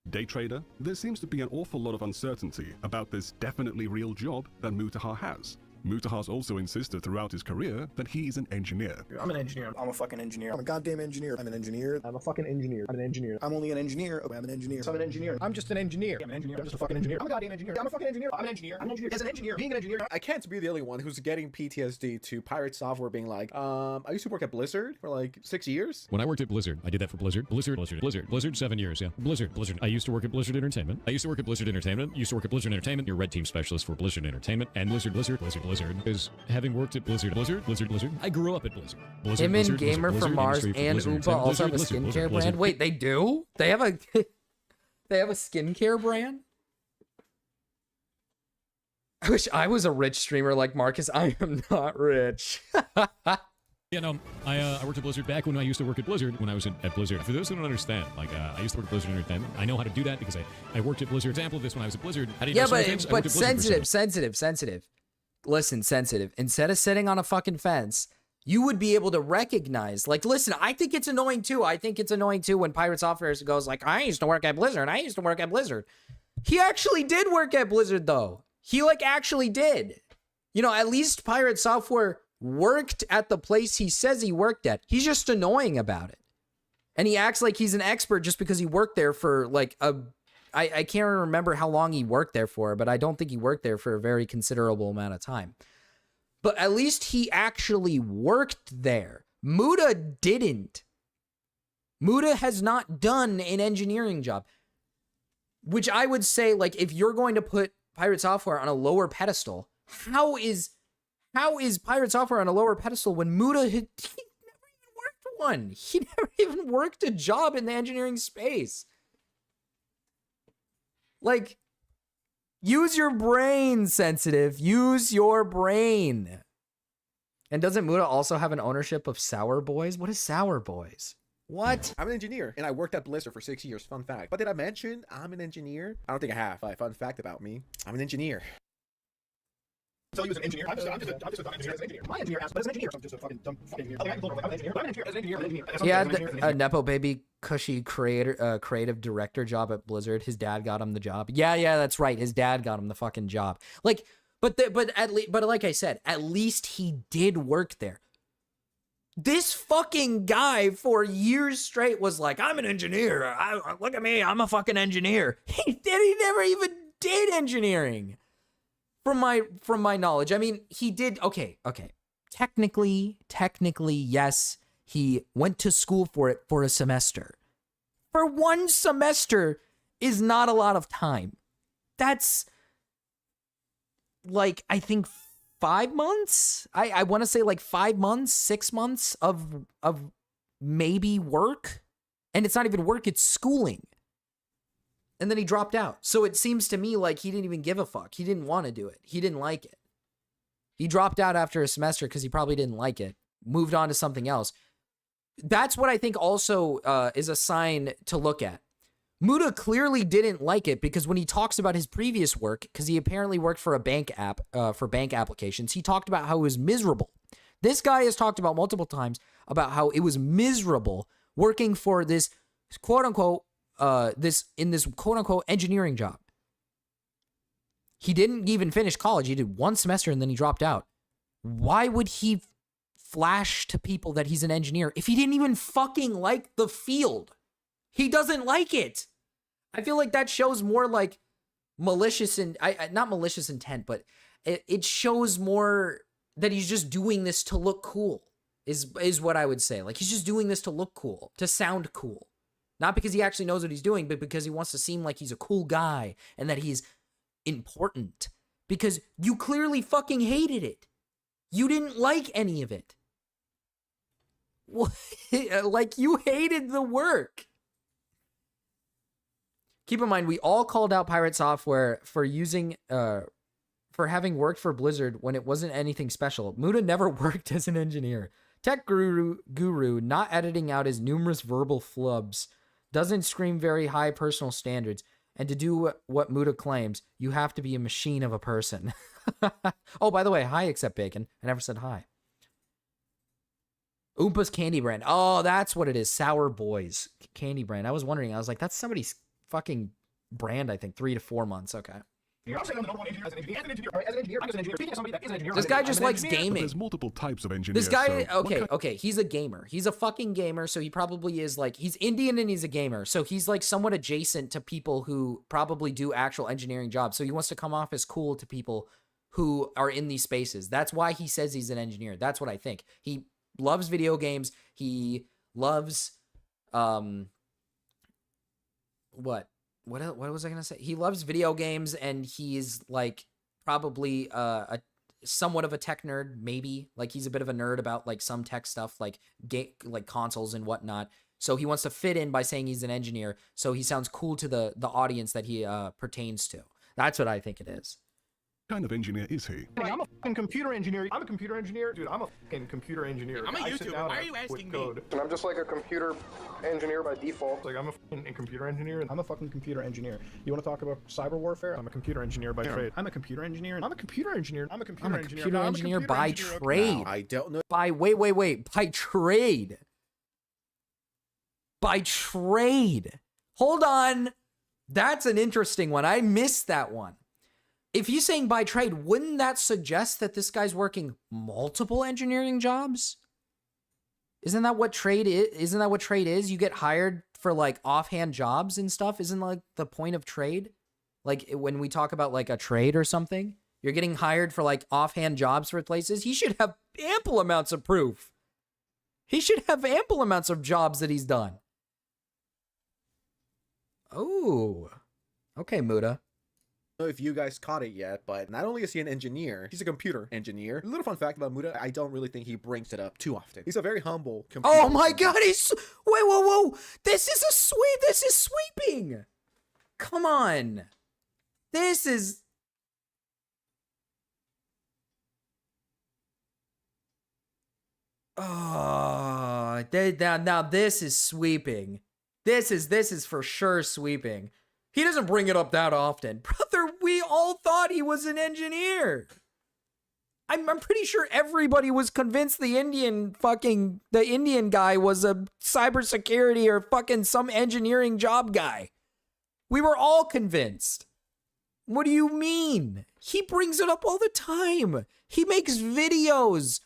Day trader, there seems to be an awful lot of uncertainty about this definitely real job that Mutahar has. Mutahar's also insisted throughout his career that he is an engineer. I'm an engineer. I'm a fucking engineer. I'm a goddamn engineer. I'm an engineer. I'm a fucking engineer. I'm an engineer. I'm only an engineer. Oh, I'm an engineer. So I'm an engineer. I'm just an engineer. I'm an engineer. I'm just a fucking engineer. I'm a goddamn engineer. I'm a fucking engineer. I'm an engineer. I'm an engineer. As an engineer, being an engineer. I can't be the only one who's getting PTSD to Pirate Software being like, I used to work at Blizzard for like 6 years. When I worked at Blizzard, I did that for Blizzard. Blizzard 7 years, yeah. Blizzard. I used to work at Blizzard Entertainment. Used to work at Blizzard Entertainment. You're red team specialist for Blizzard Entertainment. And Blizzard is having worked at Blizzard. I grew up at Blizzard. Him and Gamer from Mars and Oompa also have a skincare brand. Wait, they do? They have a skincare brand? I wish I was a rich streamer like Marcus. I am not rich. Yeah, no, I worked at Blizzard back when I used to work at Blizzard, when I was at Blizzard. For those who don't understand, like, I used to work at Blizzard Entertainment. I know how to do that because I worked at Blizzard. Example of this when I was at Blizzard. Yeah, but sensitive. Listen, sensitive. Instead of sitting on a fucking fence, you would be able to recognize, like, listen, I think it's annoying too. I think it's annoying too when Pirate Software goes like, I used to work at Blizzard. He actually did work at Blizzard though. He like actually did. You know, at least Pirate Software worked at the place he says he worked at. He's just annoying about it. And he acts like he's an expert just because he worked there for like I can't remember how long he worked there for, but I don't think he worked there for a very considerable amount of time. But at least he actually worked there. Muta didn't. Muta has not done an engineering job. Which I would say, like, if you're going to put Pirate Software on a lower pedestal, how is Pirate Software on a lower pedestal when Muta he never even worked one? He never even worked a job in the engineering space. Like, use your brain, sensitive. Use your brain. And doesn't Muta also have an ownership of Sour Boys? What is Sour Boys? What? I'm an engineer, and I worked at Blizzard for 6 years. Fun fact. But did I mention I'm an engineer? I don't think I have. Fun fact about me. I'm an engineer. Tell you as an engineer. I'm just a dumb engineer as an engineer. My engineer asked, but as an engineer, I'm just a fucking dumb fucking engineer. I'm an engineer. He had a Nepo Baby cushy creative director job at Blizzard. His dad got him the job. Yeah, that's right. His dad got him the fucking job. Like, but like I said, at least he did work there. This fucking guy for years straight was like, I'm an engineer. Look at me. I'm a fucking engineer. He never even did engineering. From my knowledge, I mean, he did, okay. Technically, yes, he went to school for it for a semester. For 1 semester is not a lot of time. That's, like, I think 5 months? I want to say, like, 5 months, 6 months of maybe work. And it's not even work, it's schooling. And then he dropped out. So it seems to me like he didn't even give a fuck. He didn't want to do it. He didn't like it. He dropped out after a semester because he probably didn't like it. Moved on to something else. That's what I think also is a sign to look at. Muta clearly didn't like it because when he talks about his previous work, because he apparently worked for a bank app, for bank applications, he talked about how it was miserable. This guy has talked about multiple times about how it was miserable working for this quote-unquote this quote unquote engineering job. He didn't even finish college. He did 1 semester and then he dropped out. Why would he flash to people that he's an engineer if he didn't even fucking like the field? He doesn't like it. I feel like that shows more like malicious and not malicious intent, but it shows more that he's just doing this to look cool is what I would say. Like, he's just doing this to look cool, to sound cool. Not because he actually knows what he's doing, but because he wants to seem like he's a cool guy and that he's important. Because you clearly fucking hated it. You didn't like any of it. Like, you hated the work. Keep in mind, we all called out Pirate Software for using, for having worked for Blizzard when it wasn't anything special. Muta never worked as an engineer. Tech guru, not editing out his numerous verbal flubs, doesn't scream very high personal standards, and to do what Muta claims, you have to be a machine of a person. Oh, by the way, hi, except bacon. I never said hi. Oompa's candy brand. Oh, that's what it is. Sour Boys candy brand. I was wondering. I was like, that's somebody's fucking brand, I think. 3 to 4 months. Okay. This guy just likes gaming. There's multiple types of engineers. This guy, okay, he's a gamer. He's a fucking gamer, so he probably is like, he's Indian and he's a gamer, so he's like somewhat adjacent to people who probably do actual engineering jobs. So he wants to come off as cool to people who are in these spaces. That's why he says he's an engineer. That's what I think. He loves video games. He loves, what was I gonna say? He loves video games, and he's like probably a somewhat of a tech nerd, maybe. Like, he's a bit of a nerd about like some tech stuff, like consoles and whatnot. So he wants to fit in by saying he's an engineer, so he sounds cool to the audience that he pertains to. That's what I think it is. What kind of engineer is he? I'm a fucking computer engineer. I'm a computer engineer. Dude, I'm a fucking computer engineer. I'm a YouTuber. Why are you asking me? And I'm just like a computer engineer by default. Like, I'm a fucking computer engineer. I'm a fucking computer engineer. You want to talk about cyber warfare? I'm a computer engineer by trade. I'm a computer engineer. I'm a computer engineer. I'm a computer engineer. Computer engineer by trade. I don't know. By wait. By trade. By trade. Hold on. That's an interesting one. I missed that one. If he's saying by trade, wouldn't that suggest that this guy's working multiple engineering jobs? Isn't that what trade is? Isn't that what trade is? You get hired for like offhand jobs and stuff. Isn't like the point of trade? Like, when we talk about like a trade or something, you're getting hired for like offhand jobs for places. He should have ample amounts of proof. He should have ample amounts of jobs that he's done. Oh, okay, Muta. I don't know if you guys caught it yet, but not only is he an engineer, he's a computer engineer. A little fun fact about Muta, I don't really think he brings it up too often. He's a very humble computer. Oh my god, he's... Wait, whoa. This is a sweep. This is sweeping. Come on. This is... Oh, now this is sweeping. This is for sure sweeping. He doesn't bring it up that often. Brother, we all thought he was an engineer. I'm pretty sure everybody was convinced the Indian guy was a cybersecurity or fucking some engineering job guy. We were all convinced. What do you mean? He brings it up all the time. He makes videos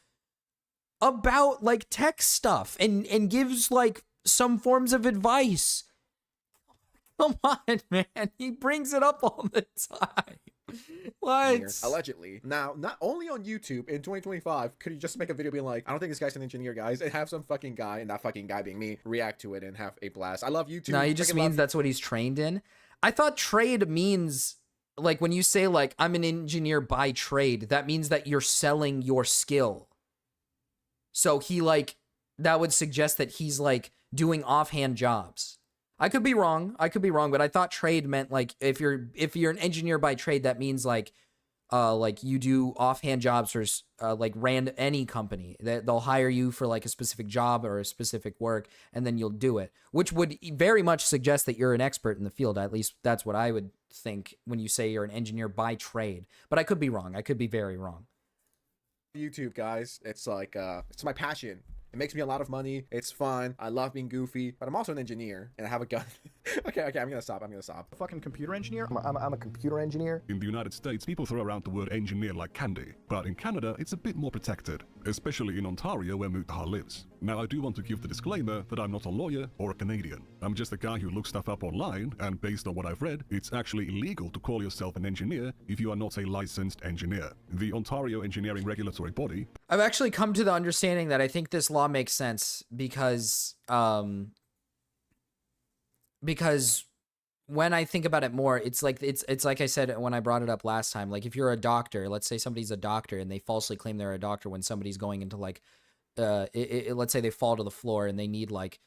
about like tech stuff and gives like some forms of advice. Come on, man. He brings it up all the time. What? Allegedly. Now, not only on YouTube in 2025 could you just make a video being like, I don't think this guy's an engineer, guys, and have some fucking guy, and that fucking guy being me, react to it and have a blast. I love YouTube. No, he just means that's what he's trained in. I thought trade means, like, when you say, like, I'm an engineer by trade, that means that you're selling your skill. So he, like, that would suggest that he's, like, doing offhand jobs. I could be wrong, but I thought trade meant like if you're an engineer by trade, that means like you do offhand jobs for like any company that they'll hire you for like a specific job or a specific work, and then you'll do it, which would very much suggest that you're an expert in the field. At least that's what I would think when you say you're an engineer by trade. But I could be wrong. I could be very wrong. YouTube, guys, it's like it's my passion. It makes me a lot of money. It's fun. I love being goofy, but I'm also an engineer and I have a gun. Okay, I'm gonna stop. Fucking computer engineer? I'm a computer engineer. In the United States, people throw around the word engineer like candy, but in Canada, it's a bit more protected, especially in Ontario where Mutahar lives. Now, I do want to give the disclaimer that I'm not a lawyer or a Canadian. I'm just a guy who looks stuff up online, and based on what I've read, it's actually illegal to call yourself an engineer if you are not a licensed engineer. The Ontario Engineering Regulatory Body... I've actually come to the understanding that I think this law makes sense because when I think about it more, it's like I said when I brought it up last time. Like if you're a doctor, let's say somebody's a doctor and they falsely claim they're a doctor when somebody's going into like, let's say they fall to the floor and they need like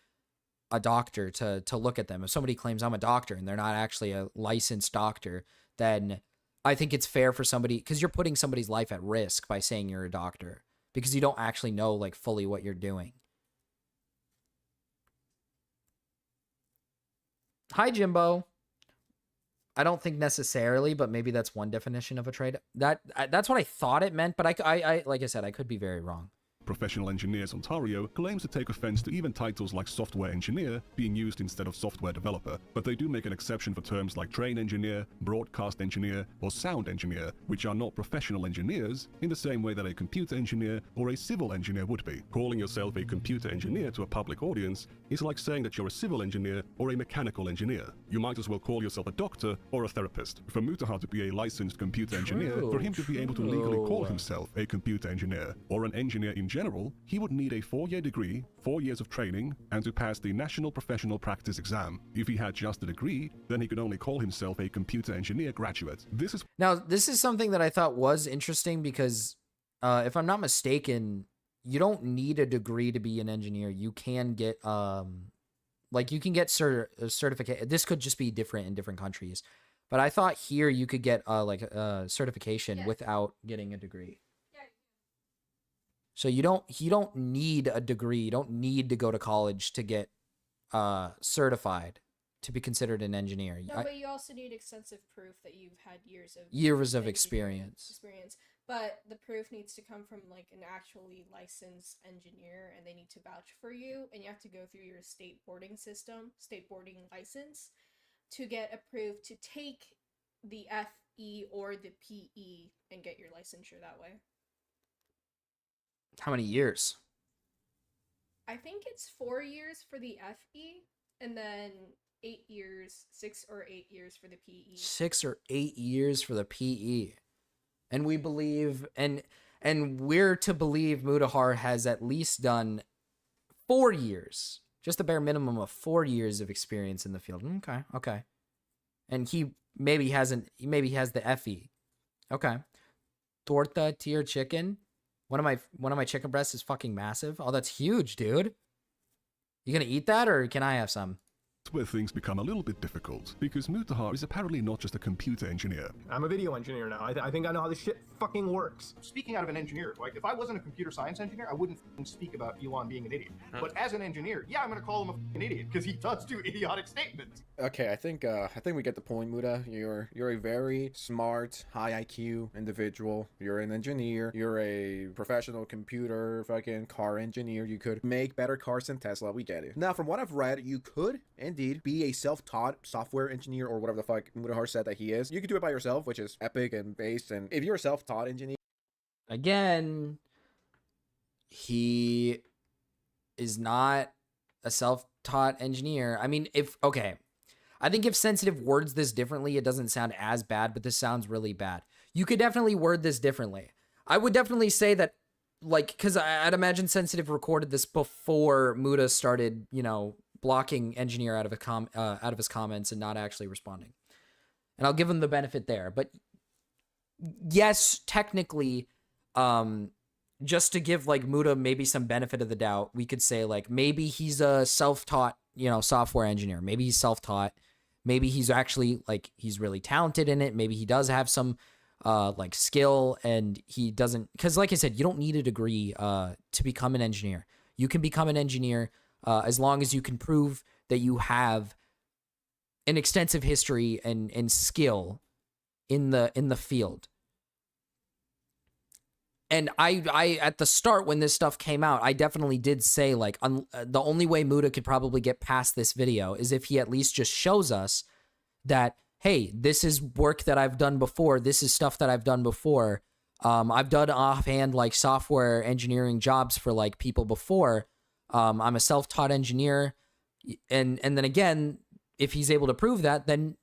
a doctor to look at them. If somebody claims I'm a doctor and they're not actually a licensed doctor, then I think it's fair for somebody, because you're putting somebody's life at risk by saying you're a doctor because you don't actually know like fully what you're doing. Hi, Jimbo. I don't think necessarily, but maybe that's one definition of a trade. That's what I thought it meant, but I like I said, I could be very wrong. Professional Engineers Ontario claims to take offense to even titles like software engineer being used instead of software developer, but they do make an exception for terms like train engineer, broadcast engineer, or sound engineer, which are not professional engineers in the same way that a computer engineer or a civil engineer would be. Calling yourself a computer engineer to a public audience is like saying that you're a civil engineer or a mechanical engineer. You might as well call yourself a doctor or a therapist. For Mutahar to be a licensed computer engineer, for him to be able to legally call himself a computer engineer or an engineer in general, he would need a 4-year degree, 4 years of training, and to pass the National Professional Practice Exam. If he had just a degree, then he could only call himself a computer engineer graduate. This is something that I thought was interesting because if I'm not mistaken, you don't need a degree to be an engineer. You can get like you can get certificate. This could just be different in different countries, but I thought here you could get like a certification without getting a degree. So you don't need a degree. You don't need to go to college to get certified to be considered an engineer. No, but you also need extensive proof that you've had years of experience. But the proof needs to come from like an actually licensed engineer, and they need to vouch for you, and you have to go through your state boarding license to get approved to take the FE or the PE and get your licensure that way. How many years? I think it's 4 years for the FE and then 6 or 8 years for the PE. 6 or 8 years for the PE. And we believe, and we're to believe Mutahar has at least done 4 years, just a bare minimum of 4 years of experience in the field. Okay. And he maybe has the FE. Okay. Torta tier chicken. One of my chicken breasts is fucking massive. Oh, that's huge, dude. You gonna eat that, or can I have some? Where things become a little bit difficult, because Mutahar is apparently not just a computer engineer. I'm a video engineer now. I think I know how this shit fucking works. Speaking out of an engineer, like if I wasn't a computer science engineer, I wouldn't speak about Elon being an idiot. But as an engineer, yeah, I'm gonna call him an idiot because he does do idiotic statements. Okay, I think we get the point, Muta. You're a very smart, high IQ individual. You're an engineer. You're a professional computer fucking car engineer. You could make better cars than Tesla. We get it. Now, from what I've read, you could indeed be a self-taught software engineer or whatever the fuck Mutahar said that he is. You could do it by yourself, which is epic and based. And if you're a self-taught engineer, again, he is not a self-taught engineer. I mean, I think if Sensitive words this differently, it doesn't sound as bad, but this sounds really bad. You could definitely word this differently. I would definitely say that, like, because I'd imagine Sensitive recorded this before Muta started, blocking engineer out of his comments and not actually responding. And I'll give him the benefit there. But yes, technically, just to give like Muta maybe some benefit of the doubt, we could say like maybe he's a self-taught, software engineer. Maybe he's self-taught. Maybe he's actually like he's really talented in it. Maybe he does have some like skill, and he doesn't, because like I said, you don't need a degree to become an engineer. You can become an engineer as long as you can prove that you have an extensive history and skill in the field. And I at the start when this stuff came out, I definitely did say like the only way Muta could probably get past this video is if he at least just shows us that, hey, this is work that I've done before. This is stuff that I've done before. I've done offhand like software engineering jobs for like people before. I'm a self-taught engineer. And then again, if he's able to prove that, then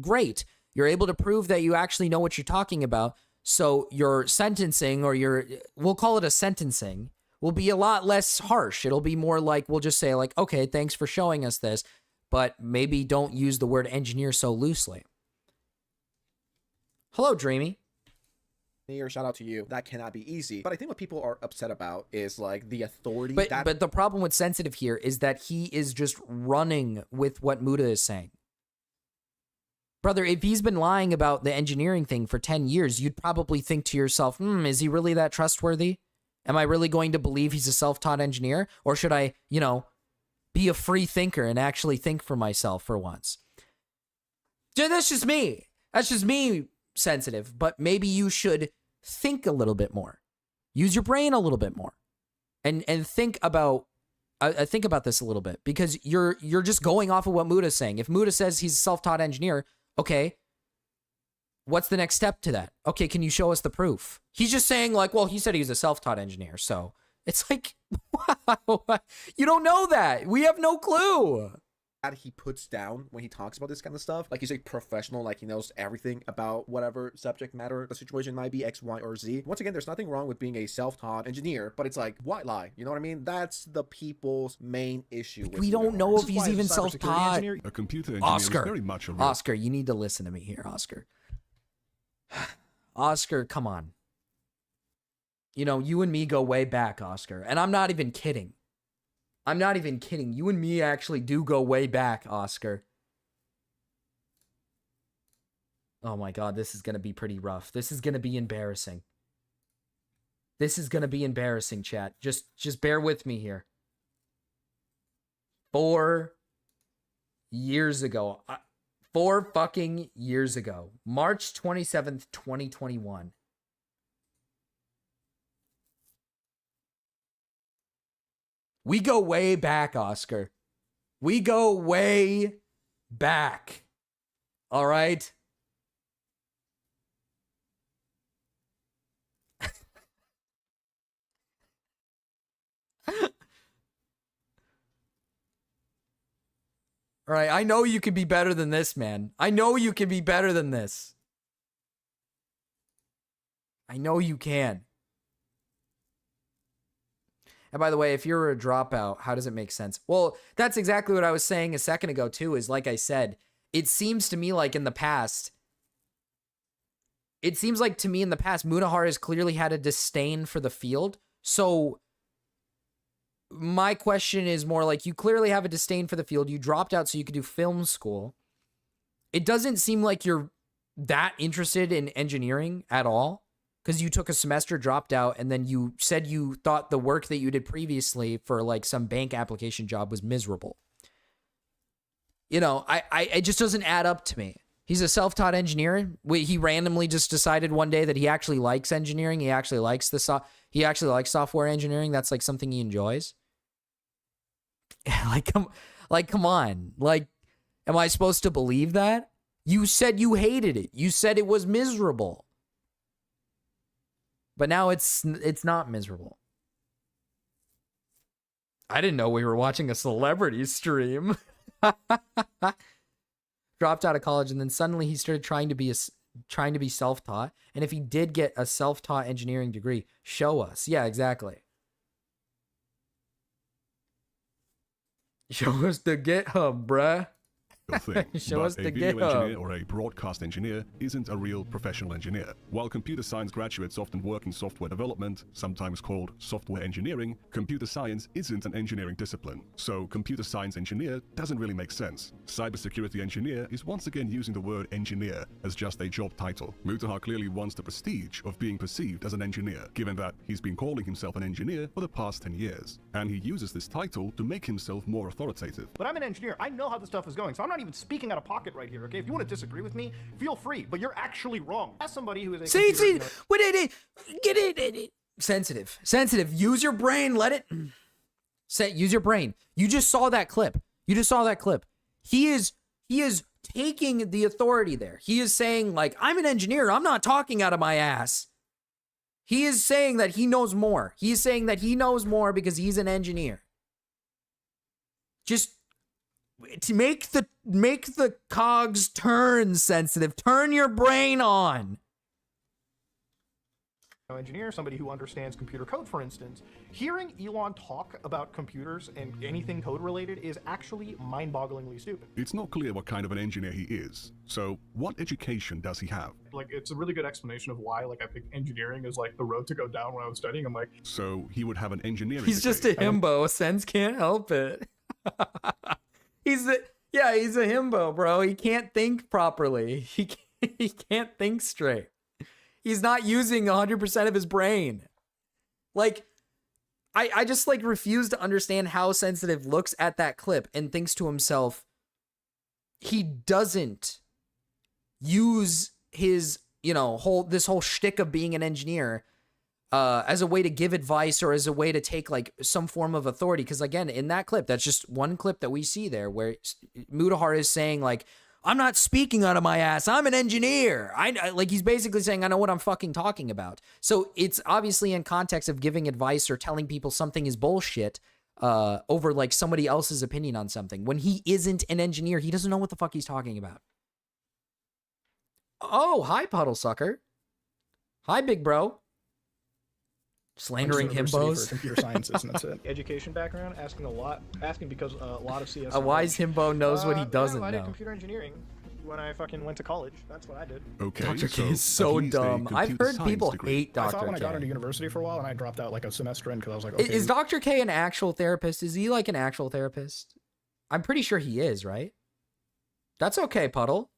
great. You're able to prove that you actually know what you're talking about. So your sentencing or we'll call it a sentencing, will be a lot less harsh. It'll be more like, we'll just say like, okay, thanks for showing us this, but maybe don't use the word engineer so loosely. Hello, Dreamy. Shout out to you. That cannot be easy. But I think what people are upset about is like the authority. But the problem with Sensitive here is that he is just running with what Muta is saying. Brother, if he's been lying about the engineering thing for 10 years, you'd probably think to yourself, is he really that trustworthy? Am I really going to believe he's a self-taught engineer? Or should I, be a free thinker and actually think for myself for once? Dude, that's just me. That's just me, Sensitive. But maybe you should think a little bit more. Use your brain a little bit more. And think about this a little bit. Because you're just going off of what Muta's saying. If Muta says he's a self-taught engineer, okay, what's the next step to that? Okay, can you show us the proof? He's just saying like, well, he said he was a self-taught engineer. So it's like, wow, you don't know that. We have no clue. That he puts down when he talks about this kind of stuff. Like he's a professional, like he knows everything about whatever subject matter the situation might be, X, Y, or Z. Once again, there's nothing wrong with being a self-taught engineer, but it's like, white lie. You know what I mean? That's the people's main issue. We don't know if he's even self-taught. A computer engineer is very much a real... Oscar, you need to listen to me here, Oscar. Oscar, come on. You and me go way back, Oscar. And I'm not even kidding. I'm not even kidding. You and me actually do go way back, Oscar. Oh my God, this is going to be pretty rough. This is going to be embarrassing. This is going to be embarrassing, chat. Just bear with me here. 4 years ago. 4 fucking years ago. March 27th, 2021. We go way back, Oscar. We go way back. All right? All right, I know you can be better than this, man. I know you can be better than this. I know you can. And by the way, if you're a dropout, how does it make sense? Well, that's exactly what I was saying a second ago, too, is like I said, it seems to me like in the past, Mutahar has clearly had a disdain for the field. So my question is more like, you clearly have a disdain for the field. You dropped out so you could do film school. It doesn't seem like you're that interested in engineering at all. Because you took a semester, dropped out, and then you said you thought the work that you did previously for like some bank application job was miserable. It just doesn't add up to me. He's a self-taught engineer. He randomly just decided one day that he actually likes engineering. He actually likes software engineering. That's like something he enjoys. Come on. Like, am I supposed to believe that? You said you hated it. You said it was miserable. But now it's not miserable. I didn't know we were watching a celebrity stream. Dropped out of college and then suddenly he started trying to be self-taught. And if he did get a self-taught engineering degree, show us. Yeah, exactly. Show us the GitHub, bruh. Thing, Show us but the a video GitHub. engineer or a broadcast engineer isn't a real professional engineer. While computer science graduates often work in software development, sometimes called software engineering, computer science isn't an engineering discipline. So computer science engineer doesn't really make sense. Cybersecurity engineer is once again using the word engineer as just a job title. Mutahar clearly wants the prestige of being perceived as an engineer, given that he's been calling himself an engineer for the past 10 years. And he uses this title to make himself more authoritative. But I'm an engineer. I know how this stuff is going, so I'm not even speaking out of pocket right here, okay? If you want to disagree with me, feel free, but you're actually wrong. As somebody who is a Get it. Sensitive. Sensitive. Use your brain. Let it... Use your brain. You just saw that clip. You just saw that clip. He is taking the authority there. He is saying, like, I'm an engineer. I'm not talking out of my ass. He is saying that he knows more. He is saying that he knows more because he's an engineer. Just to make the cogs turn, Sensitive. Turn your brain on. Engineer, somebody who understands computer code, for instance, hearing Elon talk about computers and anything code related is actually mind-bogglingly stupid. It's not clear what kind of an engineer he is. So, what education does he have? Like, it's a really good explanation of why, like, I think engineering is, like, the road to go down when I was studying. I'm like... So, he would have an engineering He's degree. just a himbo. Sense can't help it. he's a himbo, bro. He can't think properly. He can't think straight. He's not using 100% of his brain. Like, I just, like, refuse to understand how Sensitive looks at that clip and thinks to himself, he doesn't use his, you know, this whole shtick of being an engineer as a way to give advice or as a way to take, like, some form of authority. Because, again, in that clip, that's just one clip that we see there where Mutahar is saying, like, I'm not speaking out of my ass. I'm an engineer. Like, he's basically saying, I know what I'm fucking talking about. So it's obviously in context of giving advice or telling people something is bullshit over, like, somebody else's opinion on something. When he isn't an engineer, he doesn't know what the fuck he's talking about. Oh, hi, Puddle Sucker. Hi, big bro. Slandering himbos. For computer sciences, and that's it. Education background, asking because a lot of CS. A wise himbo knows what he doesn't I know. did computer engineering when I fucking went to college. That's what I did. Okay, Dr. K is so dumb. I've heard people hate Dr. K. I thought when I got into university for a while, and I dropped out like a semester in because I was like, okay. Is Dr. K an actual therapist? Is he like an actual therapist? I'm pretty sure he is, right? That's okay, Puddle.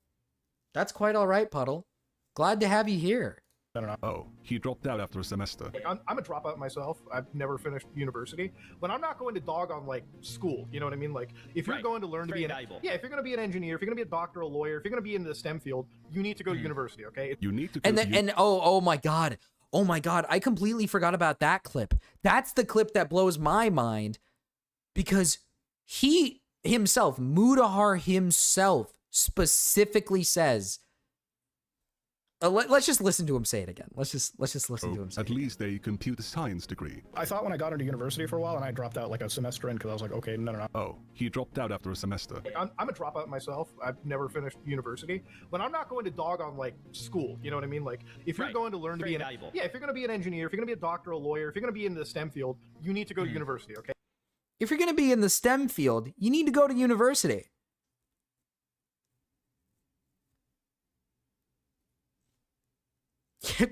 That's quite all right, Puddle. Glad to have you here. I don't know. Oh, he dropped out after a semester. Like, I'm a dropout myself. I've never finished university, but I'm not going to dog on like school. You know what I mean? Like, if you're going to learn to be if you're going to be an engineer, if you're going to be a doctor, a lawyer, if you're going to be in the STEM field, you need to go to university. Okay? You need to. Oh my god, I completely forgot about that clip. That's the clip that blows my mind because he himself, Mutahar himself, specifically says. Let's just listen to him say it again. Let's just listen to him say it. At least a computer science degree. I thought when I got into university for a while, and I dropped out like a semester in because I was like, okay, no. Oh, he dropped out after a semester. Like, I'm a dropout myself. I've never finished university, but I'm not going to dog on like school. You know what I mean? Like, if you're going to learn to be if you're going to be an engineer, if you're going to be a doctor, a lawyer, if you're going to be in the STEM field, you need to go to university. Okay? If you're going to be in the STEM field, you need to go to university.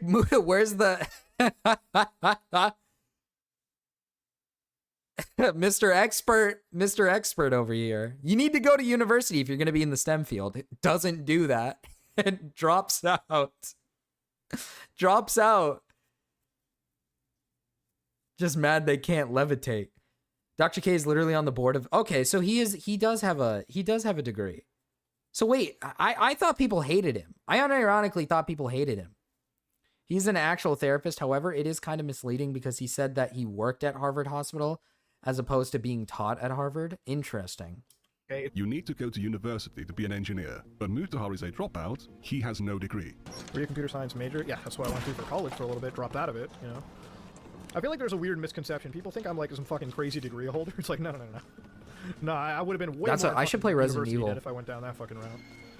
Muta, where's the Mr. Expert over here? You need to go to university if you're going to be in the STEM field. It doesn't do that. It drops out. Drops out. Just mad they can't levitate. Dr. K is literally on the board of. Okay, so he does have a degree. So wait, I thought people hated him. I unironically thought people hated him. He's an actual therapist. However, it is kind of misleading because he said that he worked at Harvard Hospital as opposed to being taught at Harvard. Interesting. Okay. You need to go to university to be an engineer, but Mutahar is a dropout. He has no degree. Were you a computer science major? Yeah, that's what I went to for college for a little bit, dropped out of it, you know. I feel like there's a weird misconception. People think I'm like some fucking crazy degree holder. It's like, no. No, I would have been way more I should play Resident Evil if I went down that fucking route.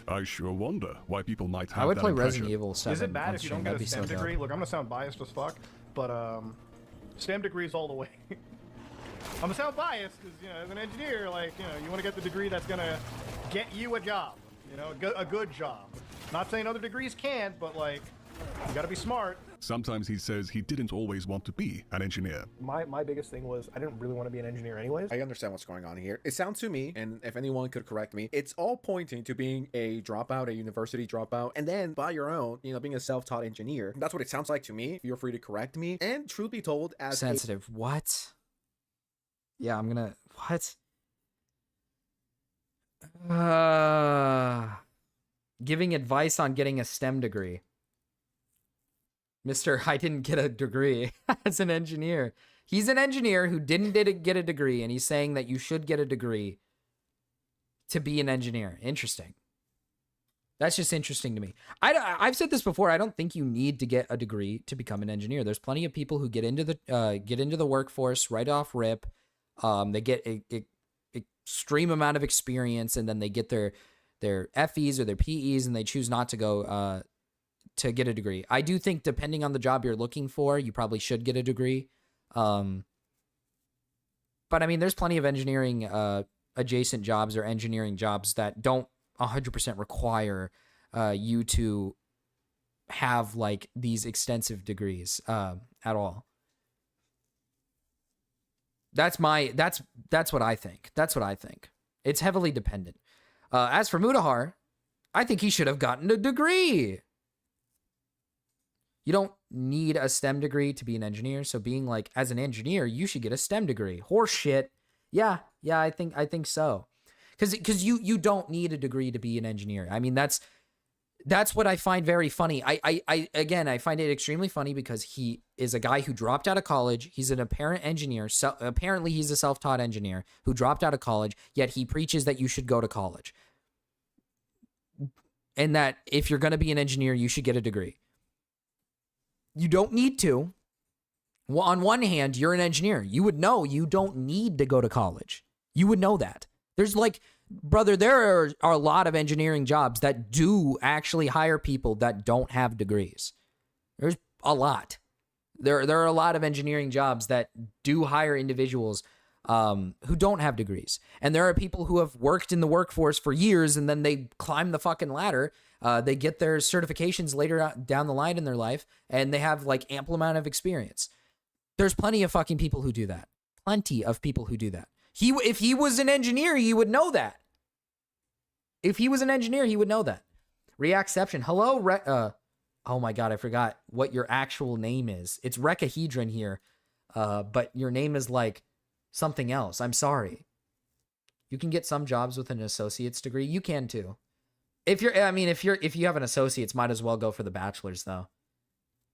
I sure wonder why people might have I would that play impression. Resident Evil 7. Is it bad if you don't get a STEM so degree? Look, I'm gonna sound biased as fuck, but STEM degrees all the way. I'm gonna sound biased because, you know, as an engineer, like, you know, you want to get the degree that's gonna get you a job, you know, a good job. Not saying other degrees can't, but like, you gotta be smart. Sometimes he says he didn't always want to be an engineer. My biggest thing was I didn't really want to be an engineer anyways. I understand what's going on here. It sounds to me, and if anyone could correct me, it's all pointing to being a dropout, a university dropout, and then by your own, you know, being a self-taught engineer. That's what it sounds like to me. Feel free to correct me. And truth be told, as sensitive, what? Yeah, I'm gonna what? Giving advice on getting a STEM degree. Mr. I didn't get a degree as an engineer. He's an engineer who didn't get a degree, and he's saying that you should get a degree to be an engineer. Interesting. That's just interesting to me. I've said this before. I don't think you need to get a degree to become an engineer. There's plenty of people who get into the workforce right off rip. They get a extreme amount of experience, and then they get their FEs or their PEs, and they choose not to go to get a degree. I do think depending on the job you're looking for, you probably should get a degree. But I mean, there's plenty of engineering adjacent jobs or engineering jobs that don't 100% require you to have like these extensive degrees at all. That's what I think. That's what I think. It's heavily dependent. As for Mutahar, I think he should have gotten a degree. You don't need a STEM degree to be an engineer. So being like, as an engineer, you should get a STEM degree. Horse shit. Yeah, I think so. Because you don't need a degree to be an engineer. I mean, that's what I find very funny. I find it extremely funny because he is a guy who dropped out of college. He's an apparent engineer. So apparently he's a self-taught engineer who dropped out of college, yet he preaches that you should go to college. And that if you're going to be an engineer, you should get a degree. You don't need to. Well, on one hand, you're an engineer. You would know you don't need to go to college. You would know that. There's like, brother, there are a lot of engineering jobs that do actually hire people that don't have degrees. There's a lot. There are a lot of engineering jobs that do hire individuals who don't have degrees. And there are people who have worked in the workforce for years and then they climb the fucking ladder. They get their certifications later down the line in their life and they have like ample amount of experience. There's plenty of fucking people who do that. Plenty of people who do that. If he was an engineer, he would know that. If he was an engineer, he would know that. Reacception. Hello, oh my God, I forgot what your actual name is. It's Recahedron here, but your name is like something else. I'm sorry. You can get some jobs with an associate's degree. You can too. If you have an associate's, might as well go for the bachelor's though.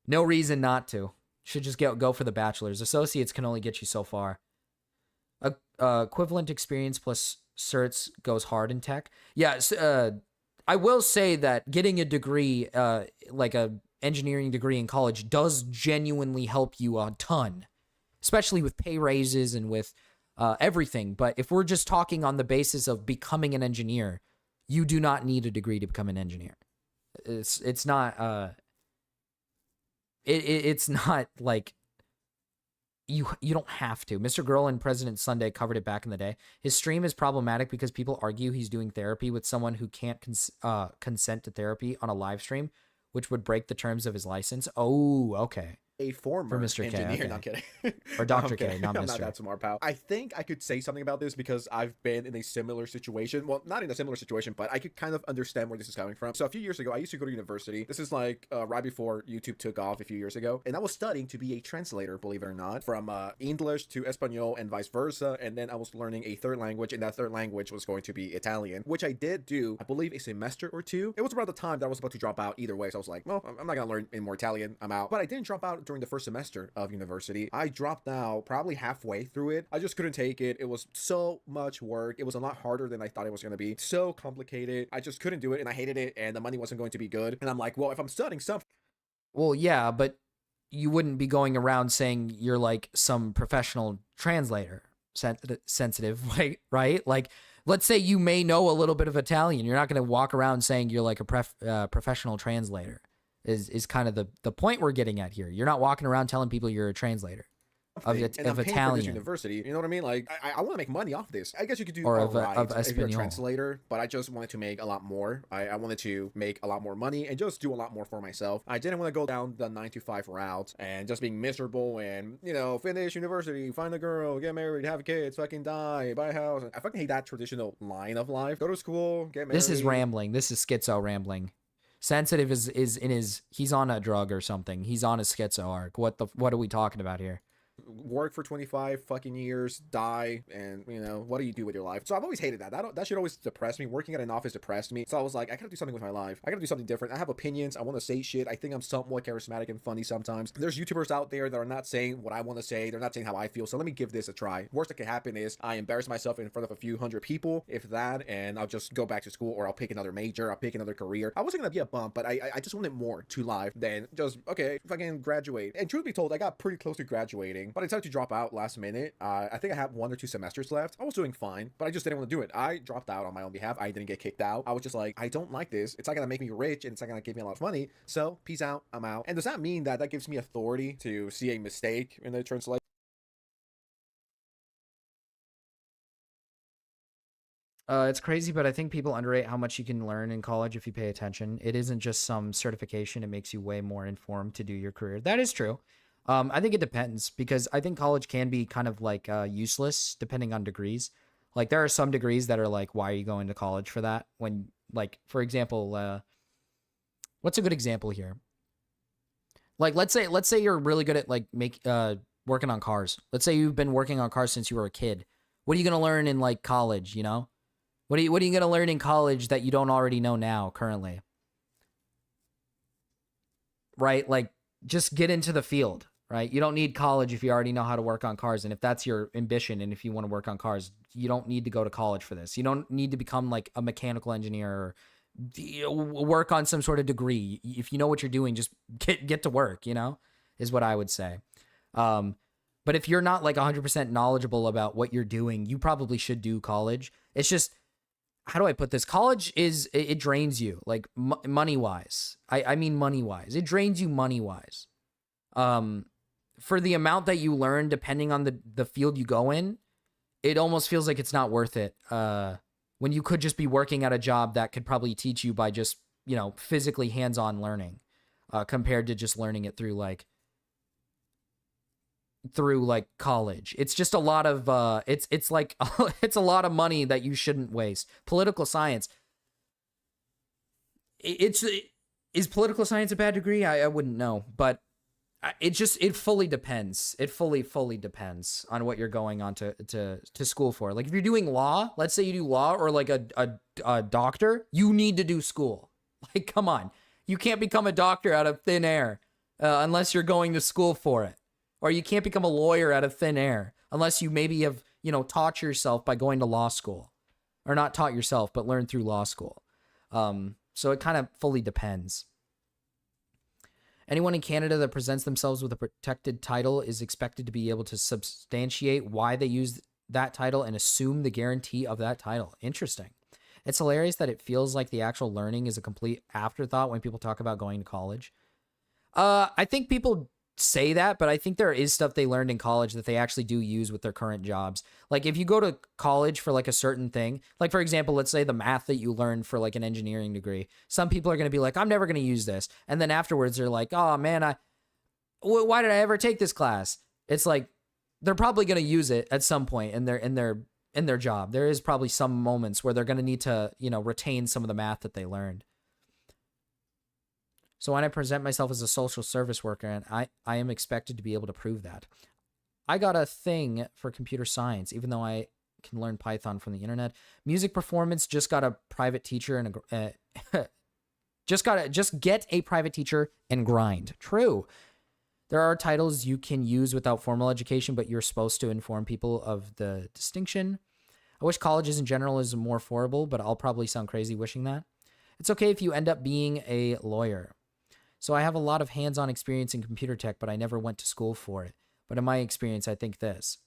No reason not to. Should just go for the bachelor's. Associates can only get you so far. Equivalent experience plus certs goes hard in tech. Yeah, I will say that getting a degree, like a engineering degree in college, does genuinely help you a ton, especially with pay raises and with everything. But if we're just talking on the basis of becoming an engineer, you do not need a degree to become an engineer. It's not it's not like you don't have to. Mr. Girl and President Sunday covered it back in the day. His stream is problematic because people argue he's doing therapy with someone who can't consent to therapy on a live stream, which would break the terms of his license. Oh, okay. A former for Mr. engineer, K, okay. not kidding. Or Dr. K, not I'm Mr. not that smart, pal. I think I could say something about this because I've been in a similar situation. Well, not in a similar situation, but I could kind of understand where this is coming from. So a few years ago, I used to go to university. This is like right before YouTube took off a few years ago. And I was studying to be a translator, believe it or not, from English to Espanol and vice versa. And then I was learning a third language, and that third language was going to be Italian, which I did do, I believe, a semester or two. It was around the time that I was about to drop out either way. So I was like, well, I'm not going to learn any more Italian. I'm out. But I didn't drop out during the first semester of university. I dropped out probably halfway through it. I just couldn't take it. It was so much work. It was a lot harder than I thought it was going to be. So complicated. I just couldn't do it, and I hated it, and the money wasn't going to be good. And I'm like, well, if I'm studying something... Well, yeah, but you wouldn't be going around saying you're like some professional translator. Sensitive, right? Like, let's say you may know a little bit of Italian. You're not going to walk around saying you're like a professional translator. Is kind of the point we're getting at here. You're not walking around telling people you're a translator of Italian. For this university, you know what I mean? Like, I want to make money off this. I guess you could do or of if you're a translator, but I just wanted to make a lot more. I wanted to make a lot more money and just do a lot more for myself. I didn't want to go down the 9-to-5 route and just being miserable and, you know, finish university, find a girl, get married, have kids, fucking die, buy a house. I fucking hate that traditional line of life. Go to school, get married. This is rambling. This is schizo rambling. Sensitive is in his, he's on a drug or something. He's on a schizo arc. What are we talking about here? work for 25 fucking years, die, and you know, what do you do with your life? So I've always hated that. That should always depress me. Working at an office depressed me. So I was like, I gotta do something with my life. I gotta do something different. I have opinions. I want to say shit. I think I'm somewhat charismatic and funny sometimes. There's YouTubers out there that are not saying what I want to say. They're not saying how I feel. So let me give this a try. Worst that can happen is I embarrass myself in front of a few hundred people, if that, and I'll just go back to school, or I'll pick another major. I'll pick another career. I wasn't gonna be a bump, but I just wanted more to life than just, okay, fucking graduate. And truth be told, I got pretty close to graduating, but I decided to drop out last minute. I think I had 1 or 2 semesters left. I was doing fine, but I just didn't want to do it. I dropped out on my own behalf. I didn't get kicked out. I was just like, I don't like this. It's not gonna make me rich, and it's not gonna give me a lot of money. So peace out. I'm out. And does that mean that gives me authority to see a mistake in the translation? It's crazy, but I think people underrate how much you can learn in college if you pay attention. It isn't just some certification. It makes you way more informed to do your career. That is true. I think it depends, because I think college can be kind of like useless depending on degrees. Like there are some degrees that are like, why are you going to college for that? When, like, for example, what's a good example here? Like, let's say you're really good at like working on cars. Let's say you've been working on cars since you were a kid. What are you going to learn in like college, you know? What are you going to learn in college that you don't already know now currently? Right? Like, just get into the field, right? You don't need college if you already know how to work on cars. And if that's your ambition, and if you want to work on cars, you don't need to go to college for this. You don't need to become like a mechanical engineer or work on some sort of degree. If you know what you're doing, just get to work, you know, is what I would say. But if you're not like 100% knowledgeable about what you're doing, you probably should do college. It's just, how do I put this? College it drains you, like money-wise. I mean money-wise. It drains you money-wise. For the amount that you learn, depending on the field you go in, it almost feels like it's not worth it. When you could just be working at a job that could probably teach you by just, you know, physically hands-on learning, compared to just learning it through like college. It's just a lot of it's like it's a lot of money that you shouldn't waste. Political science, is political science a bad degree? I wouldn't know, but it fully depends. It fully depends on what you're going on to school for. Like if you're doing law, let's say you do law, or like a doctor, you need to do school. Like, come on, you can't become a doctor out of thin air unless you're going to school for it. Or you can't become a lawyer out of thin air unless you maybe have, you know, taught yourself by going to law school. Or not taught yourself, but learned through law school. So it kind of fully depends. Anyone in Canada that presents themselves with a protected title is expected to be able to substantiate why they use that title and assume the guarantee of that title. Interesting. It's hilarious that it feels like the actual learning is a complete afterthought when people talk about going to college. I think people say that, but I think there is stuff they learned in college that they actually do use with their current jobs. Like if you go to college for like a certain thing, like for example, let's say the math that you learned for like an engineering degree, some people are going to be like, I'm never going to use this. And then afterwards they're like, oh man, why did I ever take this class? It's like, they're probably going to use it at some point in their job. There is probably some moments where they're going to need to, you know, retain some of the math that they learned. So when I present myself as a social service worker, and I am expected to be able to prove that. I got a thing for computer science, even though I can learn Python from the internet. Music performance, just got a private teacher and just get a private teacher and grind. True. There are titles you can use without formal education, but you're supposed to inform people of the distinction. I wish colleges in general is more affordable, but I'll probably sound crazy wishing that. It's okay if you end up being a lawyer. So I have a lot of hands-on experience in computer tech, but I never went to school for it. But in my experience, I think this.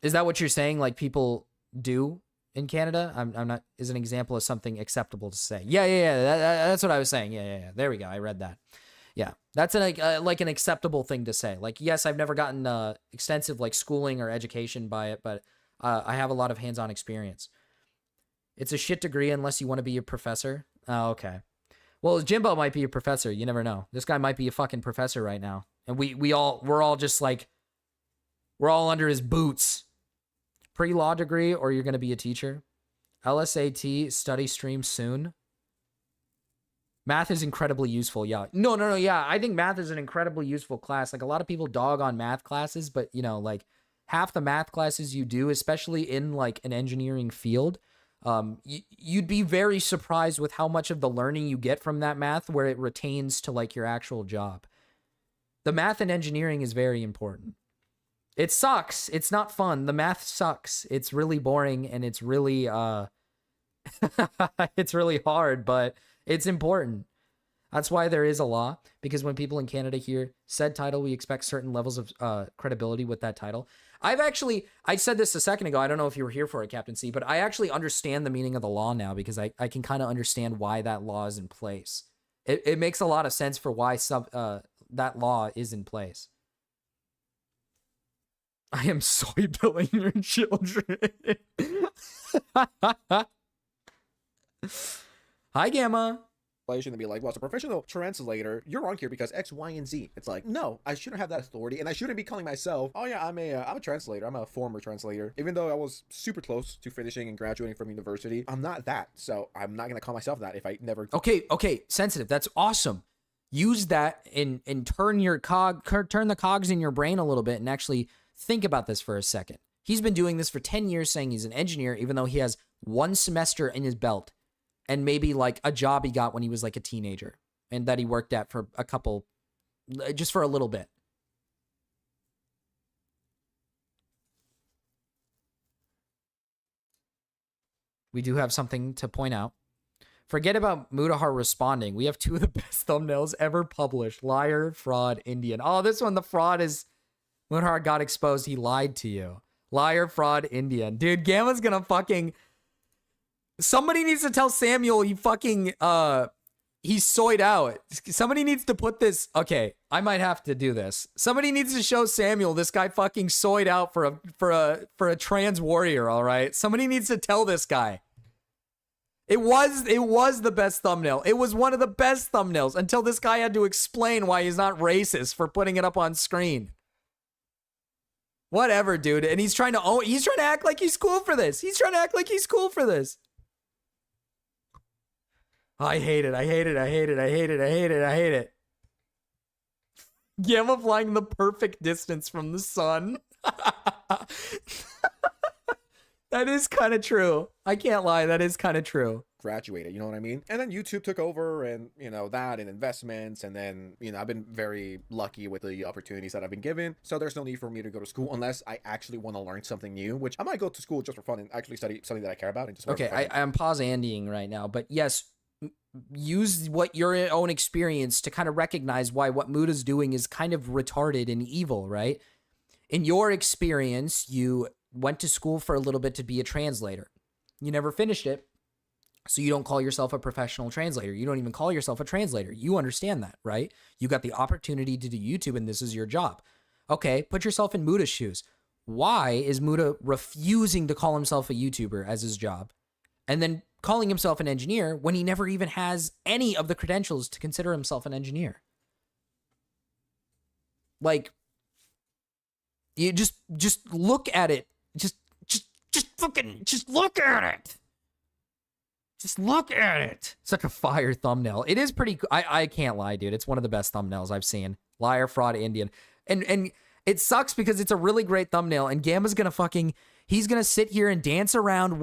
Is that what you're saying? Like people do in Canada? I'm not, is an example of something acceptable to say. Yeah. That's what I was saying. Yeah. There we go. I read that. Yeah. That's like an acceptable thing to say. Like, yes, I've never gotten extensive like schooling or education by it, but I have a lot of hands-on experience. It's a shit degree unless you want to be a professor. Oh, okay. Well, Jimbo might be a professor. You never know. This guy might be a fucking professor right now. And we're all just like, we're all under his boots. Pre-law degree, or you're going to be a teacher. LSAT study stream soon. Math is incredibly useful. Yeah. No. Yeah. I think math is an incredibly useful class. Like a lot of people dog on math classes, but you know, like half the math classes you do, especially in like an engineering field, you'd be very surprised with how much of the learning you get from that math where it retains to like your actual job. The math in engineering is very important. It sucks. It's not fun. The math sucks. It's really boring and it's really, it's really hard, but it's important. That's why there is a law, because when people in Canada hear said title, we expect certain levels of credibility with that title. I said this a second ago. I don't know if you were here for it, Captain C, but I actually understand the meaning of the law now because I can kind of understand why that law is in place. It makes a lot of sense for why that law is in place. I am soy billing your children. Hi, Gamma. I shouldn't be like, well, as a professional translator, you're wrong here because X, Y, and Z. It's like, no, I shouldn't have that authority, and I shouldn't be calling myself, oh yeah, I'm a translator. I'm a former translator. Even though I was super close to finishing and graduating from university, I'm not that. So I'm not gonna call myself that if I never. Okay, sensitive. That's awesome. Use that and turn the cogs in your brain a little bit and actually think about this for a second. He's been doing this for 10 years, saying he's an engineer, even though he has 1 semester in his belt. And maybe like a job he got when he was like a teenager and that he worked at for just for a little bit. We do have something to point out. Forget about Mutahar responding. We have 2 of the best thumbnails ever published. Liar, fraud, Indian. Oh, this one, the fraud is Mutahar got exposed. He lied to you. Liar, fraud, Indian. Dude, Gamma's gonna fucking... Somebody needs to tell Samuel he fucking, he's soyed out. Somebody needs to put this, okay, I might have to do this. Somebody needs to show Samuel this guy fucking soyed out for a trans warrior, all right? Somebody needs to tell this guy. It was the best thumbnail. It was one of the best thumbnails until this guy had to explain why he's not racist for putting it up on screen. Whatever, dude. And he's trying to act like he's cool for this. I hate it. Gamma flying the perfect distance from the sun. That is kind of true. I can't lie. That is kind of true. Graduated, you know what I mean? And then YouTube took over and, you know, that and investments. And then, you know, I've been very lucky with the opportunities that I've been given. So there's no need for me to go to school unless I actually want to learn something new, which I might go to school just for fun and actually study something that I care about. And just okay, I'm pause Andying right now. But yes, use what your own experience to kind of recognize why what Muta's doing is kind of retarded and evil, right? In your experience, you went to school for a little bit to be a translator. You never finished it, so you don't call yourself a professional translator. You don't even call yourself a translator. You understand that, right? You got the opportunity to do YouTube, and this is your job. Okay, put yourself in Muta's shoes. Why is Muta refusing to call himself a YouTuber as his job, and then calling himself an engineer when he never even has any of the credentials to consider himself an engineer? Like, you just look at it. Just look at it. Just look at it. Such a fire thumbnail. It is pretty. I can't lie, dude. It's one of the best thumbnails I've seen. Liar, fraud, Indian, and it sucks because it's a really great thumbnail. And Gamma's gonna he's gonna sit here and dance around,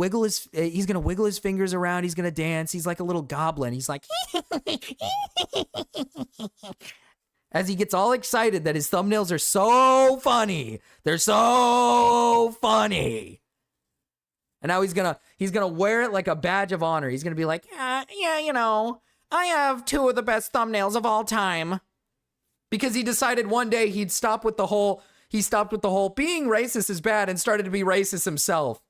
he's gonna wiggle his fingers around. He's gonna dance. He's like a little goblin. He's like, as he gets all excited that his thumbnails are so funny. They're so funny. And now he's gonna wear it like a badge of honor. He's gonna be like, yeah, you know, I have 2 of the best thumbnails of all time. Because he decided one day he'd stop with the whole being racist is bad and started to be racist himself.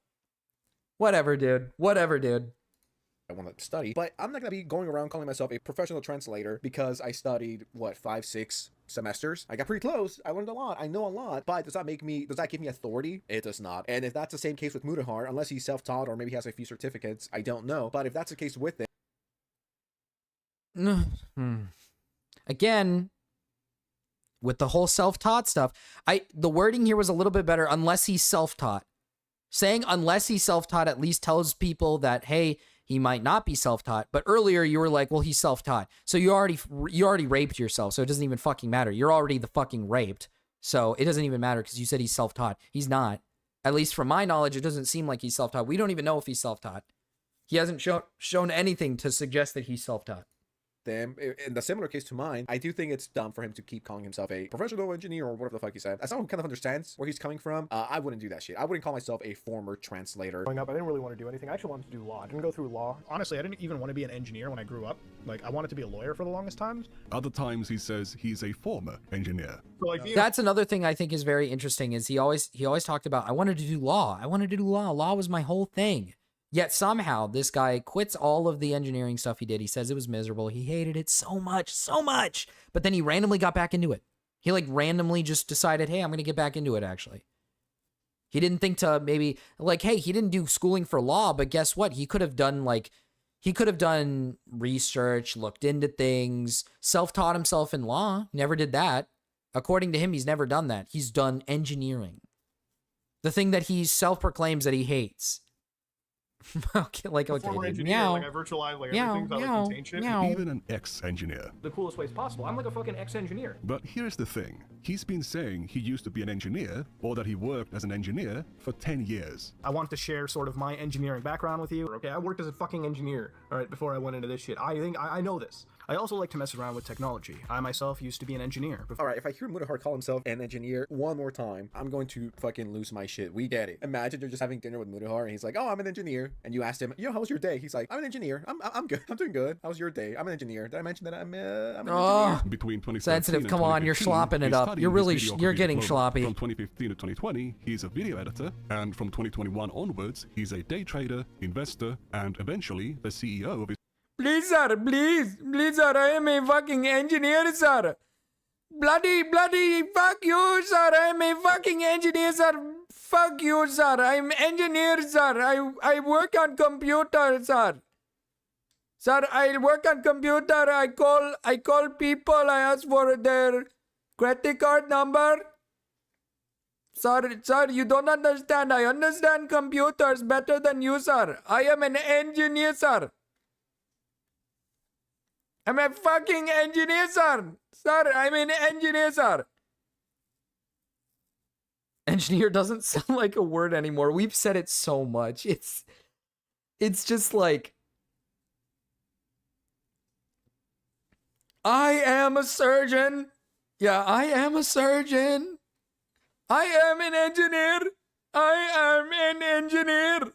Whatever, dude. I want to study, but I'm not going to be going around calling myself a professional translator because I studied, 5-6 semesters. I got pretty close. I learned a lot. I know a lot, but does that give me authority? It does not. And if that's the same case with Mutahar, unless he's self-taught or maybe has a few certificates, I don't know. But if that's the case with it. Again, with the whole self-taught stuff, the wording here was a little bit better, unless he's self-taught. Saying unless he's self-taught at least tells people that, hey, he might not be self-taught. But earlier you were like, well, he's self-taught. So you already raped yourself. So it doesn't even fucking matter. You're already the fucking raped. So it doesn't even matter because you said he's self-taught. He's not. At least from my knowledge, it doesn't seem like he's self-taught. We don't even know if he's self-taught. He hasn't shown anything to suggest that he's self-taught. Them in the similar case to mine, I do think it's dumb for him to keep calling himself a professional engineer or whatever the fuck he said. As someone who kind of understands where he's coming from, I wouldn't do that shit. I wouldn't call myself a former translator. Growing up, I didn't really want to do anything. I actually wanted to do law. I didn't go through law. Honestly, I didn't even want to be an engineer when I grew up. Like, I wanted to be a lawyer for the longest times. Other times he says he's a former engineer. So, like, That's another thing I think is very interesting is he always talked about, I wanted to do law. I wanted to do law. Law was my whole thing. Yet somehow this guy quits all of the engineering stuff he did. He says it was miserable. He hated it so much. But then he randomly got back into it. He like randomly just decided, hey, I'm going to get back into it actually. He didn't think to maybe like, hey, he didn't do schooling for law, but guess what? He could have done research, looked into things, self-taught himself in law. Never did that. According to him, he's never done that. He's done engineering. The thing that he self-proclaims that he hates. Okay, former engineer, meow. like I virtualize like Meow, everything that meow, like contain shit. meow. Even an ex-engineer. The coolest ways possible. I'm like a fucking ex-engineer. But here's the thing. He's been saying he used to be an engineer, or that he worked as an engineer for 10 years. I want to share sort of my engineering background with you. Okay, I worked as a fucking engineer, all right, before I went into this shit. I think I know this. I also like to mess around with technology. I myself used to be an engineer. All right, if I hear Mutahar call himself an engineer one more time, I'm going to fucking lose my shit. We get it. Imagine you're just having dinner with Mutahar and he's like, oh, I'm an engineer. And you asked him, yo, how was your day? He's like, I'm an engineer. I'm good. I'm doing good. How was your day? I'm an engineer. Did I mention that I'm an engineer? Between 2013 sensitive. and Come on, you're 2015, slopping it he up. studied You're his really, videography you're getting diploma. sloppy. From 2015 to 2020, he's a video editor, and from 2021 onwards, he's a day trader, investor, and eventually the CEO of his. Please, sir, please, sir, I am a fucking engineer, sir. Bloody, fuck you, sir. I am a fucking engineer, sir. Fuck you, sir. I'm engineer, sir. I work on computer, sir. Sir, I work on computer. I call people. I ask for their credit card number. Sir, you don't understand. I understand computers better than you, sir. I am an engineer, sir. I'm a fucking engineer, sir. Sir, I'm an engineer, sir. Engineer doesn't sound like a word anymore. We've said it so much. It's just like, I am a surgeon. Yeah, I am a surgeon. I am an engineer. I am an engineer.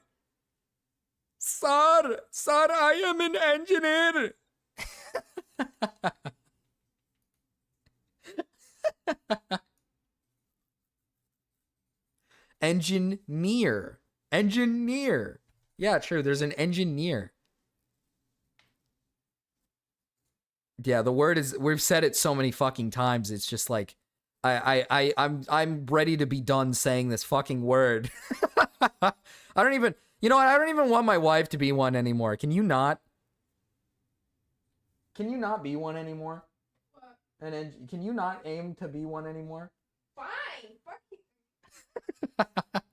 Sir, I am an engineer. Engineer. Yeah, true. There's an engineer. Yeah, the word is, we've said it so many fucking times. It's just like, I'm ready to be done saying this fucking word. I don't even, you know what? I don't even want my wife to be one anymore. Can you not? Can you not be one anymore? What? Can you not aim to be one anymore? Fine. Fuck you.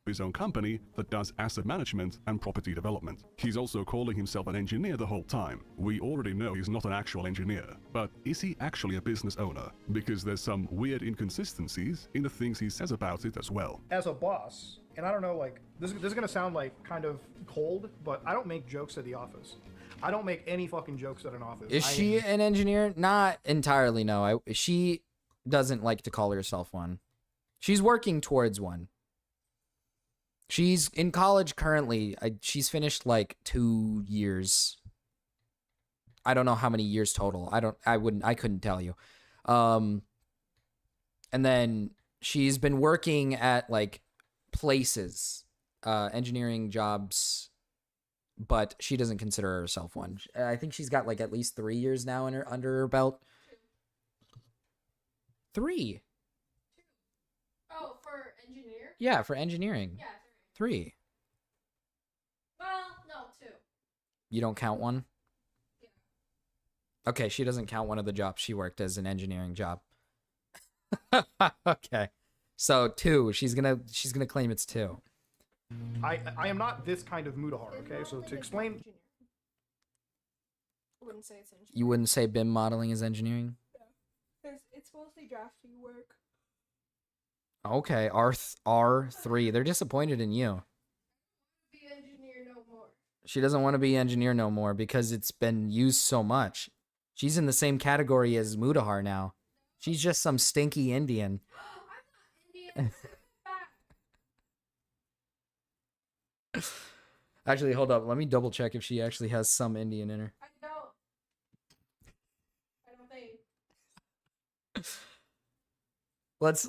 His own company that does asset management and property development. He's also calling himself an engineer the whole time. We already know he's not an actual engineer, but is he actually a business owner? Because there's some weird inconsistencies in the things he says about it as well. As a boss, and I don't know, like, this is gonna sound like kind of cold, but I don't make jokes at the office. I don't make any fucking jokes at an office. Is she an engineer? Not entirely, no. She doesn't like to call herself one. She's working towards one. She's in college currently. She's finished like 2 years. I don't know how many years total. I couldn't tell you. And then she's been working at like places, engineering jobs, but she doesn't consider herself one. I think she's got like at least 3 years now under her belt. 3. Oh, for engineer? Yeah, for engineering. Yeah, 3. Well, no, 2. You don't count one? Yeah. Okay, she doesn't count one of the jobs she worked as an engineering job. Okay. So 2. She's gonna claim it's 2. I am not this kind of Mutahar, okay? So to explain, wouldn't say it's engineering. You wouldn't say BIM modeling is engineering? It's mostly drafting work. Okay, R3. They're disappointed in you. Be engineer no more. She doesn't want to be engineer no more because it's been used so much. She's in the same category as Mutahar now. She's just some stinky Indian. I'm not Indian. Actually, hold up. Let me double check if she actually has some Indian in her. I don't think.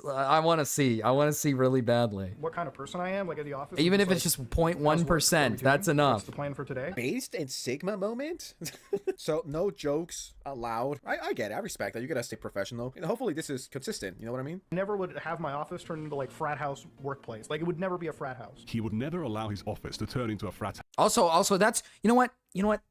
I want to see. I want to see really badly. What kind of person I am, like at the office. Even if it's just 0.1%, that's enough. What's the plan for today? Based in Sigma moment? So no jokes allowed. I get it. I respect that. You gotta stay professional. And hopefully this is consistent. You know what I mean? Never would have my office turn into like frat house workplace. Like it would never be a frat house. He would never allow his office to turn into a frat house. Also, that's you know what?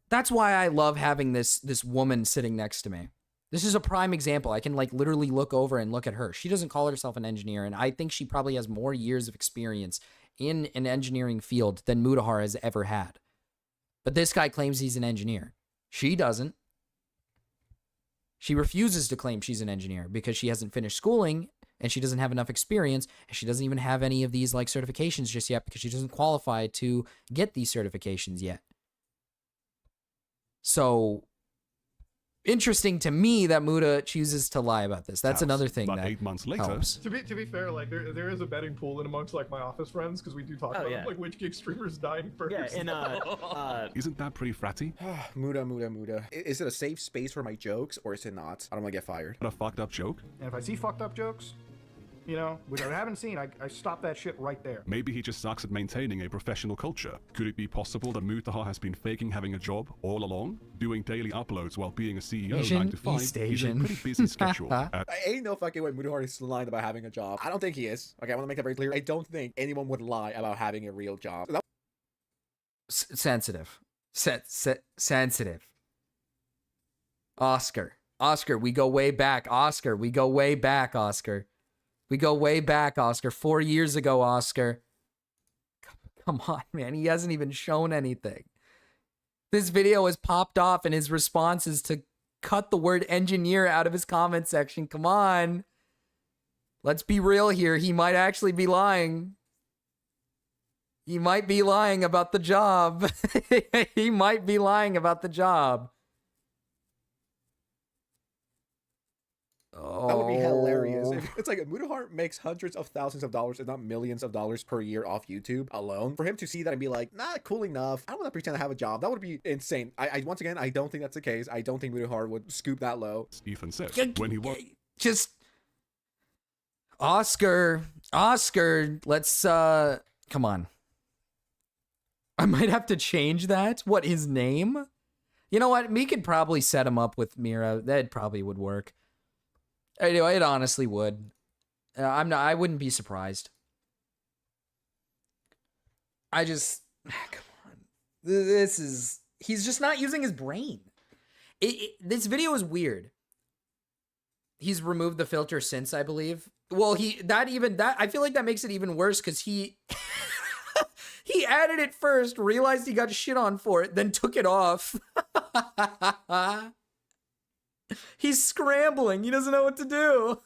That's why I love having this woman sitting next to me. This is a prime example. I can like literally look over and look at her. She doesn't call herself an engineer, and I think she probably has more years of experience in an engineering field than Mutahar has ever had. But this guy claims he's an engineer. She doesn't. She refuses to claim she's an engineer because she hasn't finished schooling and she doesn't have enough experience, and she doesn't even have any of these like certifications just yet because she doesn't qualify to get these certifications yet. So interesting to me that Muta chooses to lie about this. That's another thing But that 8 months later, helps. To be fair, like there is a betting pool in amongst like my office friends because we do talk about like which gig streamers dying first. Yeah, and isn't that pretty fratty? Muta. Is it a safe space for my jokes or is it not? I don't want to get fired. A fucked up joke? And if I see fucked up jokes, you know, which I haven't seen, I stop that shit right there. Maybe he just sucks at maintaining a professional culture. Could it be possible that Mutahar has been faking having a job all along? Doing daily uploads while being a CEO Asian, 9 to 5 East is a Asian. pretty busy schedule. Ain't no fucking way Mutahar is lying about having a job. I don't think he is. Okay, I want to make that very clear. I don't think anyone would lie about having a real job. Sensitive. Sensitive. Oscar, we go way back. Oscar, we go way back, Oscar. We go way back, Oscar. 4 years ago, Oscar. Come on, man. He hasn't even shown anything. This video has popped off and his response is to cut the word engineer out of his comment section. Come on. Let's be real here. He might actually be lying. He might be lying about the job. He might be lying about the job. That would be hilarious. It's like Mutahar makes hundreds of thousands of dollars, if not millions of dollars per year off YouTube alone. For him to see that and be like, not cool enough. I don't want to pretend I have a job. That would be insane. I once again, I don't think that's the case. I don't think Mutahar would scoop that low. Ethan says when he was just Oscar, let's come on. I might have to change that. What, his name? You know what? We could probably set him up with Mira. That probably would work. It honestly would. I wouldn't be surprised. Come on. He's just not using his brain. This video is weird. He's removed the filter since, I believe. Well, I feel like that makes it even worse because he added it first, realized he got shit on for it, then took it off. He's scrambling. He doesn't know what to do.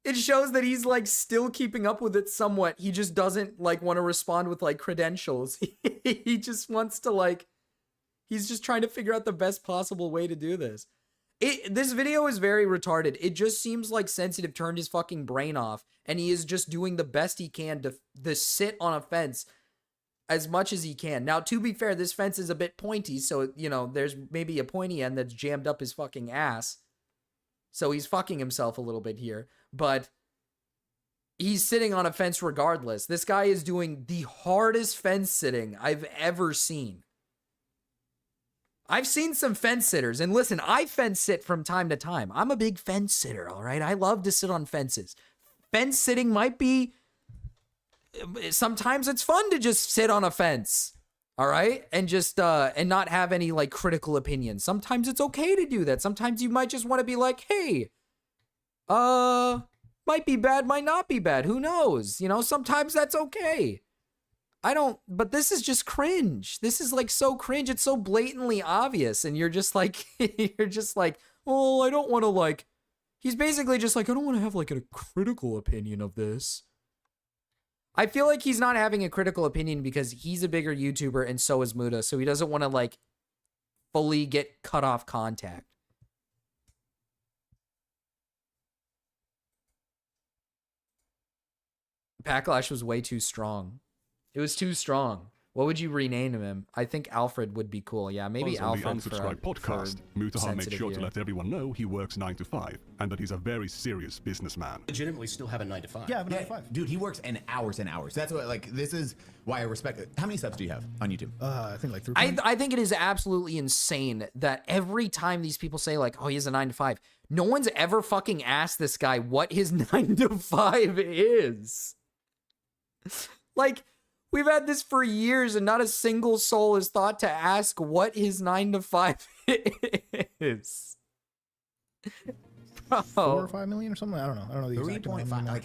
It shows that he's like still keeping up with it somewhat. He just doesn't like want to respond with like credentials. He just wants to he's just trying to figure out the best possible way to do this. This video is very retarded. It just seems like Sensitive turned his fucking brain off and he is just doing the best he can to sit on a fence as much as he can. Now, to be fair, this fence is a bit pointy, so, you know, there's maybe a pointy end that's jammed up his fucking ass. So he's fucking himself a little bit here, but he's sitting on a fence regardless. This guy is doing the hardest fence sitting I've ever seen. I've seen some fence sitters, and listen, I fence sit from time to time. I'm a big fence sitter, all right? I love to sit on fences. Fence sitting might be... Sometimes it's fun to just sit on a fence, all right? And just, and not have any, like, critical opinions. Sometimes it's okay to do that. Sometimes you might just want to be like, hey, might be bad, might not be bad. Who knows? You know, sometimes that's okay. but this is just cringe. This is like so cringe. It's so blatantly obvious. And you're just like, oh, I don't want to like, he's basically just like, I don't want to have like a critical opinion of this. I feel like he's not having a critical opinion because he's a bigger YouTuber and so is Muta. So he doesn't want to like fully get cut off contact. Backlash was way too strong. It was too strong. What would you rename him? I think Alfred would be cool. Yeah, maybe Alfred. On the Unsubscribed podcast, Mutahar makes sure to let everyone know he works 9 to 5 and that he's a very serious businessman. Legitimately still have a 9 to 5. Yeah, I have a 9 to 5. Dude, he works in hours and hours. That's what, like, this is why I respect it. How many subs do you have on YouTube? I think like 3. I think it is absolutely insane that every time these people say like, oh, he has a 9 to 5, no one's ever fucking asked this guy what his 9 to 5 is. Like, we've had this for years and not a single soul has thought to ask what his 9 to 5 is. Bro. 4 or 5 million or something. I don't know. I don't know the exact amount. 3.5,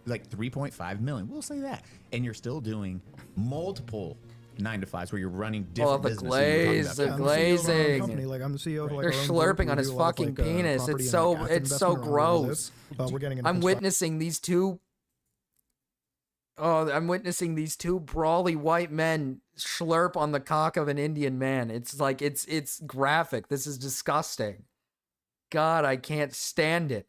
like 3.5 million. We'll say that. And you're still doing multiple 9 to 5s where you're running different businesses. The glazing. Like, I'm the CEO of, like, they're slurping on his fucking penis. It's so gross. We're getting I'm witnessing these two. Oh, I'm witnessing these two brawly white men slurp on the cock of an Indian man. It's like, it's graphic. This is disgusting. God, I can't stand it.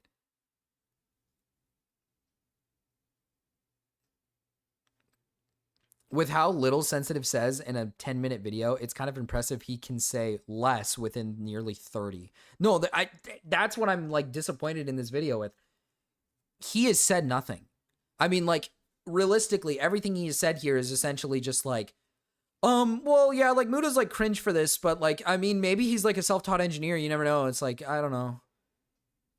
With how little Sensitive says in a 10-minute video, it's kind of impressive he can say less within nearly 30. No, that's what I'm like disappointed in this video with. He has said nothing. I mean, like, realistically, everything he has said here is essentially just like, well, yeah, like, Muta's like cringe for this, but like, I mean, maybe he's like a self-taught engineer. You never know. It's like, I don't know.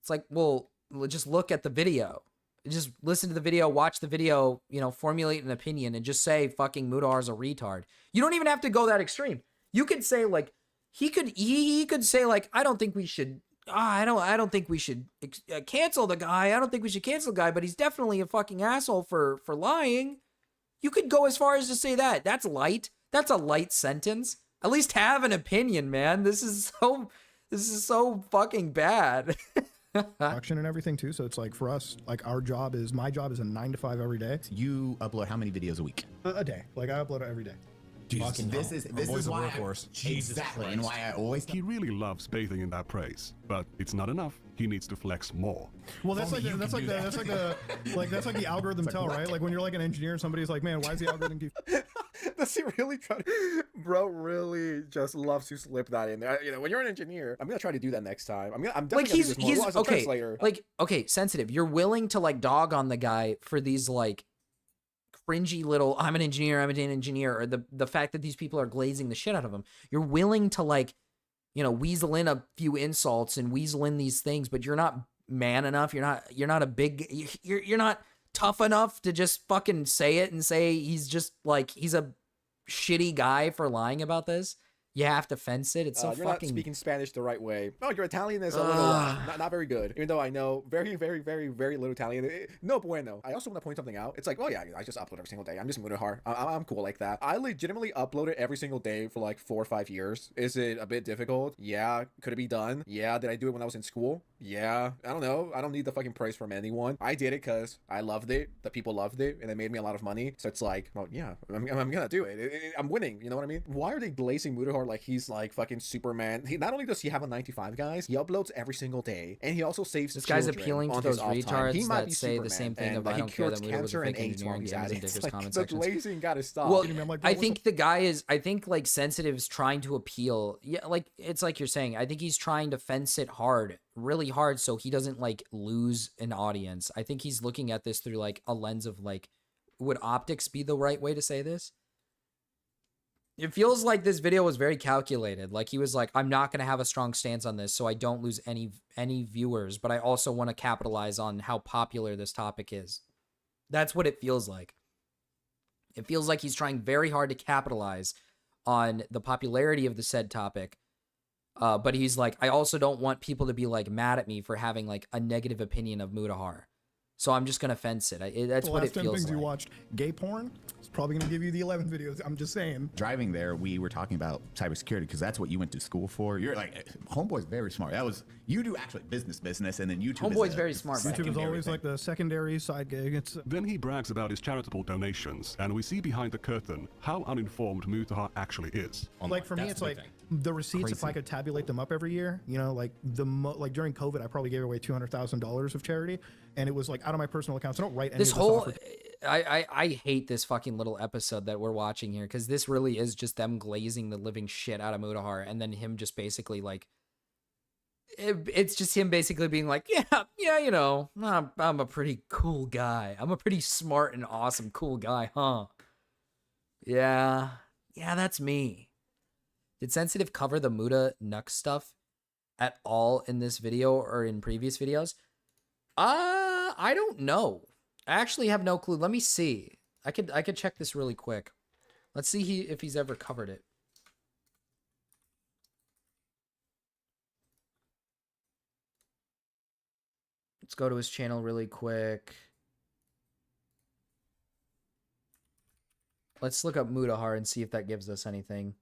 It's like, well, just look at the video. Just listen to the video, watch the video, you know, formulate an opinion and just say fucking Mutahar's a retard. You don't even have to go that extreme. You could say like, he could say like, I don't think we should, I don't think we should cancel the guy. I don't think we should cancel the guy, but he's definitely a fucking asshole for lying. You could go as far as to say that. That's light. That's a light sentence. At least have an opinion, man. This is so fucking bad. Production and everything too. So it's like for us, like my job is a 9 to 5 every day. You upload how many videos a week? A day. Like I upload it every day. Jesus, this is why exactly, and why I always. He really loves bathing in that praise, but it's not enough. He needs to flex more. Well, that's like the algorithm tell, right? Like when you're like an engineer, and somebody's like, "Man, why is the algorithm keep?" Does he really try to? Bro really just loves to slip that in there. You know, when you're an engineer, I'm gonna try to do that next time. I'm definitely like gonna do this more. he's As a okay. translator. Like okay, Sensitive. You're willing to like dog on the guy for these like cringy little I'm an engineer, or the fact that these people are glazing the shit out of him. You're willing to like, you know, weasel in a few insults and weasel in these things, but you're not man enough. You're not a big, you're not tough enough to just fucking say it and say he's just like, he's a shitty guy for lying about this. You have to fence it. It's so you're fucking... not speaking Spanish the right way. No, your Italian is a little not very good. Even though I know very, very, very, very little Italian. No bueno. I also want to point something out. It's like, oh yeah, I just upload every single day. I'm just Mutahar. I'm cool like that. I legitimately upload it every single day for like 4 or 5 years. Is it a bit difficult? Yeah. Could it be done? Yeah. Did I do it when I was in school? Yeah. I don't know. I don't need the fucking praise from anyone. I did it because I loved it. The people loved it, and it made me a lot of money. So it's like, well, yeah, I'm gonna do it. I'm winning. You know what I mean? Why are they glazing Mutahar like he's like fucking Superman? Not only does he have a 95, guys, he uploads every single day, and he also saves this guy's children appealing to on those his off time. retards He might that be say Superman, the same thing and of like, I he don't care cures that Muta was cancer a and fake AIDS engineer while and he's get at in it. Digger's It's like, comment the sections. glazing gotta stop. Well, like, I think the guy is, I think like Sensitive's trying to appeal. Yeah, like it's like you're saying. I think he's trying to fence it hard, really hard, so he doesn't like lose an audience. I think he's looking at this through like a lens of like, would optics be the right way to say this? It feels like this video was very calculated. Like he was like, I'm not going to have a strong stance on this so I don't lose any viewers, but I also want to capitalize on how popular this topic is. That's what it feels like. It feels like he's trying very hard to capitalize on the popularity of the said topic. But he's like, I also don't want people to be like mad at me for having like a negative opinion of Mutahar. So I'm just going to fence it. That's what it feels like. The last 10 things you watched, gay porn? probably going to give you the 11 videos. I'm just saying. Driving there, we were talking about cybersecurity because that's what you went to school for. You're like, Homeboy's very smart. That was, you do actually business, and then YouTube. Homeboy's very smart. YouTube is always like the secondary side gig. Then he brags about his charitable donations, and we see behind the curtain how uninformed Mutahar actually is. Like for me, it's like the receipts. If I could tabulate them up every year, you know, like like during COVID, I probably gave away $200,000 of charity, and it was like out of my personal accounts. I don't write any This of this whole, off. I hate this fucking little episode that we're watching here because this really is just them glazing the living shit out of Mutahar, and then him just basically like, it's just him basically being like, yeah, you know, I'm a pretty cool guy. I'm a pretty smart and awesome cool guy, huh? Yeah, that's me. Did Sensitive cover the Muta Nux stuff at all in this video or in previous videos? I don't know. I actually have no clue. Let me see. I could check this really quick. Let's see if he's ever covered it. Let's go to his channel really quick. Let's look up Mutahar and see if that gives us anything.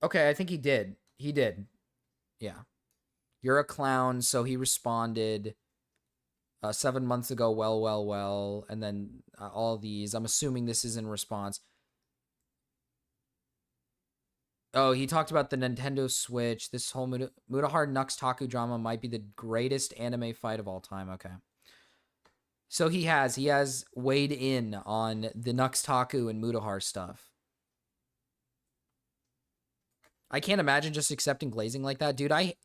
Okay, I think he did. He did. Yeah. You're a clown, so he responded 7 months ago, well, and then all these. I'm assuming this is in response. Oh, he talked about the Nintendo Switch. This whole Mutahar Nux Taku drama might be the greatest anime fight of all time. Okay. So he has weighed in on the Nux Taku and Mutahar stuff. I can't imagine just accepting glazing like that. Dude, I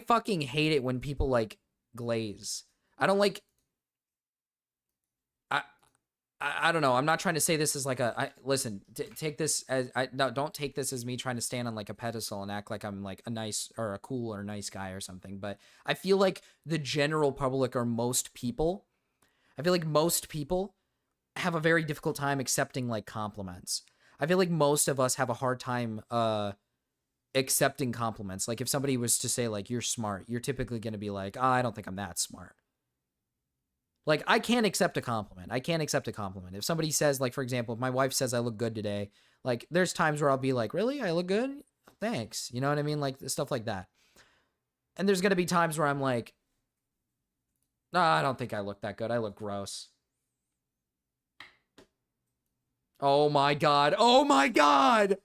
fucking hate it when people like glaze. I don't like, I don't know. I'm not trying to say this as like listen, take this as, no, don't take this as me trying to stand on like a pedestal and act like I'm like a nice or a cool or nice guy or something. But I feel like the general public or most people, I feel like most people have a very difficult time accepting like compliments. I feel like most of us have a hard time, accepting compliments. Like if somebody was to say like, you're smart, you're typically going to be like, I don't think I'm that smart. Like I can't accept a compliment. I can't accept a compliment. If somebody says like, for example, if my wife says I look good today, like there's times where I'll be like, really? I look good? Thanks. You know what I mean? Like stuff like that. And there's going to be times where I'm like, no, I don't think I look that good. I look gross. Oh my God. Oh my God.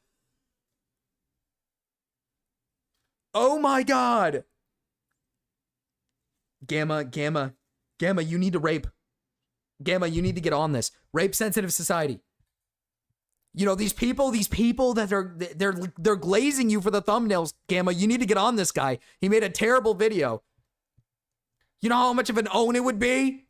Oh my God. Gamma, you need to rape. Gamma, you need to get on this. Rape sensitive society. You know, these people that they're glazing you for the thumbnails. Gamma, you need to get on this guy. He made a terrible video. You know how much of an own it would be?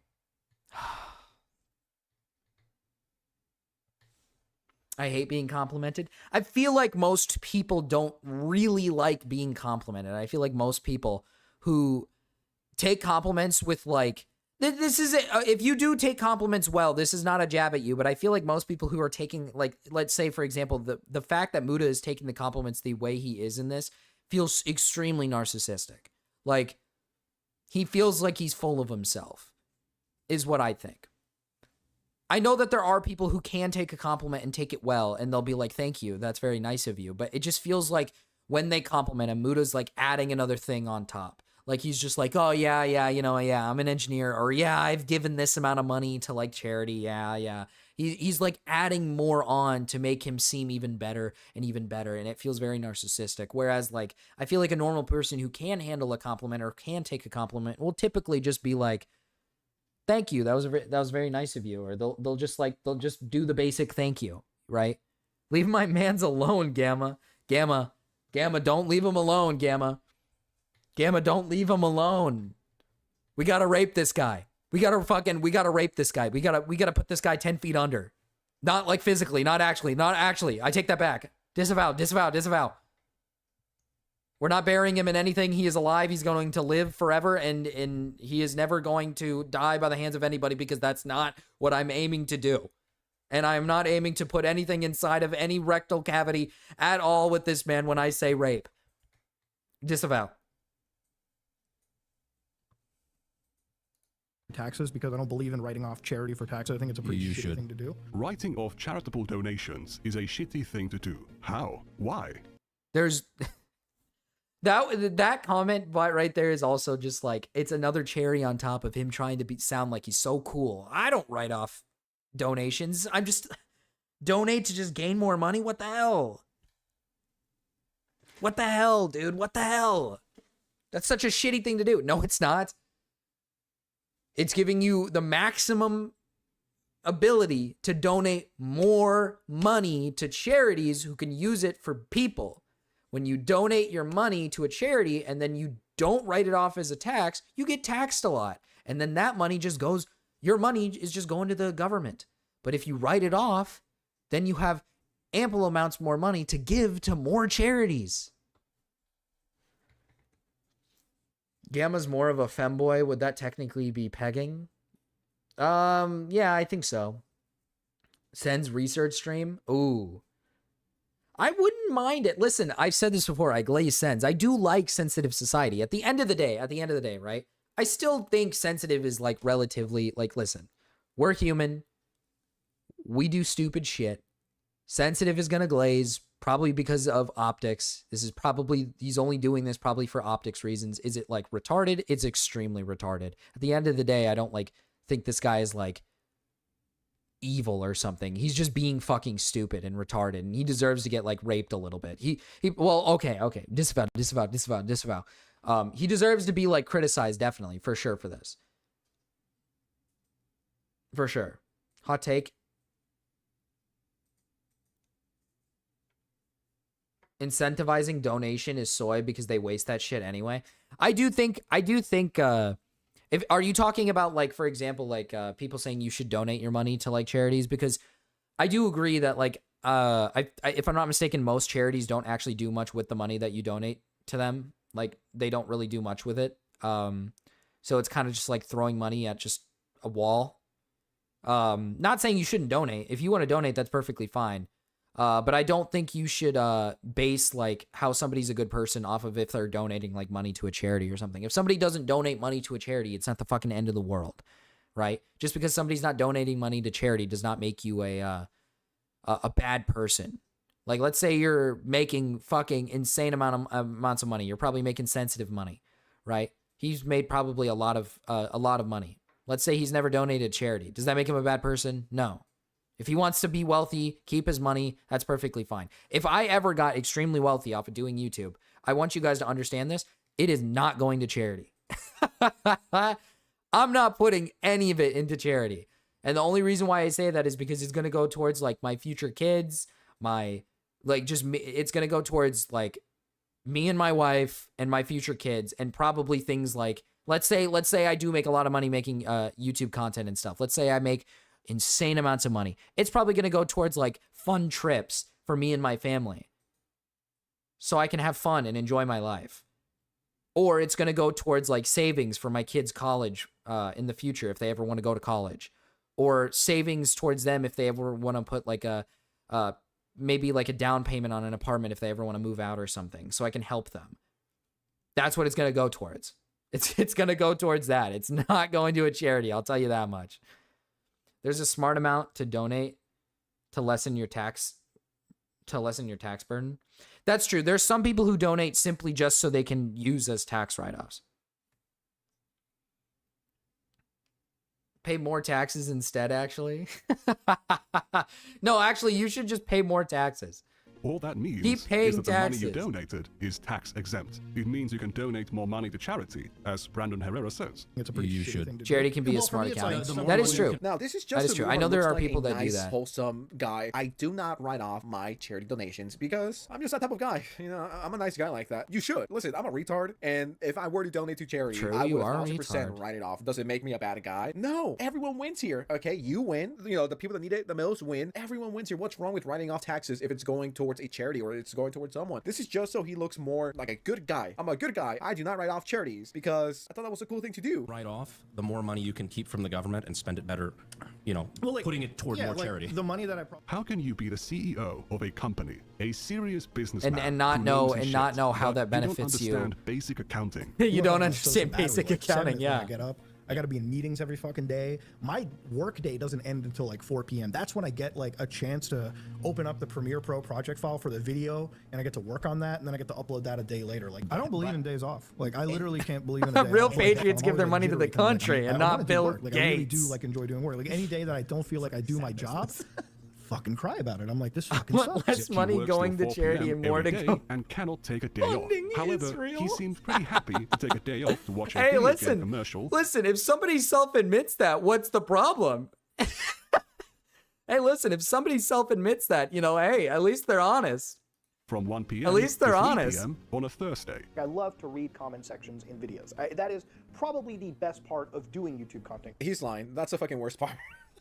I hate being complimented. I feel like most people don't really like being complimented. I feel like most people who take compliments with like, this is it. If you do take compliments well, this is not a jab at you, but I feel like most people who are taking, like, let's say, for example, the fact that Muta is taking the compliments the way he is in this feels extremely narcissistic. Like, he feels like he's full of himself, is what I think. I know that there are people who can take a compliment and take it well, and they'll be like, thank you, that's very nice of you. But it just feels like when they compliment him, Muta's like adding another thing on top. Like he's just like, oh yeah, you know, yeah, I'm an engineer, or yeah, I've given this amount of money to like charity, yeah. He's like adding more on to make him seem even better, and it feels very narcissistic. Whereas like, I feel like a normal person who can handle a compliment or can take a compliment will typically just be like, thank you, that was very nice of you, or they'll just do the basic thank you, right? Leave my mans alone, Gamma, don't leave him alone, Gamma, don't leave him alone. We gotta rape this guy. We gotta rape this guy. We gotta put this guy 10 feet under. Not like physically, not actually. I take that back. Disavow. We're not burying him in anything. He is alive. He's going to live forever, and he is never going to die by the hands of anybody, because that's not what I'm aiming to do. And I'm not aiming to put anything inside of any rectal cavity at all with this man when I say rape. Disavow. taxes because I don't believe in writing off charity for taxes. I think it's a pretty shitty thing to do. Writing off charitable donations is a shitty thing to do. How? Why? There's that comment right there is also just like, it's another cherry on top of him trying to sound like he's so cool. I don't write off donations. I'm just donate to just gain more money. What the hell? What the hell, dude? What the hell? That's such a shitty thing to do. No, it's not. It's giving you the maximum ability to donate more money to charities who can use it for people. When you donate your money to a charity and then you don't write it off as a tax, you get taxed a lot. And then that money just goes, your money is just going to the government. But if you write it off, then you have ample amounts more money to give to more charities. Gamma's more of a femboy. Would that technically be pegging? Yeah, I think so. Sends research stream. Ooh. I wouldn't mind it. Listen, I've said this before. I glaze Sens. I do like Sensitive Society. At the end of the day, right? I still think Sensitive is like relatively, like, listen, we're human. We do stupid shit. Sensitive is going to glaze probably because of optics. This is probably, he's only doing this probably for optics reasons. Is it like retarded? It's extremely retarded. At the end of the day, I don't like think this guy is like evil or something. He's just being fucking stupid and retarded, and he deserves to get like raped a little bit. Well, okay. Disavow. He deserves to be like criticized, definitely, for sure, for this. For sure. Hot take. Incentivizing donation is soy because they waste that shit anyway. I do think if are you talking about, like, for example, like people saying you should donate your money to like charities? Because I do agree that like if I'm not mistaken, most charities don't actually do much with the money that you donate to them. Like, they don't really do much with it. So it's kind of just like throwing money at just a wall. Not saying you shouldn't donate. If you want to donate, that's perfectly fine. But I don't think you should base like how somebody's a good person off of if they're donating like money to a charity or something. If somebody doesn't donate money to a charity, it's not the fucking end of the world, right? Just because somebody's not donating money to charity does not make you a bad person. Like, let's say you're making fucking insane amounts of money. You're probably making sensitive money, right? He's made probably a lot of money. Let's say he's never donated to charity. Does that make him a bad person? No. If he wants to be wealthy, keep his money, that's perfectly fine. If I ever got extremely wealthy off of doing YouTube, I want you guys to understand this. It is not going to charity. I'm not putting any of it into charity. And the only reason why I say that is because it's going to go towards like my future kids, it's going to go towards like me and my wife and my future kids, and probably things like, let's say I do make a lot of money making YouTube content and stuff. Let's say I make insane amounts of money. It's probably going to go towards like fun trips for me and my family, so I can have fun and enjoy my life. Or it's going to go towards like savings for my kids' college in the future if they ever want to go to college, or savings towards them if they ever want to put like maybe like a down payment on an apartment if they ever want to move out or something, so I can help them. That's what it's going to go towards. It's going to go towards that. It's not going to a charity, I'll tell you that much. There's a smart amount to donate to lessen your tax burden. That's true. There's some people who donate simply just so they can use as tax write-offs. Pay more taxes instead, actually. No, actually, you should just pay more taxes. All that means Keep paying is that taxes. the money you donated is tax exempt. It means you can donate more money to charity, as Brandon Herrera says. It's a pretty shitty thing to do. Charity can be a smart accounting. That is true. Now, this is That just is true. I know there are people that do nice, that. wholesome guy. I do not write off my charity donations because I'm just that type of guy. You know, I'm a nice guy like that. You should. Listen, I'm a retard, and if I were to donate to charity, True, I you would are a 100% retard. write it off. Does it make me a bad guy? No. Everyone wins here, okay? You win. You know, the people that need it the most win. Everyone wins here. What's wrong with writing off taxes if it's going towards a charity or it's going towards someone? This is just so he looks more like a good guy. I'm a good guy. I do not write off charities because I thought that was a cool thing to do. Write off, the more money you can keep from the government and spend it better, you know, putting it toward more charity. The money that I How can you be the CEO of a company, a serious businessman, and not know how that benefits you? You don't understand basic accounting. You don't understand basic Like 7 accounting, when I yeah. get up, I got to be in meetings every fucking day. My work day doesn't end until like 4 p.m. That's when I get like a chance to open up the Premiere Pro project file for the video, and I get to work on that, and then I get to upload that a day later. Like, I don't believe in days off. Like, I literally can't believe in a day Real off. patriots I'm give their always, money to the jittery 'cause, like, country and I not wanna do Bill work. Like, I really do Gates. like enjoy doing work. Like, any day that I don't feel like I do my job, fucking cry about it. I'm like, this fucking sucks. Less money works going till to 4 charity PM and more every to day go. and cannot take a day off. Funding However, Israel. he seems pretty happy to take a day off to watch a Hey, video game listen, commercial. listen. If somebody self-admits that, what's the problem? Hey, listen. If somebody self-admits that, you know, hey, at least they're honest. From 1 p.m. At least they're to 3 honest. p.m. on a Thursday. I love to read comment sections in videos. That is probably the best part of doing YouTube content. He's lying. That's the fucking worst part.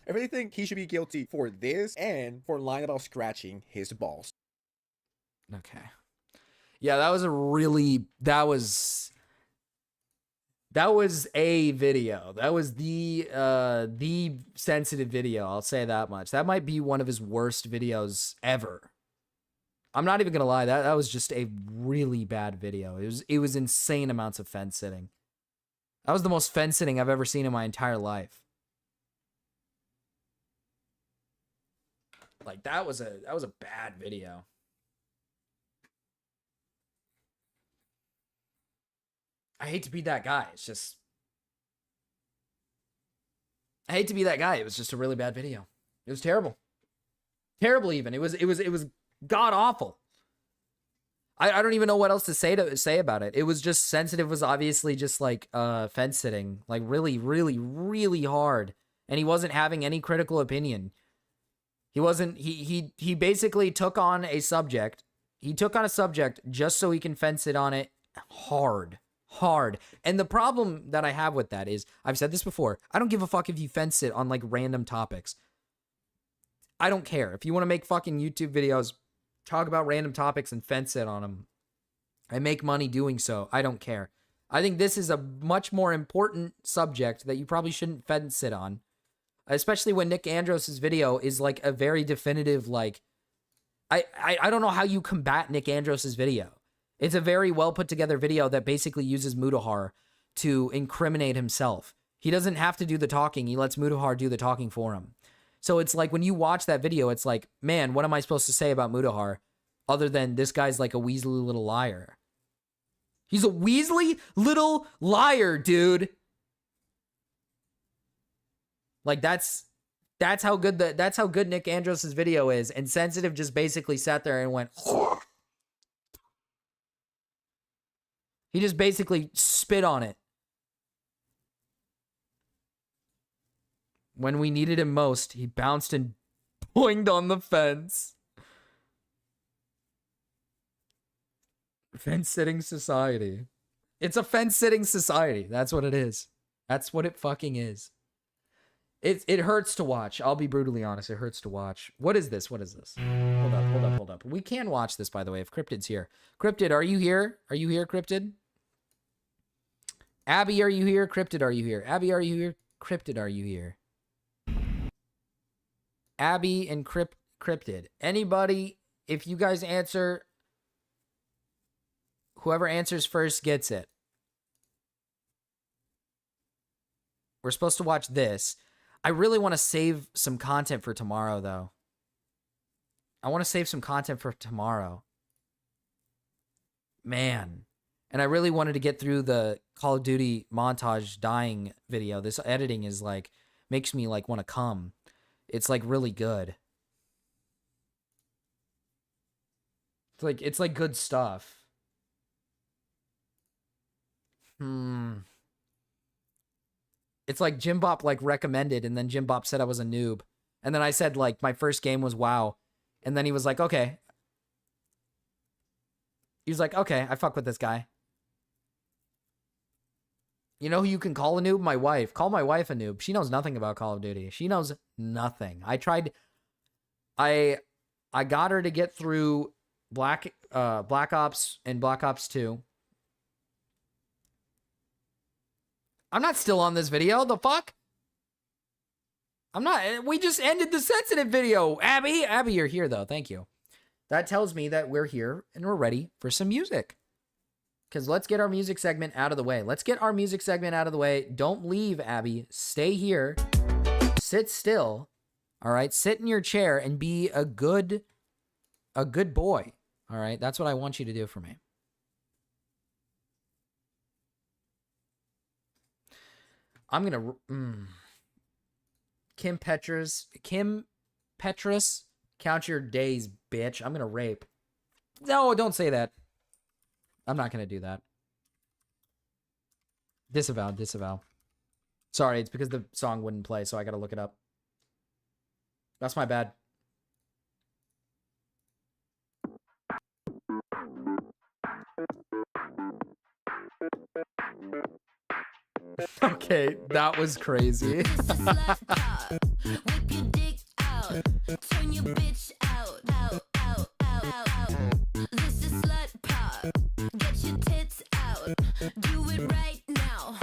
I really think he should be guilty for this and for lying about scratching his balls. Okay. Yeah, that was a really that was a video. That was the sensitive video. I'll say that much. That might be one of his worst videos ever. I'm not even gonna lie. That was just a really bad video. It was insane amounts of fence sitting. That was the most fence sitting I've ever seen in my entire life. Like that was a bad video. I hate to be that guy. It's just I hate to be that guy. It was just a really bad video. It was terrible. Terrible even. It was god awful. I don't even know what else to say about it. It was just sensitive was obviously just like fence sitting, like really, really, really hard. And he wasn't having any critical opinion. He wasn't he basically took on a subject. He took on a subject just so he can fence it on it hard. And the problem that I have with that is, I've said this before, I don't give a fuck if you fence it on like random topics. I don't care. If you want to make fucking YouTube videos, talk about random topics and fence it on them and make money doing so, I don't care. I think this is a much more important subject that you probably shouldn't fence it on. Especially when Nick Andros' video is like a very definitive, like, I don't know how you combat Nick Andros' video. It's a very well put together video that basically uses Mutahar to incriminate himself. He doesn't have to do the talking. He lets Mutahar do the talking for him. So it's like when you watch that video, it's like, man, what am I supposed to say about Mutahar other than this guy's like a Weasley little liar? He's a Weasley little liar, dude. Like that's how good Nick Andros' video is, and Sensitive just basically sat there and went. He just basically spit on it. When we needed him most, he bounced and boinged on the fence. Fence-sitting society. It's a fence-sitting society. That's what it is. That's what it fucking is. It hurts to watch. I'll be brutally honest. It hurts to watch. What is this? What is this? Hold up. We can watch this, by the way, if Cryptid's here. Cryptid, are you here? Are you here, Cryptid? Abby, are you here? Cryptid, are you here? Abby, are you here? Cryptid, are you here? Abby and Cryptid. Anybody, if you guys answer, whoever answers first gets it. We're supposed to watch this. I really want to save some content for tomorrow, though. I want to save some content for tomorrow. Man. And I really wanted to get through the Call of Duty montage dying video. This editing is like, makes me like want to come. It's like really good. It's like good stuff. It's like Jim Bop like recommended, and then Jim Bop said I was a noob. And then I said like my first game was WoW. And then he was like, okay. He was like, okay, I fuck with this guy. You know who you can call a noob? My wife. Call my wife a noob. She knows nothing about Call of Duty. She knows nothing. I got her to get through Black Ops and Black Ops 2. I'm not still on this video. The fuck? I'm not. We just ended the sensitive video. Abby, you're here though. Thank you. That tells me that we're here and we're ready for some music. Because let's get our music segment out of the way. Let's get our music segment out of the way. Don't leave, Abby. Stay here. Sit still. All right? Sit in your chair and be a good boy. All right? That's what I want you to do for me. I'm going to... Kim Petras, count your days, bitch. I'm going to rape. No, don't say that. I'm not going to do that. Disavow. Sorry, it's because the song wouldn't play, so I got to look it up. That's my bad. Okay, that was crazy. Turn your bitch out. This is slut pop. Get your tits out. Do it right now.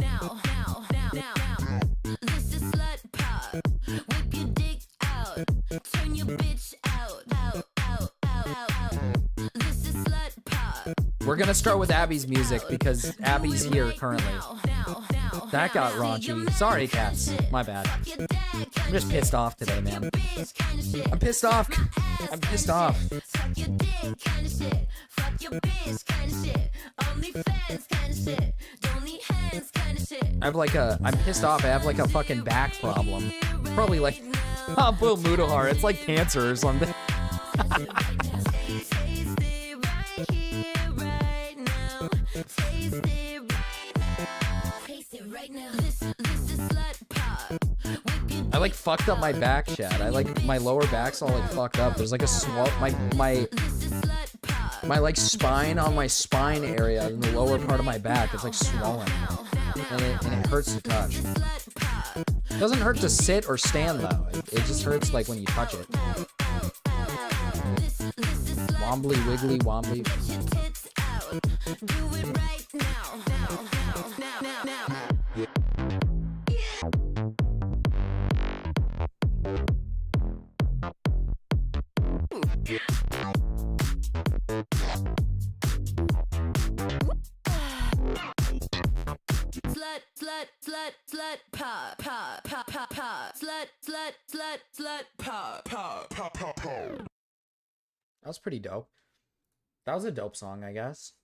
This is slut pop. Whip your dick out. Turn your bitch out. This is slut pop. We're gonna start with Abby's music because Abby's here currently. That got raunchy. Sorry, cats. My bad. I'm just pissed off today, man. I'm pissed off. I'm pissed off. I have like a fucking back problem. Probably like Humble Mutahar. It's like cancer or something. I like fucked up my back, Chad. I like my lower back's all like fucked up. There's like a my like spine on my spine area in the lower part of my back. It's like swollen, and it hurts to touch. It doesn't hurt to sit or stand though. It just hurts like when you touch it. Wombly wiggly wombly. Slut pop pop. That was pretty dope. That was a dope song, I guess.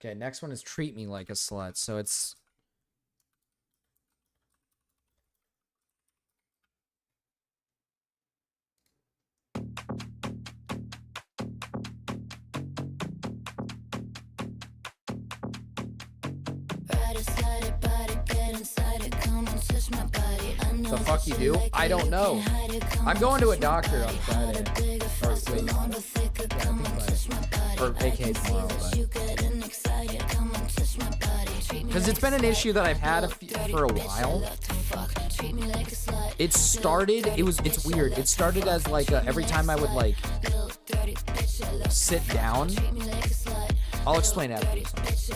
Okay, next one is Treat Me Like a Slut. So it's the fuck you do? I don't know. I'm going to a doctor on Friday. Or wait, yeah, I think Friday. Or aka tomorrow, because it's been an issue that I've had for a while. It started, it's weird. It started as like every time I would like sit down. I'll explain after this.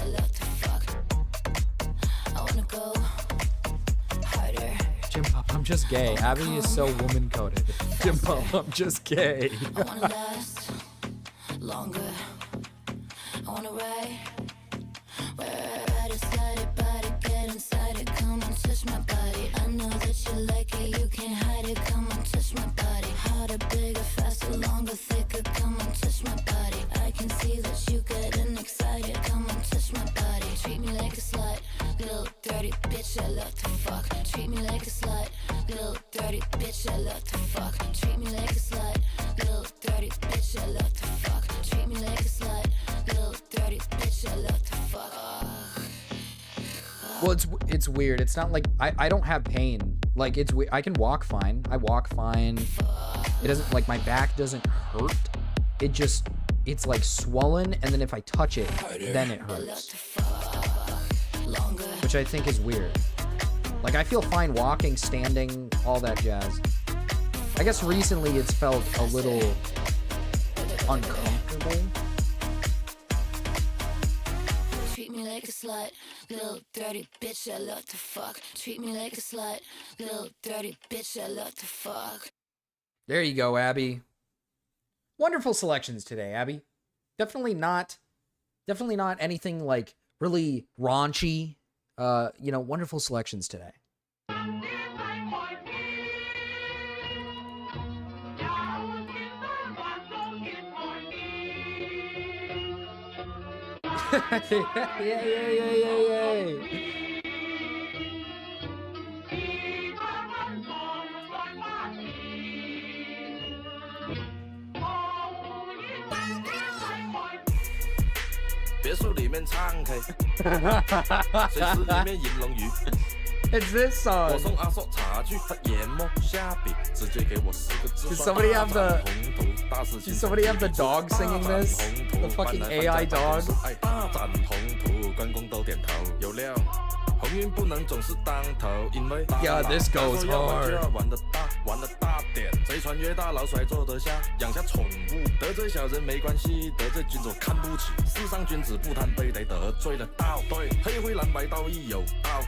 Jim Pop, I'm just gay. Abby is so woman coded. Jim Pop, I'm just gay. I wanna last longer. I wanna ride. Ride inside it, body, get inside it. Come on, touch my body. I know that you like it, you can't hide it. Come on, touch my body. Harder, bigger, faster, longer, thicker. Come on, touch my body. I can see that you getting excited. Come on, touch my body. Treat me like a slut, little dirty bitch. I love to fuck. Treat me like a slut, little dirty bitch. I love to fuck. Treat me like a slut, little dirty bitch. I love to fuck. Treat me like a slut, little dirty bitch. I love to fuck. Well, it's weird. It's not like I don't have pain. Like it's weird. I can walk fine. I walk fine. It doesn't like my back doesn't hurt. It's like swollen, and then if I touch it, then it hurts. Which I think is weird. Like I feel fine walking, standing, all that jazz. I guess recently it's felt a little uncomfortable. Treat me like a slut, little dirty bitch. I love to fuck. Treat me like a slut, little dirty bitch. I love to fuck. There you go, Abby. Wonderful selections today, Abby. Definitely not Definitely not anything like really raunchy. You know, wonderful selections today. Yeah. 别墅里面唱 K， 水池里面饮龙鱼。It's this song. 我送阿硕茶具，他研磨下笔，直接给我4个字。 Does somebody have the dog singing this? The fucking AI dog. 大展宏图，关公都点头，有料。鸿运不能总是当头，因为 Yeah, this goes hard. 玩得大，玩得大点，贼船越大，老帅坐得下，养下宠物，得罪小人没关系，得罪君主看不起。世上君子不贪杯，得得罪了道。对，黑灰蓝白道义有道。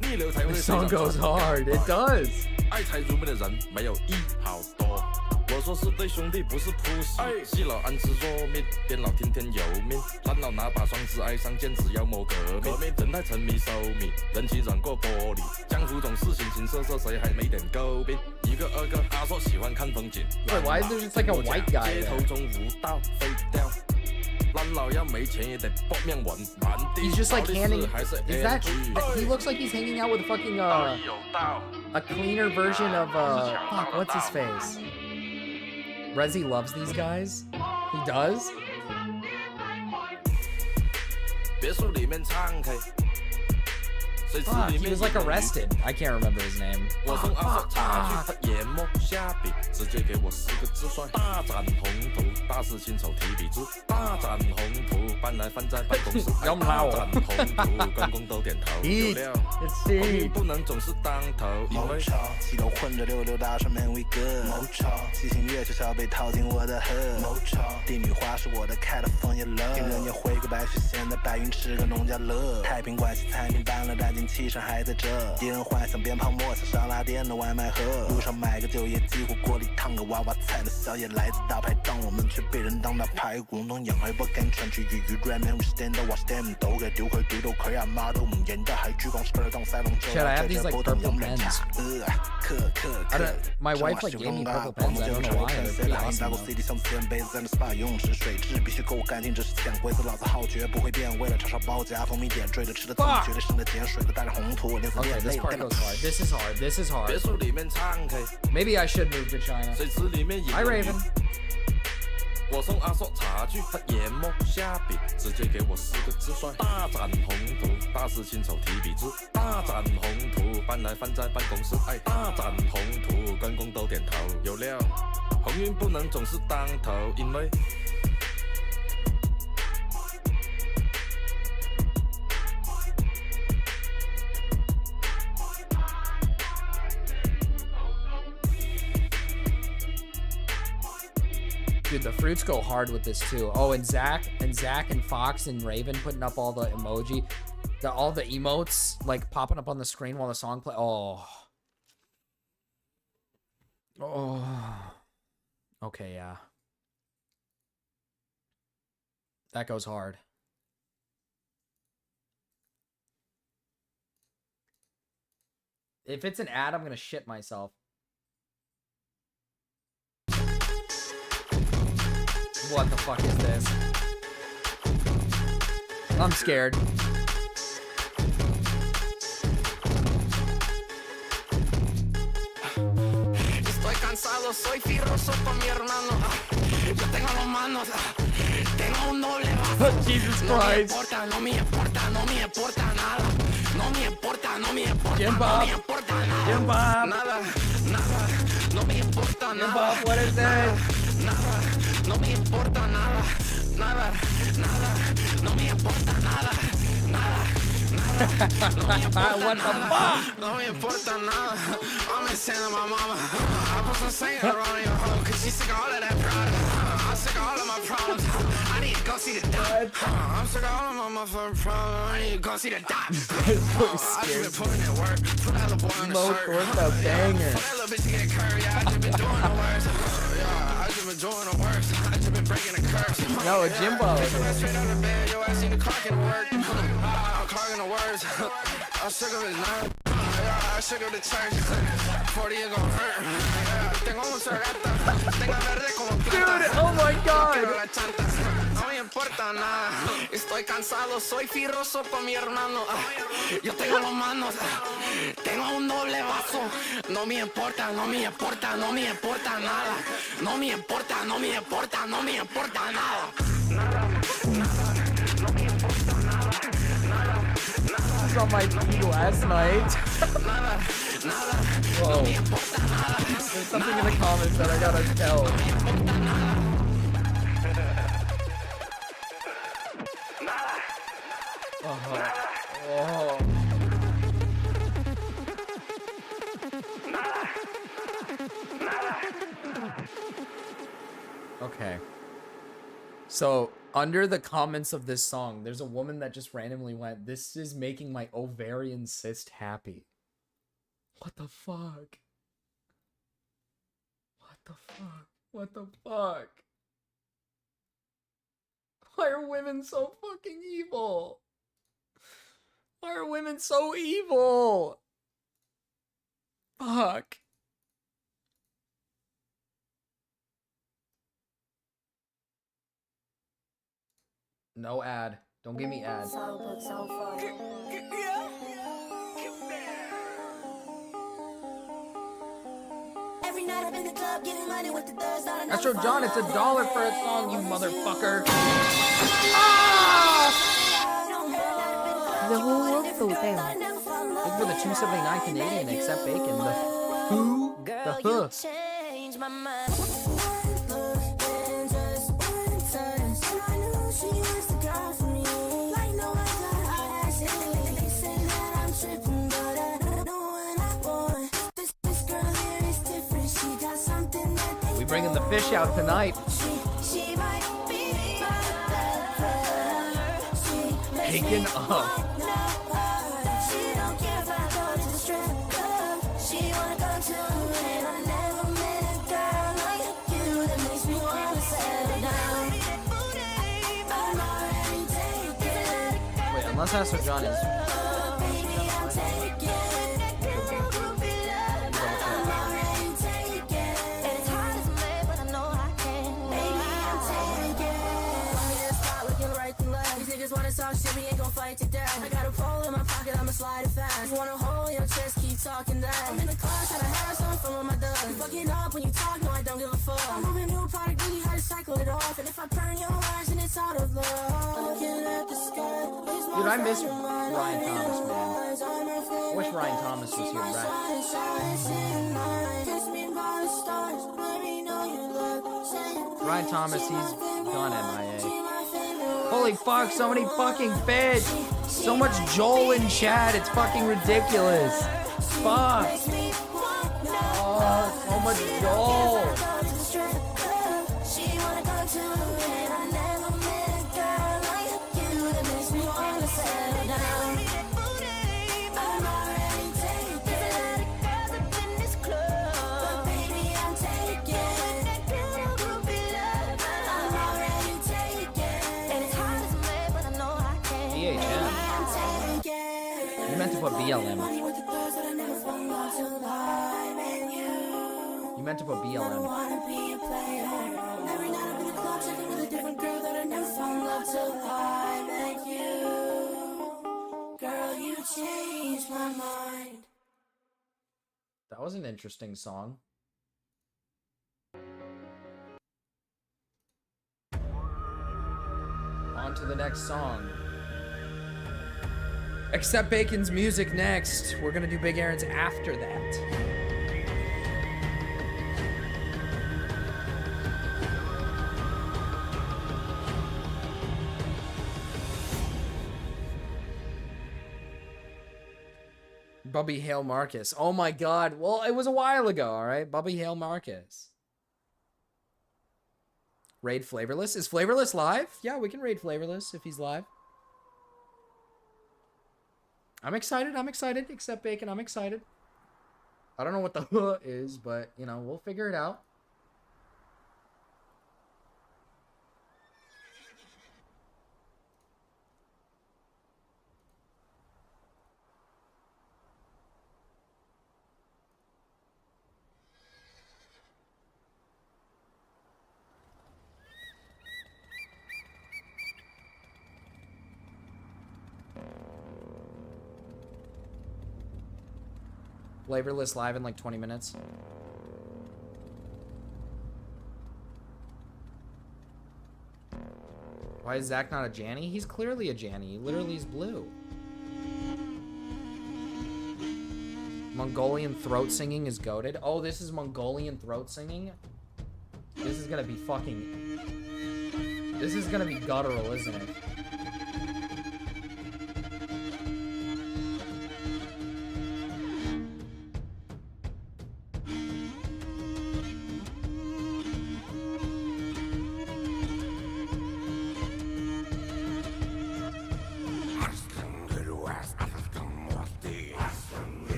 This song goes hard. It does. 爱财如命的人没有一好多。我说是对兄弟，不是铺戏。细老安吃弱命，边老听天由命。蓝老拿把双子爱上剑，只妖魔革命。人太沉迷收米，人情软过玻璃。江湖总是形形色色，谁还没点诟病？一个二个，阿硕喜欢看风景。 Wait, why is there just like a white guy 街头中无道飞掉。 He's just like handing. Is that? He looks like he's hanging out with fucking a cleaner version of fuck. What's his face? Rezi loves these guys. He does. Fuck, he was like arrested. I can't remember his name. Eat. 不能总是当头，因为西楼混着溜溜大上面威哥，七星月就小被套进我的河，帝女花是我的开的枫叶乐，给人家回个白雪仙的白云吃个农家乐，太平关系餐厅搬了大进气上还在这，敌人幻想鞭炮莫想上拉店的外卖盒，路上买个酒也几乎锅里烫个娃娃菜的宵夜来自大排档，我们却被人当大排骨弄养儿不敢穿去鱼软面 we stand up watch them 都嘅丟佢丟到佢阿媽都唔認得係珠江水當西龍洲 Shit, I have these like purple pens. My wife like gave me purple pens. I don't know why. They're pretty awesome. CD 相似杯子在那 SPA 用是水质必须够干净，这是潜规则，老子好绝不会变，为了叉烧包夹蜂蜜点缀的吃的汤，绝对生的碱水的带着红土，连死 Okay, this part goes hard. This is hard. This is hard. Maybe I should move to China. Hi, Raven. 我送阿硕茶具，他研磨下笔，直接给我4个字帅。大展宏图，大事亲手提笔字。大展宏图，搬来放在办公室。哎，大展宏图，关公都点头，有料。鸿运不能总是当头，因为。 Dude, the fruits go hard with this too. Oh, and Zach and Fox and Raven putting up all the emoji, all the emotes like popping up on the screen while the song play. Oh. Okay, yeah. That goes hard. If it's an ad, I'm gonna shit myself. What the fuck is this? I'm scared. Estoy cansado, soy fierroso con mi hermano. Yo tengo los manos, tengo un doble vaso. Jesus Christ. No me importa, no me importa nada. No me importa, no me importa, no me importa nada. Nada, nada, no me importa nada. What is this? Nada, no me importa nada. Nada, nada, no me importa nada. Nada, nada, no me importa What the fuck? No me importa nada. I'm insane on my mama. I put some singing around your hoe, cause she's sick of all of that product. I'm sick of all of my problems. I need to go see the doctor. I'm sick of all of my motherfucking problems. I need to go see the doctor. I just been putting in work. Put that little boy on the shirt. What's a banger? For that little bitch to get curved. Yeah, I just been doing the worst. Yeah, I just been doing the worst. I just been breaking the curse. No, Jimbo. I'm sick of his name. I'm sick of the church. 40 is gonna hurt. Tengo mucha gata. Tengo verde como planta. Dude, oh my god. No me importa nada. Estoy cansado. Soy firroso con mi hermano. Yo tengo los manos. Tengo un doble vaso. No me importa, no me importa, no me importa nada. No me importa, no me importa, no me importa nada. Nada, nada. No me importa nada. Nada. This is on my feed last night. Whoa. There's something in the comments that I gotta tell. Oh. Okay. So, under the comments of this song, there's a woman that just randomly went, "This is making my ovarian cyst happy." What the fuck? What the fuck? What the fuck? Why are women so fucking evil? Why are women so evil? Fuck. No ad. Don't give me ads. Every night I'm in the club getting money with the thugs. Astro John, it's $1 for a song, you motherfucker. Ah! The whole thing. Look for the 279 Canadian, except bacon. The who? The huh. We bringing the fish out tonight. Bacon up. Wait, unless Astro John is. Talk shit, we ain't gon' fight to death. I got a pole in my pocket, I'ma slide it fast. You want a hole in your chest, keep talking that. I'm in the car, tryna have some fun with my dog. You fucking up when you talk, no, I don't give a fuck. I'm moving new product, really hard to cycle it off. And if I burn your eyes, then it's out of love. Looking at the sky. Dude, I miss Ryan Thomas, man. I wish Ryan Thomas was here, right? Ryan Thomas, he's gone MIA. Holy fuck, so many fucking fish! So much Joel in chat, it's fucking ridiculous. Fuck! Oh, so much Joel! You meant to put BLM. You meant to put BLM. That was an interesting song. On to the next song. Except Bacon's music next. We're gonna do Big Aaron's after that. Bubby Hale Marcus. Oh my god. Well, it was a while ago, alright? Bubby Hale Marcus. Raid Flavorless. Is Flavorless live? Yeah, we can raid Flavorless if he's live. I'm excited, except Bacon, I'm excited. I don't know what the is, but, you know, we'll figure it out. Flavorless live in like 20 minutes. Why is Zach not a Janny? He's clearly a Janny. He literally is blue. Mongolian throat singing is goated. Oh, this is Mongolian throat singing? This is gonna be fucking... This is gonna be guttural, isn't it?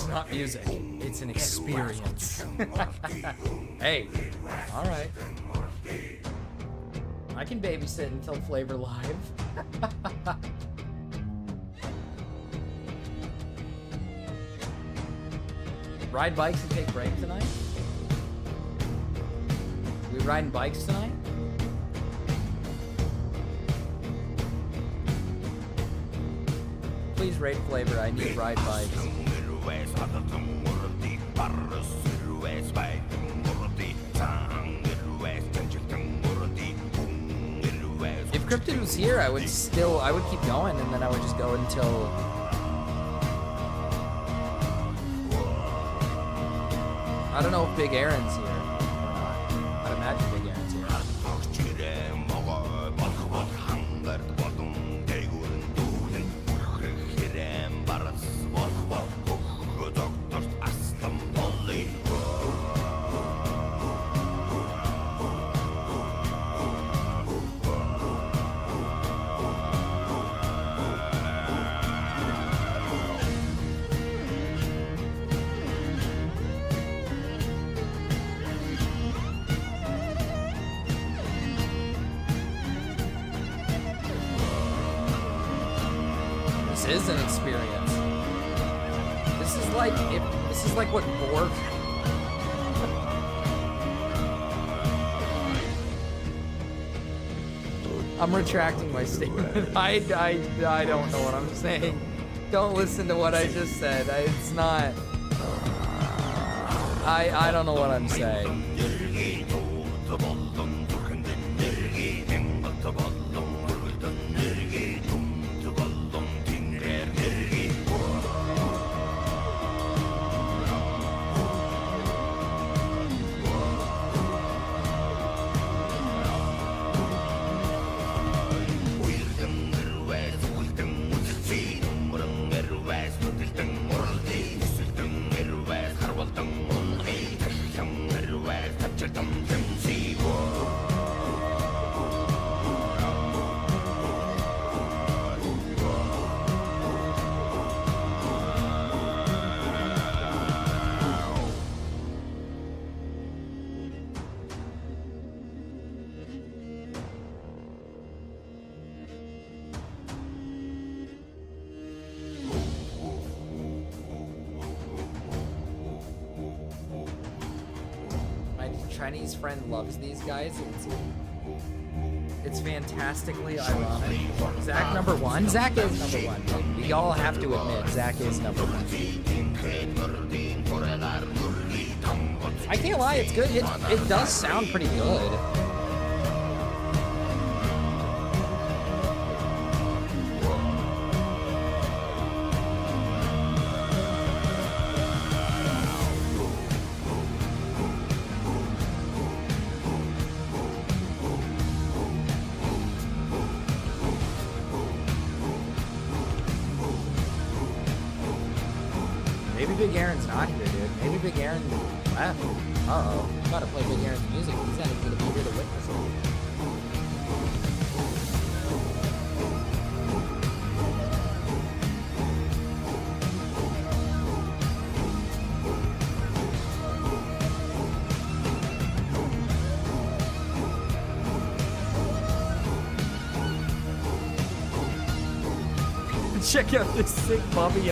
Not music, it's an experience. Hey, all right. I can babysit until Flavor Live. Ride bikes and take break tonight? We riding bikes tonight? Please rate Flavor, I need ride bikes. If Cryptid was here, I would keep going, and then I would just go until... I don't know if Big Aaron's here. I'd imagine Big Aaron's here. Is an experience. This is like what Borg. I'm retracting my statement. I don't know what I'm saying. Don't listen to what I just said. It's not. I don't know what I'm saying. Chinese friend loves these guys. It's fantastically ironic. Zach number one? Zach is number one. We all have to admit Zach is number one. I can't lie, it's good. It does sound pretty good. Big Aaron's not here, dude. Maybe Big Aaron left. Uh-oh. I'm about to play Big Aaron's music. He's not even going to be here to witness it. Check out this sick Bubby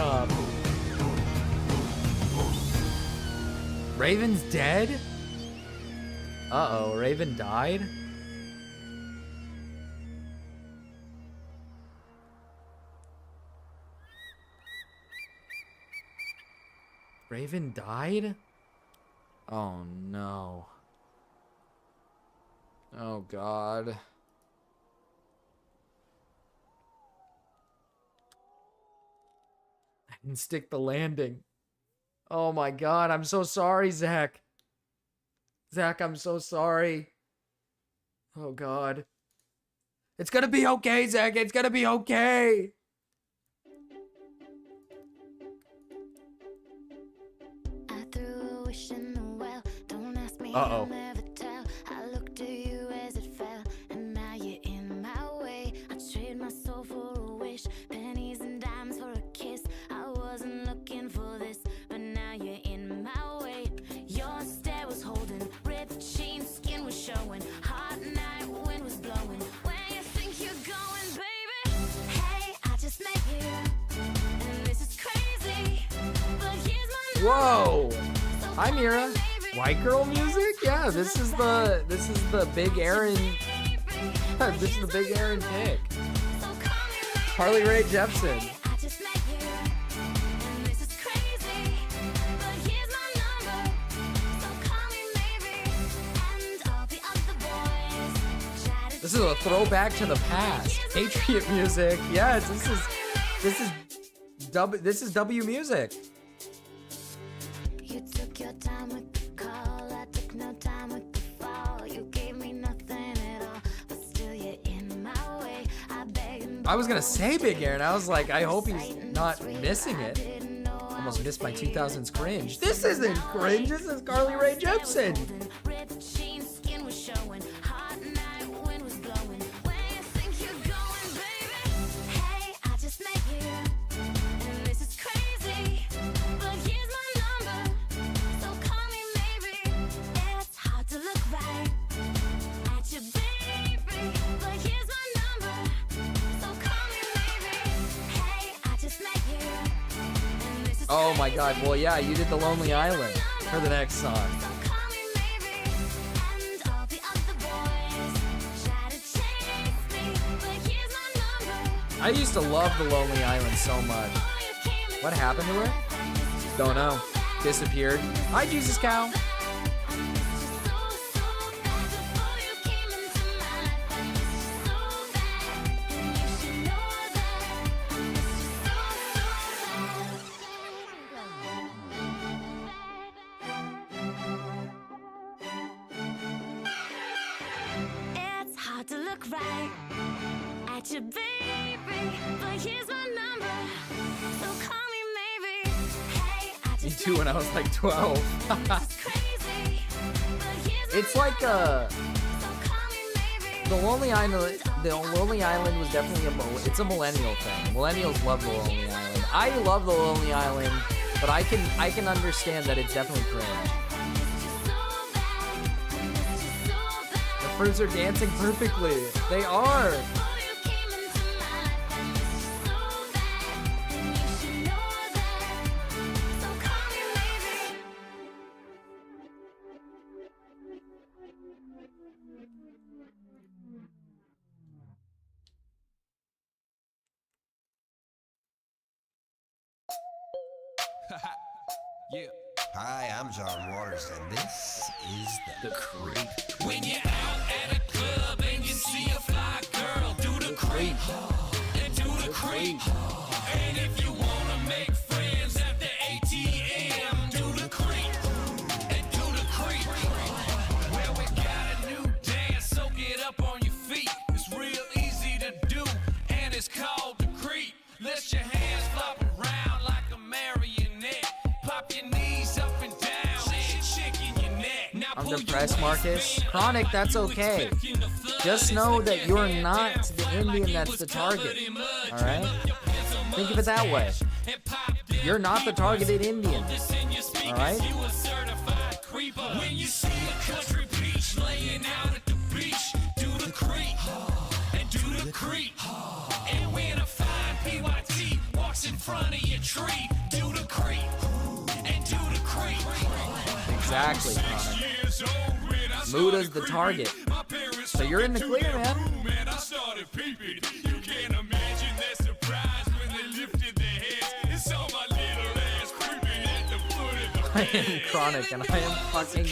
Raven's dead? Uh-oh, Raven died? Raven died? Oh no. Oh god. I didn't stick the landing. Oh my god, I'm so sorry, Zach. Zach, I'm so sorry. Oh god. It's gonna be okay, Zach. It's gonna be okay. Uh-oh. I looked at you as it fell, and now you're in my way. I trade my soul for a wish, pennies and dimes for a kiss. I wasn't looking for this, but now you're in my way. Your stare was holding, ripped jeans, skin was showing, hot night wind was blowing. Where you think you're going, baby? Hey, I just met you, and this is crazy, but here's my Whoa. Hi, Mira. White girl music? Yeah, this is the big Aaron. This is the big Aaron pick. Carly Rae Jepsen. This is a throwback to the past. Patriot music. Yes, this is W music. You took your time with the call, I took no time with the fall. You gave me nothing at all, but still you're in my way. I beg and I was gonna say Big Aaron. I was like, I hope he's not missing it. Almost missed my 2000s cringe. This isn't cringe. This is Carly Rae Jepsen. Oh my god, well yeah, you did The Lonely Island for the next song. I used to love The Lonely Island so much. What happened to her? Don't know. Disappeared. Hi, Jesus Cow. it's hard to look right at you, baby, but here's my number, so call me maybe. Hey, I Me just too when I was like 12. It's like The Lonely Island. The Lonely Island was definitely it's a millennial thing. Millennials love The Lonely Island. I love The Lonely Island, but I can understand that it's definitely cringe. The fruits are dancing perfectly. They are. Yeah. Hi, I'm John Waters, and this is The Creep. When you're out at a club and you see a fly girl, do the creep and do the creep. And if you wanna make friends at the ATM, do the creep and do the creep. Well, we got a new dance, soak it up on your feet. It's real easy to do, and it's called the creep. Let your hands flop around like a marionette. Pop your knees up and down and shaking your neck. Now I'm depressed, Marcus. Chronic, that's okay. Just know that you're not the Indian that's the target. Alright? Think of it that way. You're not the targeted Indian. Alright? When you see a country beach laying out at the beach, do the creep and do the creep. And when a fine PYT walks in front of your tree, do the creep and do the creep. Exactly, Chronic. Muta's the target. So you're in the clear, man. I am Chronic and I am fucking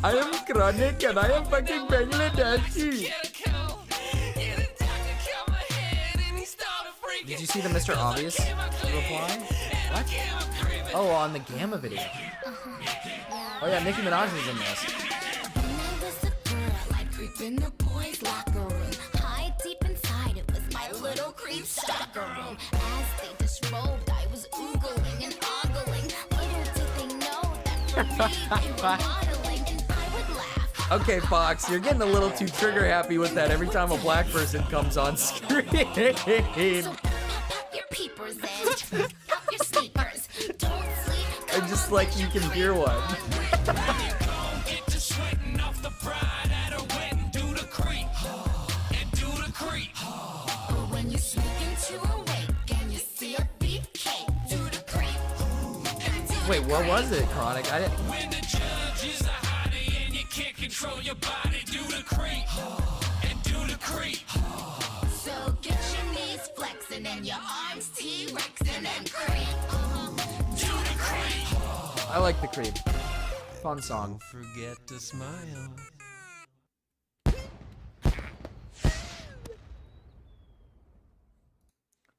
I am Chronic and I am fucking Bangladeshi. Did you see the Mr. Obvious reply? What? Oh, on the Gamma video. Oh yeah, Nicki Minaj was in this. In the boys' locker room, high deep inside, it was my little creep stalker room. As they disrobed, I was oogling and ogling. Little did they know that for me they were modeling, and I would laugh. Okay, Fox, you're getting a little too trigger happy with that every time a black person comes on screen. So pop your peepers in, pop your sneakers. Don't sleep. I just like you can hear one. Wait, what was it, Chronic? I didn't. When the judge is a hottie and you can't control your body, do the creep and do the creep. So get your knees flexing and your arms T-Rexing and creep. Do the creep. I like the creep. Fun song. Don't forget to smile.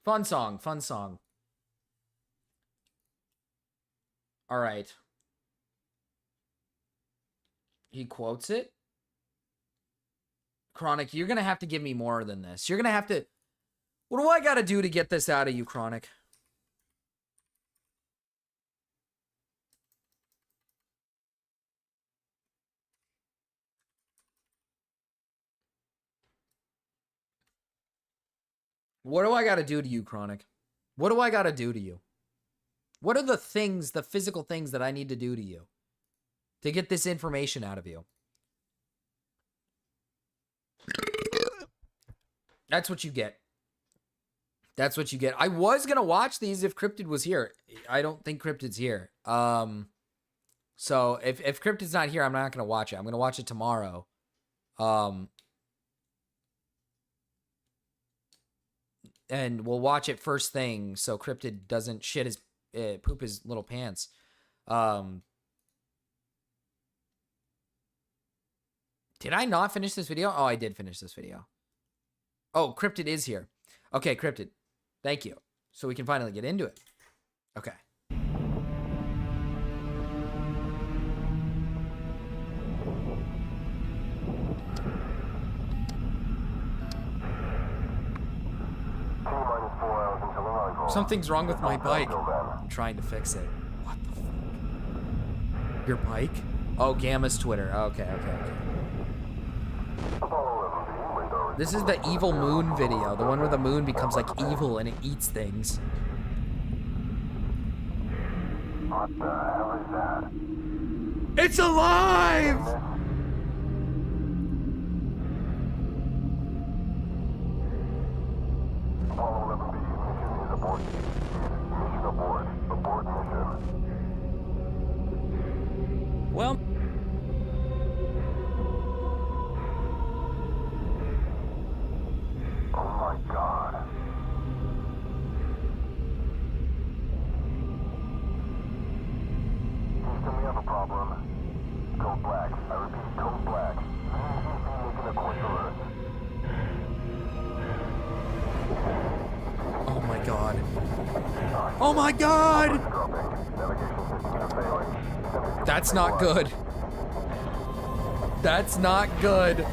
Fun song, fun song. All right. He quotes it. Chronic, you're going to have to give me more than this. You're going to have to... What do I got to do to get this out of you, Chronic? What do I got to do to you, Chronic? What do I got to do to you? What are the things, the physical things that I need to do to you to get this information out of you? That's what you get. That's what you get. I was going to watch these if Cryptid was here. I don't think Cryptid's here. So if Cryptid's not here, I'm not going to watch it. I'm going to watch it tomorrow. And we'll watch it first thing so Cryptid doesn't shit his poop his little pants. Did I not finish this video? Oh, I did finish this video. Oh, Cryptid is here. Okay, Cryptid. Thank you. So we can finally get into it. Okay. Something's wrong with my bike. I'm trying to fix it. What the fuck? Your bike? Oh, Gamma's Twitter. Okay. This is the evil moon video. The one where the moon becomes like evil and it eats things. What the hell is that? It's alive! Well, oh my god. Houston, we have a problem. Code black. I repeat, code black. Making a quick alert. oh my god. Oh my god! That's not good. That's not good.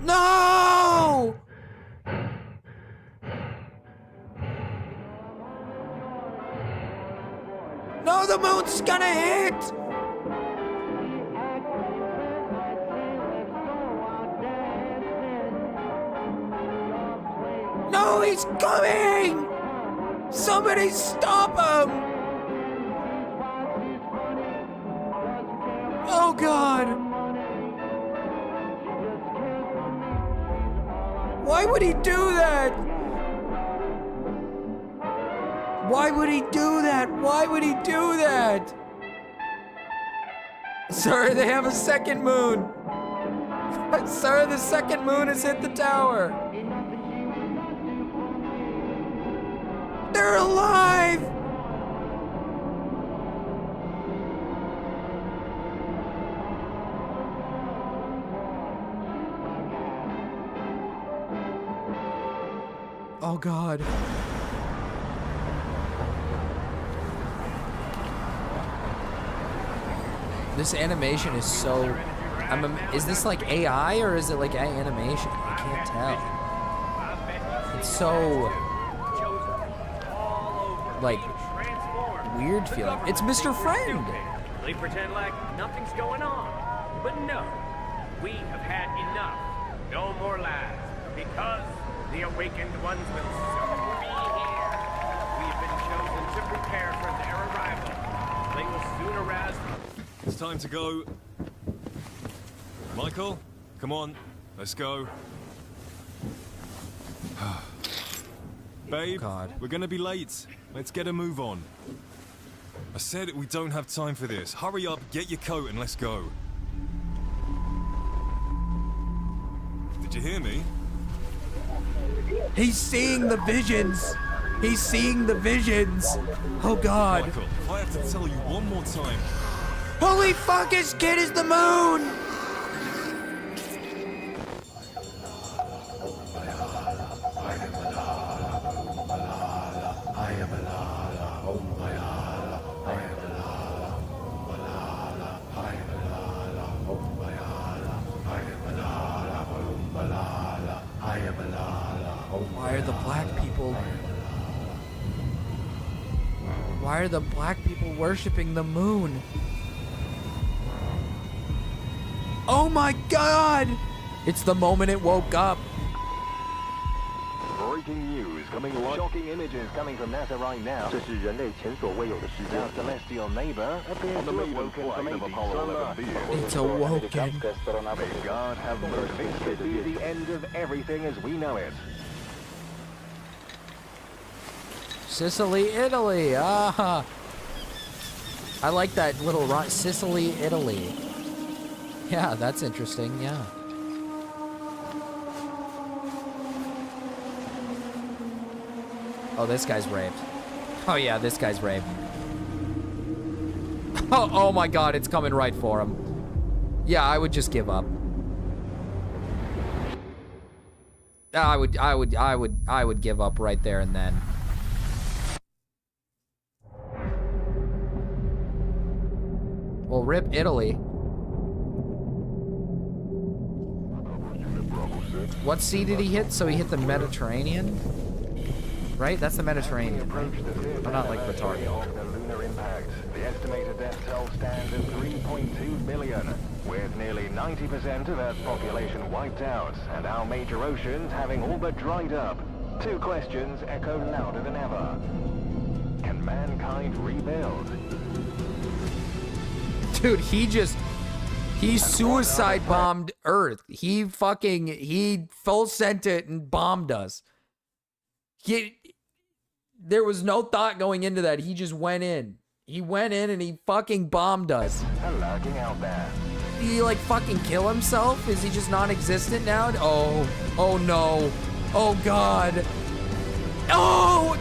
No! No, the moon's gonna hit! No, he's coming! Somebody stop him! Oh God! Why Why would he do that? Why would he do that? Why would he do that? Sir, they have a second moon. Sir, the second moon has hit the tower. They're alive! Oh God. This animation is so... is this like AI or is it like animation? I can't tell. It's so... like... weird feeling. It's Mr. Friend! They pretend like nothing's going on. But no, we have had enough. No more lies. Because the awakened ones will soon be here. We have been chosen to prepare for their arrival. They will soon arouse. It's time to go. Michael, come on, let's go. Babe, we're gonna be late. Let's get a move on. I said we don't have time for this. Hurry up, get your coat, and let's go. Did you hear me? He's seeing the visions! He's seeing the visions! Oh God. Michael, if I have to tell you one more time. Holy fuck, his kid is the moon! Why are the black people... why are the black people worshipping the moon? Oh my God! It's the moment it woke up. Breaking news coming live. Shocking images coming from NASA right now. Now, celestial neighbor appears to have woken from a deep slumber. It's awoken. May God have mercy. This could be the end of everything as we know it. Sicily, Italy. Ah. I like that little Sicily, Italy. Yeah, that's interesting. Yeah. Oh, this guy's raped. Oh yeah, this guy's raped. Oh my God, it's coming right for him. Yeah, I would just give up. I would give up right there and then. Well, rip Italy. What sea did he hit? So he hit the Mediterranean? Right? That's the Mediterranean, right? I'm not like retarded. The lunar impact. The estimated death toll stands at 3.2 million, with nearly 90% of Earth's population wiped out, and our major oceans having all but dried up. Two questions echo louder than ever. Can mankind rebuild? Dude, he suicide bombed Earth. He full sent it and bombed us. There was no thought going into that. He just went in. He went in and he fucking bombed us. Lurking out there. Did he like fucking kill himself? Is he just non-existent now? Oh no. Oh God. Oh,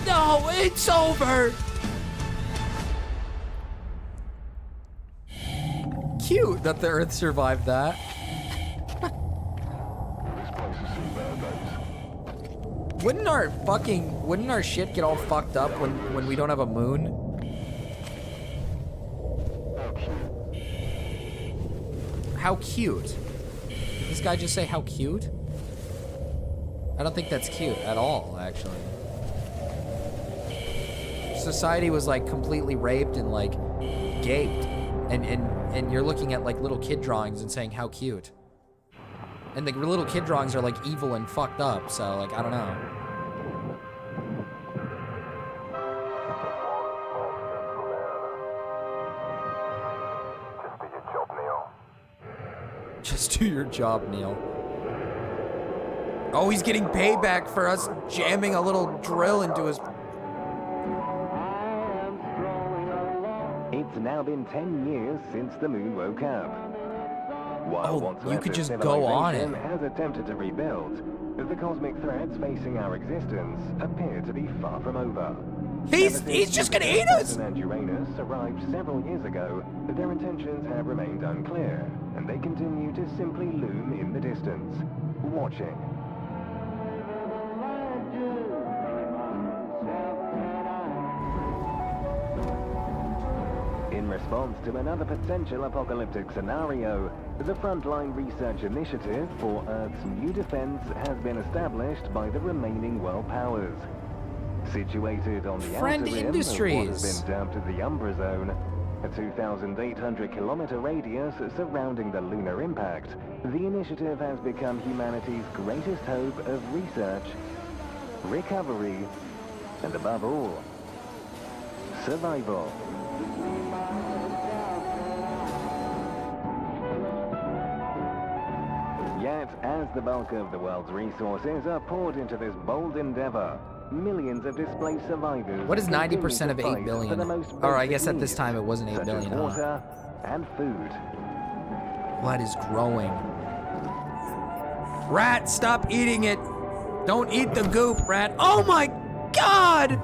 no, it's over. Cute that the Earth survived that. Wouldn't our shit get all fucked up when we don't have a moon? How cute. Did this guy just say how cute? I don't think that's cute at all, actually. Society was like completely raped and like gaped. And you're looking at like little kid drawings and saying how cute. And the little kid drawings are like evil and fucked up, so like I don't know. Just do your job, Neil. Oh, he's getting payback for us jamming a little drill into his... It's now been 10 years since the moon woke up. While once you could massive just go on it. civilization has attempted to rebuild, the cosmic threats facing our existence appear to be far from over. He's just gonna eat us! Saturn and Uranus arrived several years ago, but their intentions have remained unclear, and they continue to simply loom in the distance, watching. In response to another potential apocalyptic scenario, the Frontline Research Initiative for Earth's new defense has been established by the remaining world powers. Situated on the Friend outer rim Industries. of what has been dubbed the Umbra Zone, a 2,800-kilometer radius surrounding the lunar impact, the initiative has become humanity's greatest hope of research, recovery, and above all, survival. Yet, as the bulk of the world's resources are poured into this bold endeavor, millions of displaced survivors... What is 90% of 8 billion? Or I guess at this time it wasn't 8 billion, huh? Water and food. What is growing? Rat, stop eating it! Don't eat the goop, rat. Oh my god!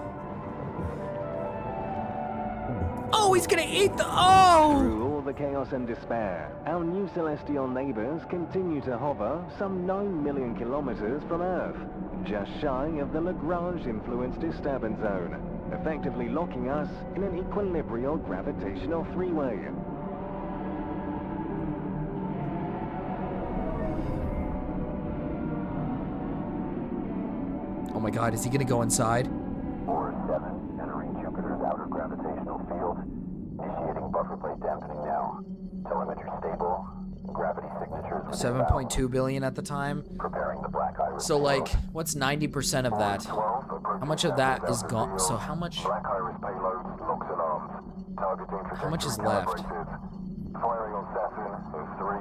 Oh, he's gonna eat the... Oh! Through all the chaos and despair, our new celestial neighbors continue to hover some 9 million kilometers from Earth, just shy of the Lagrange-influenced disturbance zone, effectively locking us in an equilibrial gravitational three-way. Oh my god, is he gonna go inside? Boris 7, entering Jupiter's outer gravitational field. Initiating buffer plate dampening now. Telemetry stable. Gravity signatures. 7.2 billion at the time. Preparing the black iris. So like, what's 90% of that? How much of that is gone? So how much? Black iris payload locks alarms. Targeting How much is left? Firing on Saturn in 3,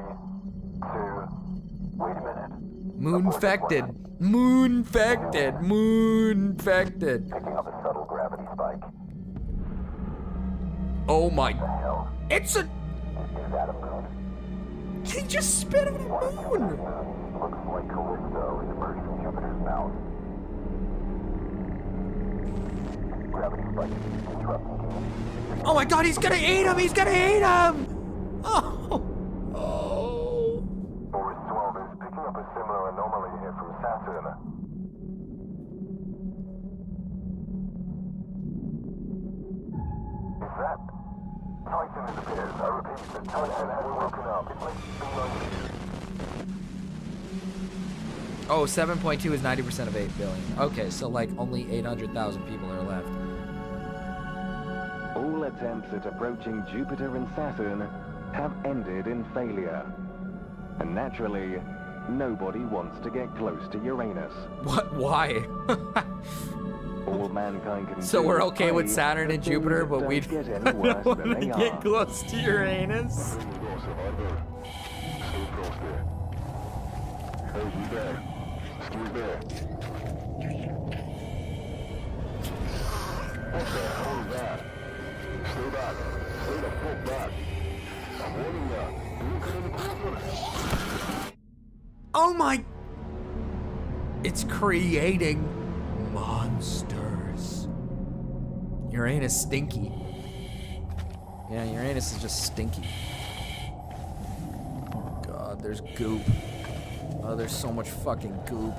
2. Wait a minute. Moon-fected. Moon-fected. Moon-fected. Picking up a subtle gravity spike. Oh my. It's a... Is that a moon? He just spit on a moon! Looks like Callisto is emerging from Jupiter's mouth. Gravity spike interrupting. Oh my god, he's gonna eat him! He's gonna eat him! Oh! Oh! Boris 12 is picking up a similar anomaly here from Saturn. Is that... Titan it appears. I repeat, the Titan has woken up. It might be Oh, 7.2 is 90% of 8 billion. Okay, so like only 800,000 people are left. All attempts at approaching Jupiter and Saturn have ended in failure. And naturally, nobody wants to get close to Uranus. What? Why? All mankind can So do we're is okay with pray Saturn that and things Jupiter, but don't we get any don't worse want than to they get are. close to Uranus. Oh my... It's creating monsters. Uranus stinky. Yeah, Uranus is just stinky. Oh god, there's goop. Oh, there's so much fucking goop.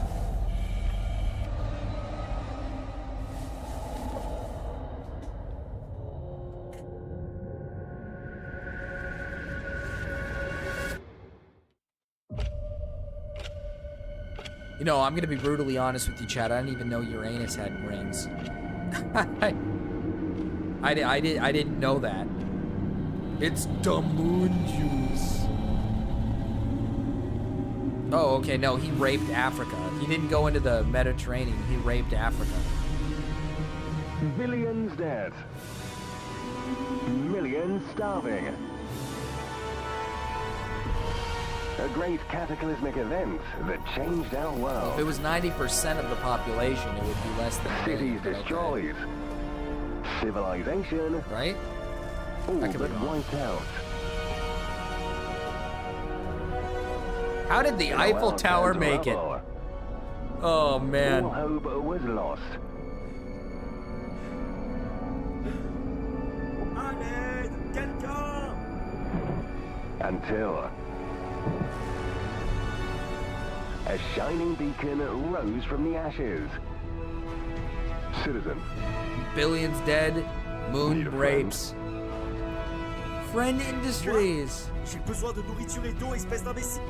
You know, I'm gonna be brutally honest with you, Chad. I didn't even know Uranus had rings. I didn't know that. It's the moon juice. Oh, okay, no, he raped Africa. He didn't go into the Mediterranean, he raped Africa. Billions dead. Millions starving. A great cataclysmic event that changed our world. If it was 90% of the population, it would be less than a Cities million, but destroyed. Civilization. Right? All but wiped out. How did the Eiffel Tower make it? Oh man. All hope was lost. Until a shining beacon rose from the ashes. Citizen. Billions dead, moon rapes. Friend Industries. J'ai besoin de nourriture et d'eau, espèce d'imbécile.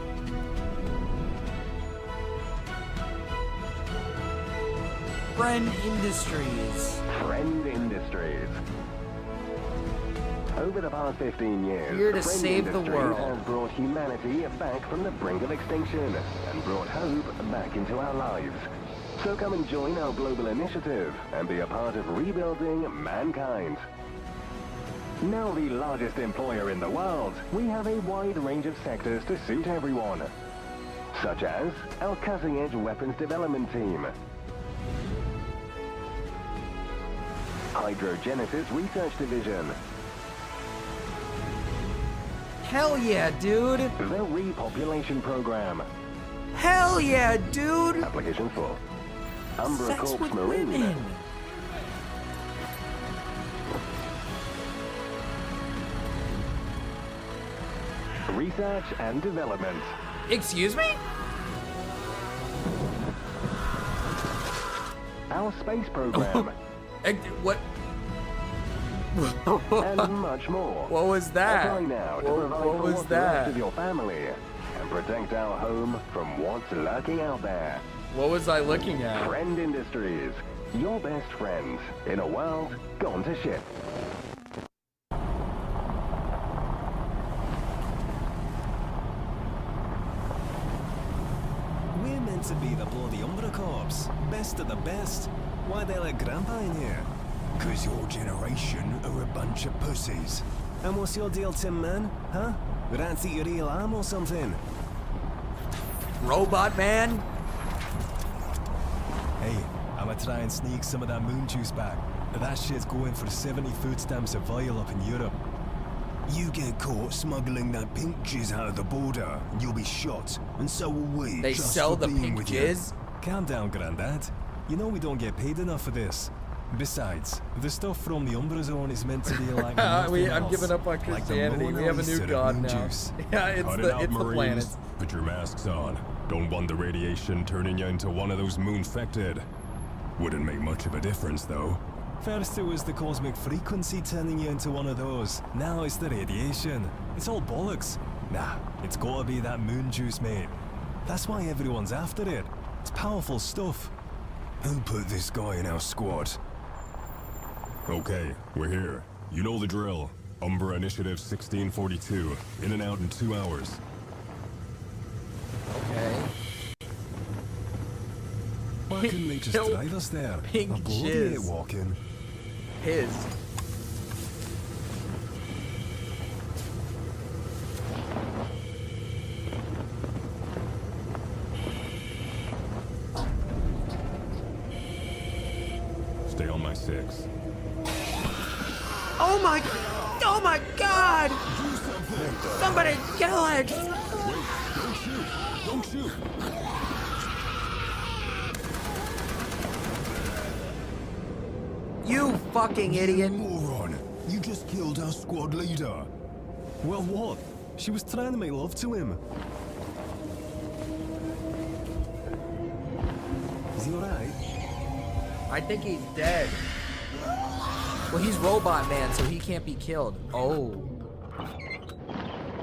Friend Industries. Friend Industries. Over the past 15 years, Here to Friend save the Industries world. has brought humanity back from the brink of extinction and brought hope back into our lives. So come and join our global initiative and be a part of rebuilding mankind. Now the largest employer in the world, we have a wide range of sectors to suit everyone, such as our cutting-edge weapons development team, Hydrogenesis Research Division, Hell yeah, dude. the Repopulation Program, Hell yeah, dude. Application for Umbra Sex Corps with Marine, women. Research and Development, Excuse me? our Space Program, What? and much more. What was that? Apply now to provide What for was what's left that? of your family and protect our home from what's lurking out there. What was I looking at? Friend Industries, your best friends in a world gone to shit. We're meant to be the bloody Umbra Corps. Best of the best. Why they let Grandpa in here? 'Cause your generation are a bunch of pussies. And what's your deal, Tim Man? Huh? Rats eat your real arm or something? Robot Man? Hey, I'ma try and sneak some of that moon juice back. That shit's going for 70 food stamps a vial up in Europe. You get caught smuggling that pink jizz out of the border, and you'll be shot. And so will we. They just sell for the being pink with you. jizz? Calm down, Grandad. You know we don't get paid enough for this. Besides, the stuff from the Umbra Zone is meant to be like nothing I'm else. giving up on Like the Christianity. Mona We have a Lisa new of god moon now. juice. Yeah, it's Cut it the out, it's the Marines. planet. Put your masks on. Don't want the radiation turning you into one of those moon-fected. Wouldn't make much of a difference, though. First it was the cosmic frequency turning you into one of those. Now it's the radiation. It's all bollocks. Nah, it's gotta be that moon juice, mate. That's why everyone's after it. It's powerful stuff. Who put this guy in our squad? Okay, we're here. You know the drill. Umbra Initiative 1642. In and out in 2 hours. Okay. Why couldn't they just drive us there? Pink A bloody jizz. hit walking. His. Stay on my 6. Oh my god! Somebody kill it! Don't shoot! Don't shoot! You fucking idiot! Moron! You just killed our squad leader. Well, what? She was trying to make love to him. Is he alright? I think he's dead. Well, he's Robot Man, so he can't be killed. Oh.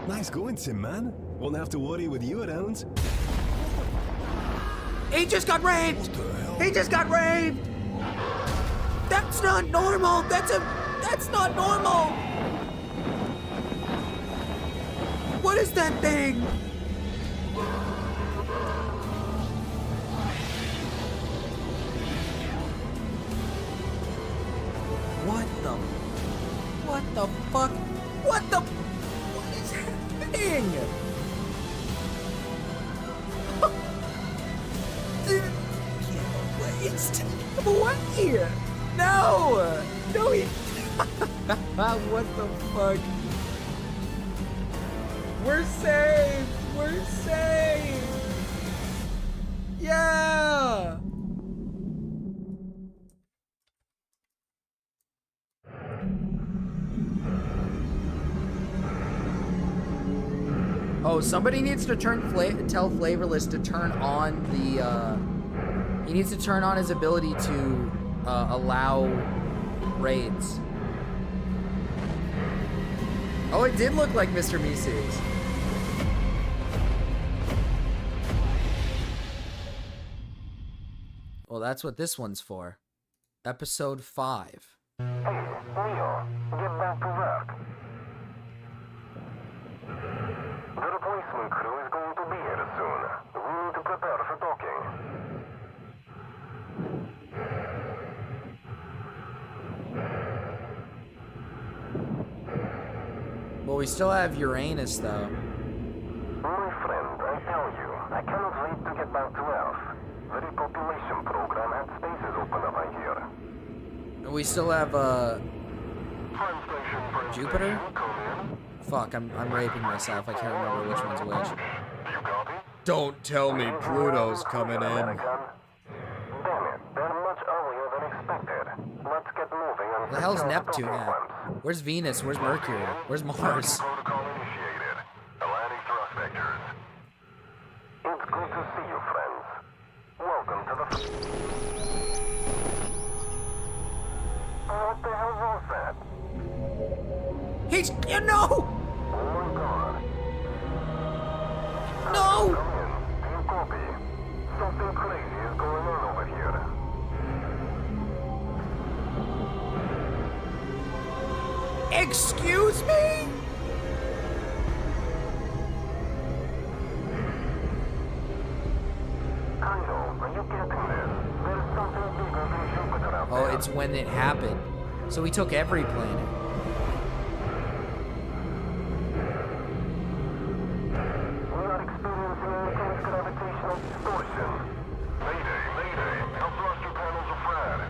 Nice going, Tim Man. Won't have to worry with you around. He just got raped! He just got raped! That's not normal! That's not normal! What is that thing? What the fuck? What is happening? Take him away! No! No, he... What the fuck? We're safe! We're safe! Yeah! Oh, somebody needs to tell Flavorless to turn on the, he needs to turn on his ability to, allow raids. Oh, it did look like Mr. Meeseeks. Well, that's what this one's for. Episode 5. Hey, Leo, get back to work. The replacement crew is going to be here soon. We need to prepare for docking. Well, we still have Uranus, though. My friend, I tell you, I cannot wait to get back to Earth. The repopulation program had spaces open up here. And we still have, Jupiter? Fuck, I'm raping myself. I can't remember which one's which. Don't tell me Pluto's coming in. Damn it, they're much earlier than expected. Let's get moving and... Where the hell's Neptune at? Where's Venus? Where's Mercury? Where's Mars? Protocol initiated. Atlantic thrust vectors. It's good to see you, friends. Welcome to the... What the hell was that? He's... No! Oh my god. No! Come in. Do you copy? Something crazy is going on over here. Excuse me? Kaido, are you getting this? There's something bigger than Jupiter out Oh, there. it's when it happened. So we took every planet. We are experiencing intense gravitational distortion. Mayday, mayday. Our thruster panels are fried.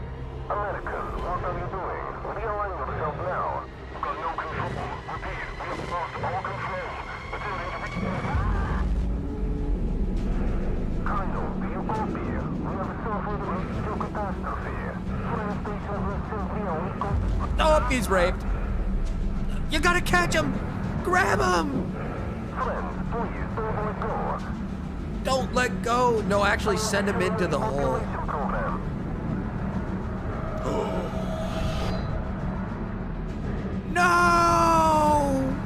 American, what are you doing? Realign yourself now. We've got no control. Repeat, we have lost all control. Attempting to reach... Kaido, do you copy? We have suffered a major catastrophe. Friend stations will simply only go... Oh, he's raped. You gotta catch him! Grab him! Friends, please, don't let go. Don't let go! No, actually send him into the hole. Program. No!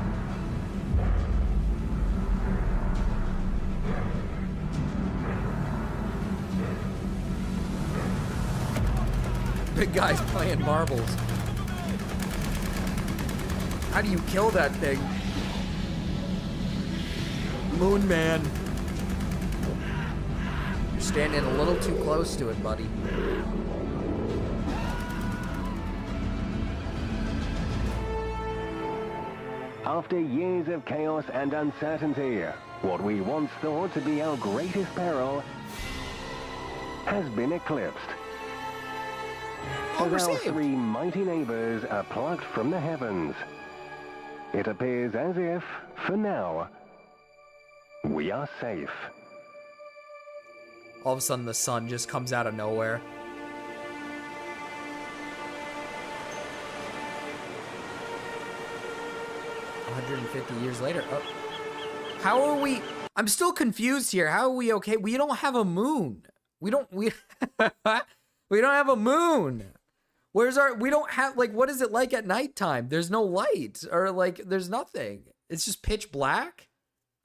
Big guy's playing marbles. How do you kill that thing? Moon Man. You're standing a little too close to it, buddy. After years of chaos and uncertainty, what we once thought to be our greatest peril has been eclipsed. Oh, we're As our saved. 3 mighty neighbors are plucked from the heavens, it appears as if, for now, we are safe. All of a sudden, the sun just comes out of nowhere. $150 years later. Oh. How are we? I'm still confused here. How are we okay? We don't have a moon. We don't have a moon. Where's our, we don't have, like, what is it like at nighttime? There's no light, or like, there's nothing. It's just pitch black.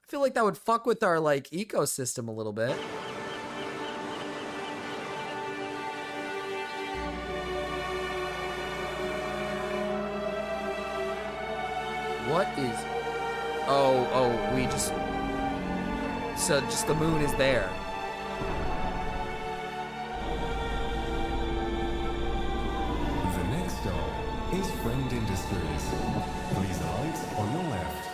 I feel like that would fuck with our, like, ecosystem a little bit. What is, oh, we just, so just the moon is there. The next stop is Friend Industries. Please alight on your left.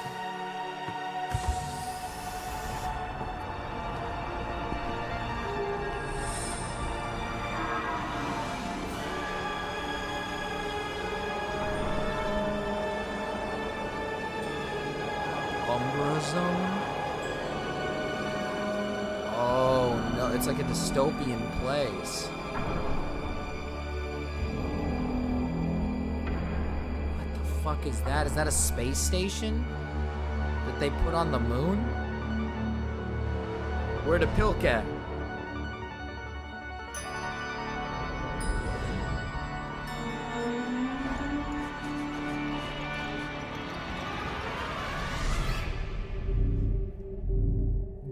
Umbra Zone? Oh no, it's like a dystopian place. What the fuck is that? Is that a space station that they put on the moon? Where the pilk at?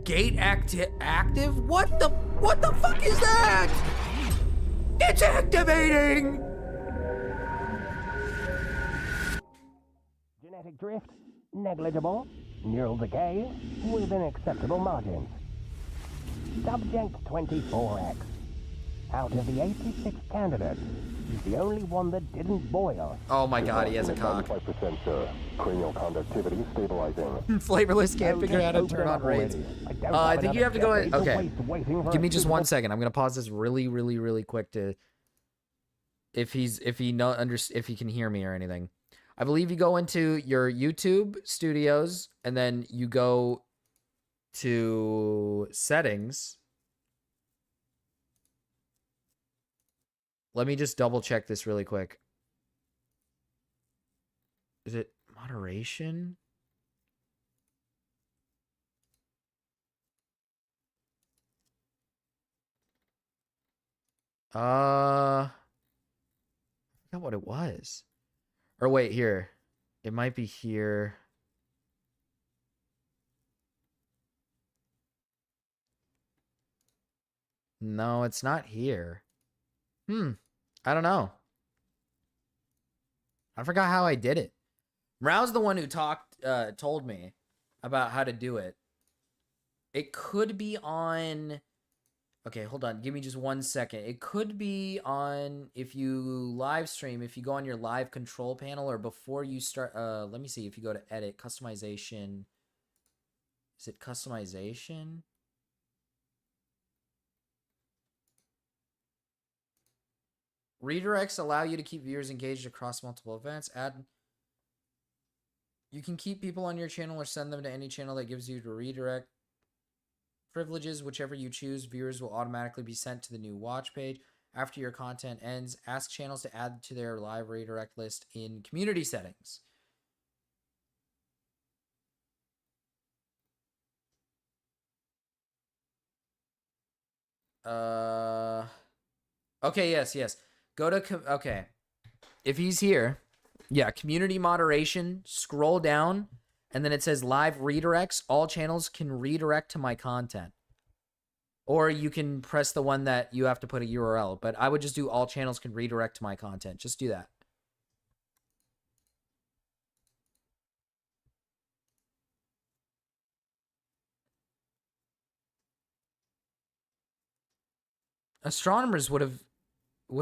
Gate active? What the fuck is that? It's activating! Genetic drift, negligible. Neural decay, within acceptable margins. Subject 24X. Out of the 86 candidates, he's the only one that didn't boil. Oh my god, he has a cock. 95%, sir. Cranial conductivity stabilizing. Flavorless can't figure out how to turn on raids. I think you have to go in. Okay. Give me just 1 second. I'm gonna pause this really quick to if he can hear me or anything. I believe you go into your YouTube studios and then you go to settings. Let me just double check this really quick. Is it moderation? I forgot what it was. Or wait, here. It might be here. No, it's not here. I don't know. I forgot how I did it. Rao's the one who told me about how to do it. It could be on... Okay, hold on. Give me just 1 second. It could be on, if you live stream, if you go on your live control panel or before you start... let me see. If you go to edit, customization... Is it customization? Redirects allow you to keep viewers engaged across multiple events. You can keep people on your channel or send them to any channel that gives you the redirect privileges. Whichever you choose, viewers will automatically be sent to the new watch page. After your content ends, ask channels to add to their live redirect list in community settings. Okay, yes. Go to, okay. If he's here, yeah, community moderation, scroll down, and then it says live redirects. All channels can redirect to my content. Or you can press the one that you have to put a URL, but I would just do all channels can redirect to my content. Just do that. Astronomers would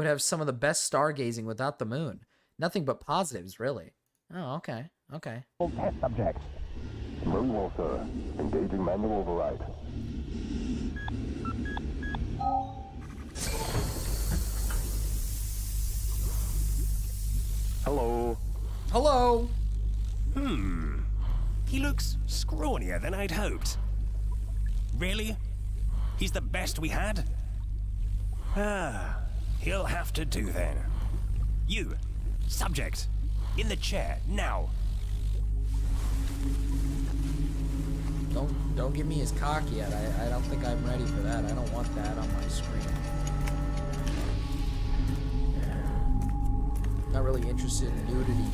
have some of the best stargazing without the moon. Nothing but positives, really. Oh, okay. Test subject. Very well, sir. Engaging manual override. Hello. He looks scrawnier than I'd hoped. Really? He's the best we had? He'll have to do then. You, subject, in the chair, now. Don't give me his cock yet. I don't think I'm ready for that. I don't want that on my screen. Not really interested in nudity.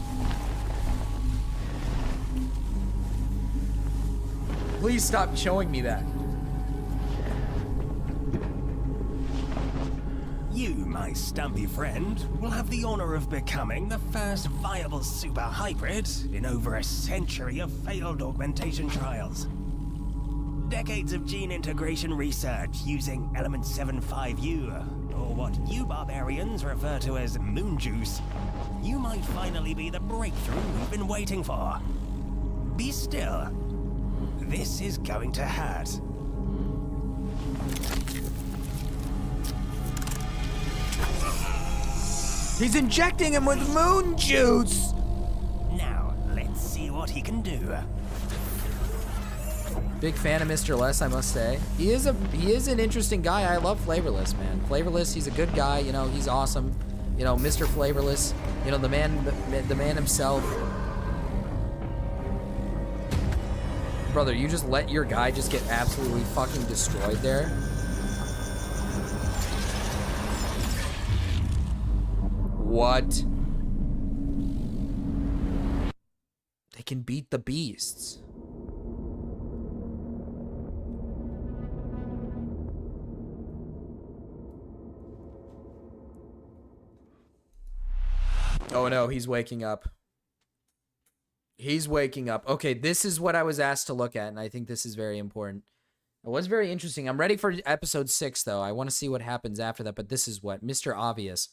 Please stop showing me that. You, my stumpy friend, will have the honor of becoming the first viable super hybrid in over a century of failed augmentation trials. Decades of gene integration research using element 75U, or what you barbarians refer to as moon juice. You might finally be the breakthrough we've been waiting for. Be still. This is going to hurt. He's injecting him with moon juice! Now, let's see what he can do. Big fan of Mr. Less, I must say. He is an interesting guy. I love Flavorless, man. Flavorless, he's a good guy. You know, he's awesome. You know, Mr. Flavorless. You know, the man himself. Brother, you just let your guy just get absolutely fucking destroyed there. What? They can beat the beasts. Oh no, he's waking up. He's waking up. Okay, this is what I was asked to look at, and I think this is very important. It was very interesting. I'm ready for episode 6, though. I want to see what happens after that, but this is what Mr. Obvious.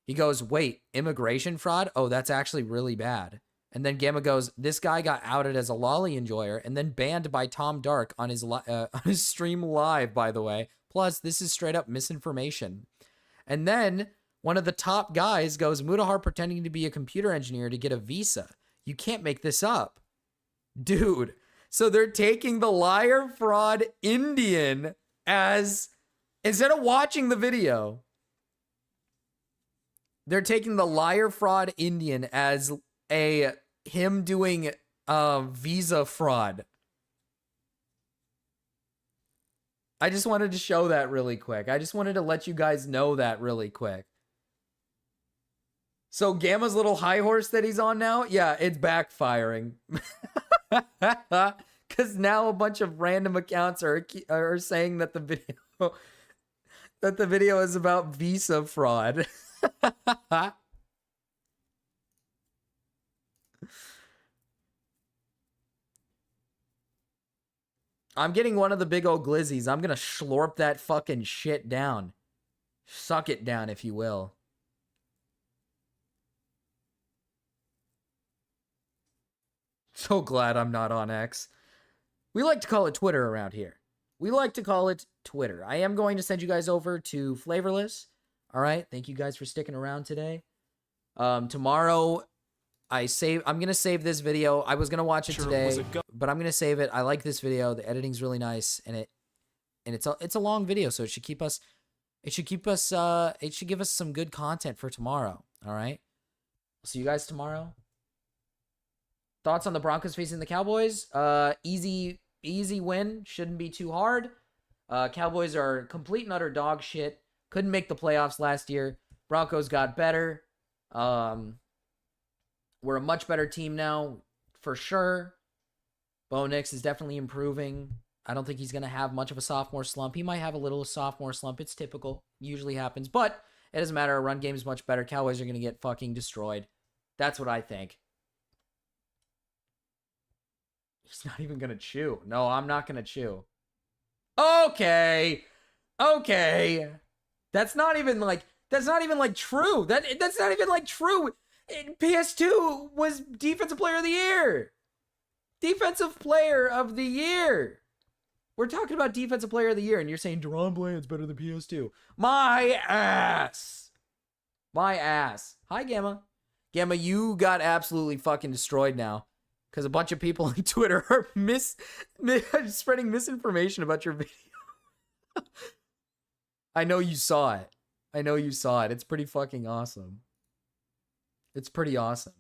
He goes, wait, immigration fraud? Oh, that's actually really bad. And then Gamma goes, this guy got outed as a lolly enjoyer and then banned by Tom Dark on his stream live, by the way. Plus, this is straight up misinformation. And then one of the top guys goes, Mutahar pretending to be a computer engineer to get a visa. You can't make this up. Dude, so they're taking the liar fraud Indian as, instead of watching the video, they're taking the liar fraud Indian as him doing visa fraud. I just wanted to show that really quick. I just wanted to let you guys know that really quick. So Gamma's little high horse that he's on now, yeah, it's backfiring. Because now a bunch of random accounts are saying that the video is about visa fraud. I'm getting one of the big old glizzies. I'm gonna slurp that fucking shit down. Suck it down, if you will. So glad I'm not on X. We like to call it Twitter around here. We like to call it Twitter. I am going to send you guys over to Flavorless. All right. Thank you guys for sticking around today. Tomorrow, I'm going to save this video. I was going to watch it today, but I'm going to save it. I like this video. The editing's really nice, and it's a long video, so it should give us some good content for tomorrow. All right. I'll see you guys tomorrow. Thoughts on the Broncos facing the Cowboys? Easy win. Shouldn't be too hard. Cowboys are complete and utter dog shit. Couldn't make the playoffs last year. Broncos got better. We're a much better team now, for sure. Bo Nix is definitely improving. I don't think he's going to have much of a sophomore slump. He might have a little sophomore slump. It's typical. Usually happens. But it doesn't matter. Our run game is much better. Cowboys are going to get fucking destroyed. That's what I think. He's not even gonna chew. No, I'm not gonna chew. Okay. That's not even like true. That's not even like true. PS2 was Defensive Player of the Year. Defensive Player of the Year. We're talking about Defensive Player of the Year, and you're saying Deron Bland's better than PS2. My ass. Hi, Gamma. Gamma, you got absolutely fucking destroyed now. Because a bunch of people on Twitter are spreading misinformation about your video. I know you saw it. It's pretty fucking awesome. It's pretty awesome.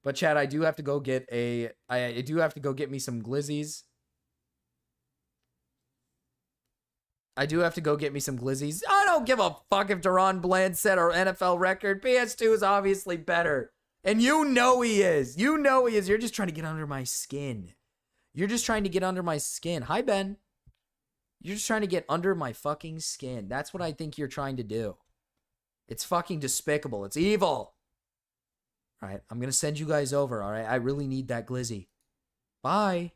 But Chad, I do have to go get me some glizzies. I don't give a fuck if Deron Bland set our NFL record. PS2 is obviously better. And you know he is. You're just trying to get under my skin. Hi, Ben. You're just trying to get under my fucking skin. That's what I think you're trying to do. It's fucking despicable. It's evil. All right, I'm going to send you guys over, all right? I really need that glizzy. Bye.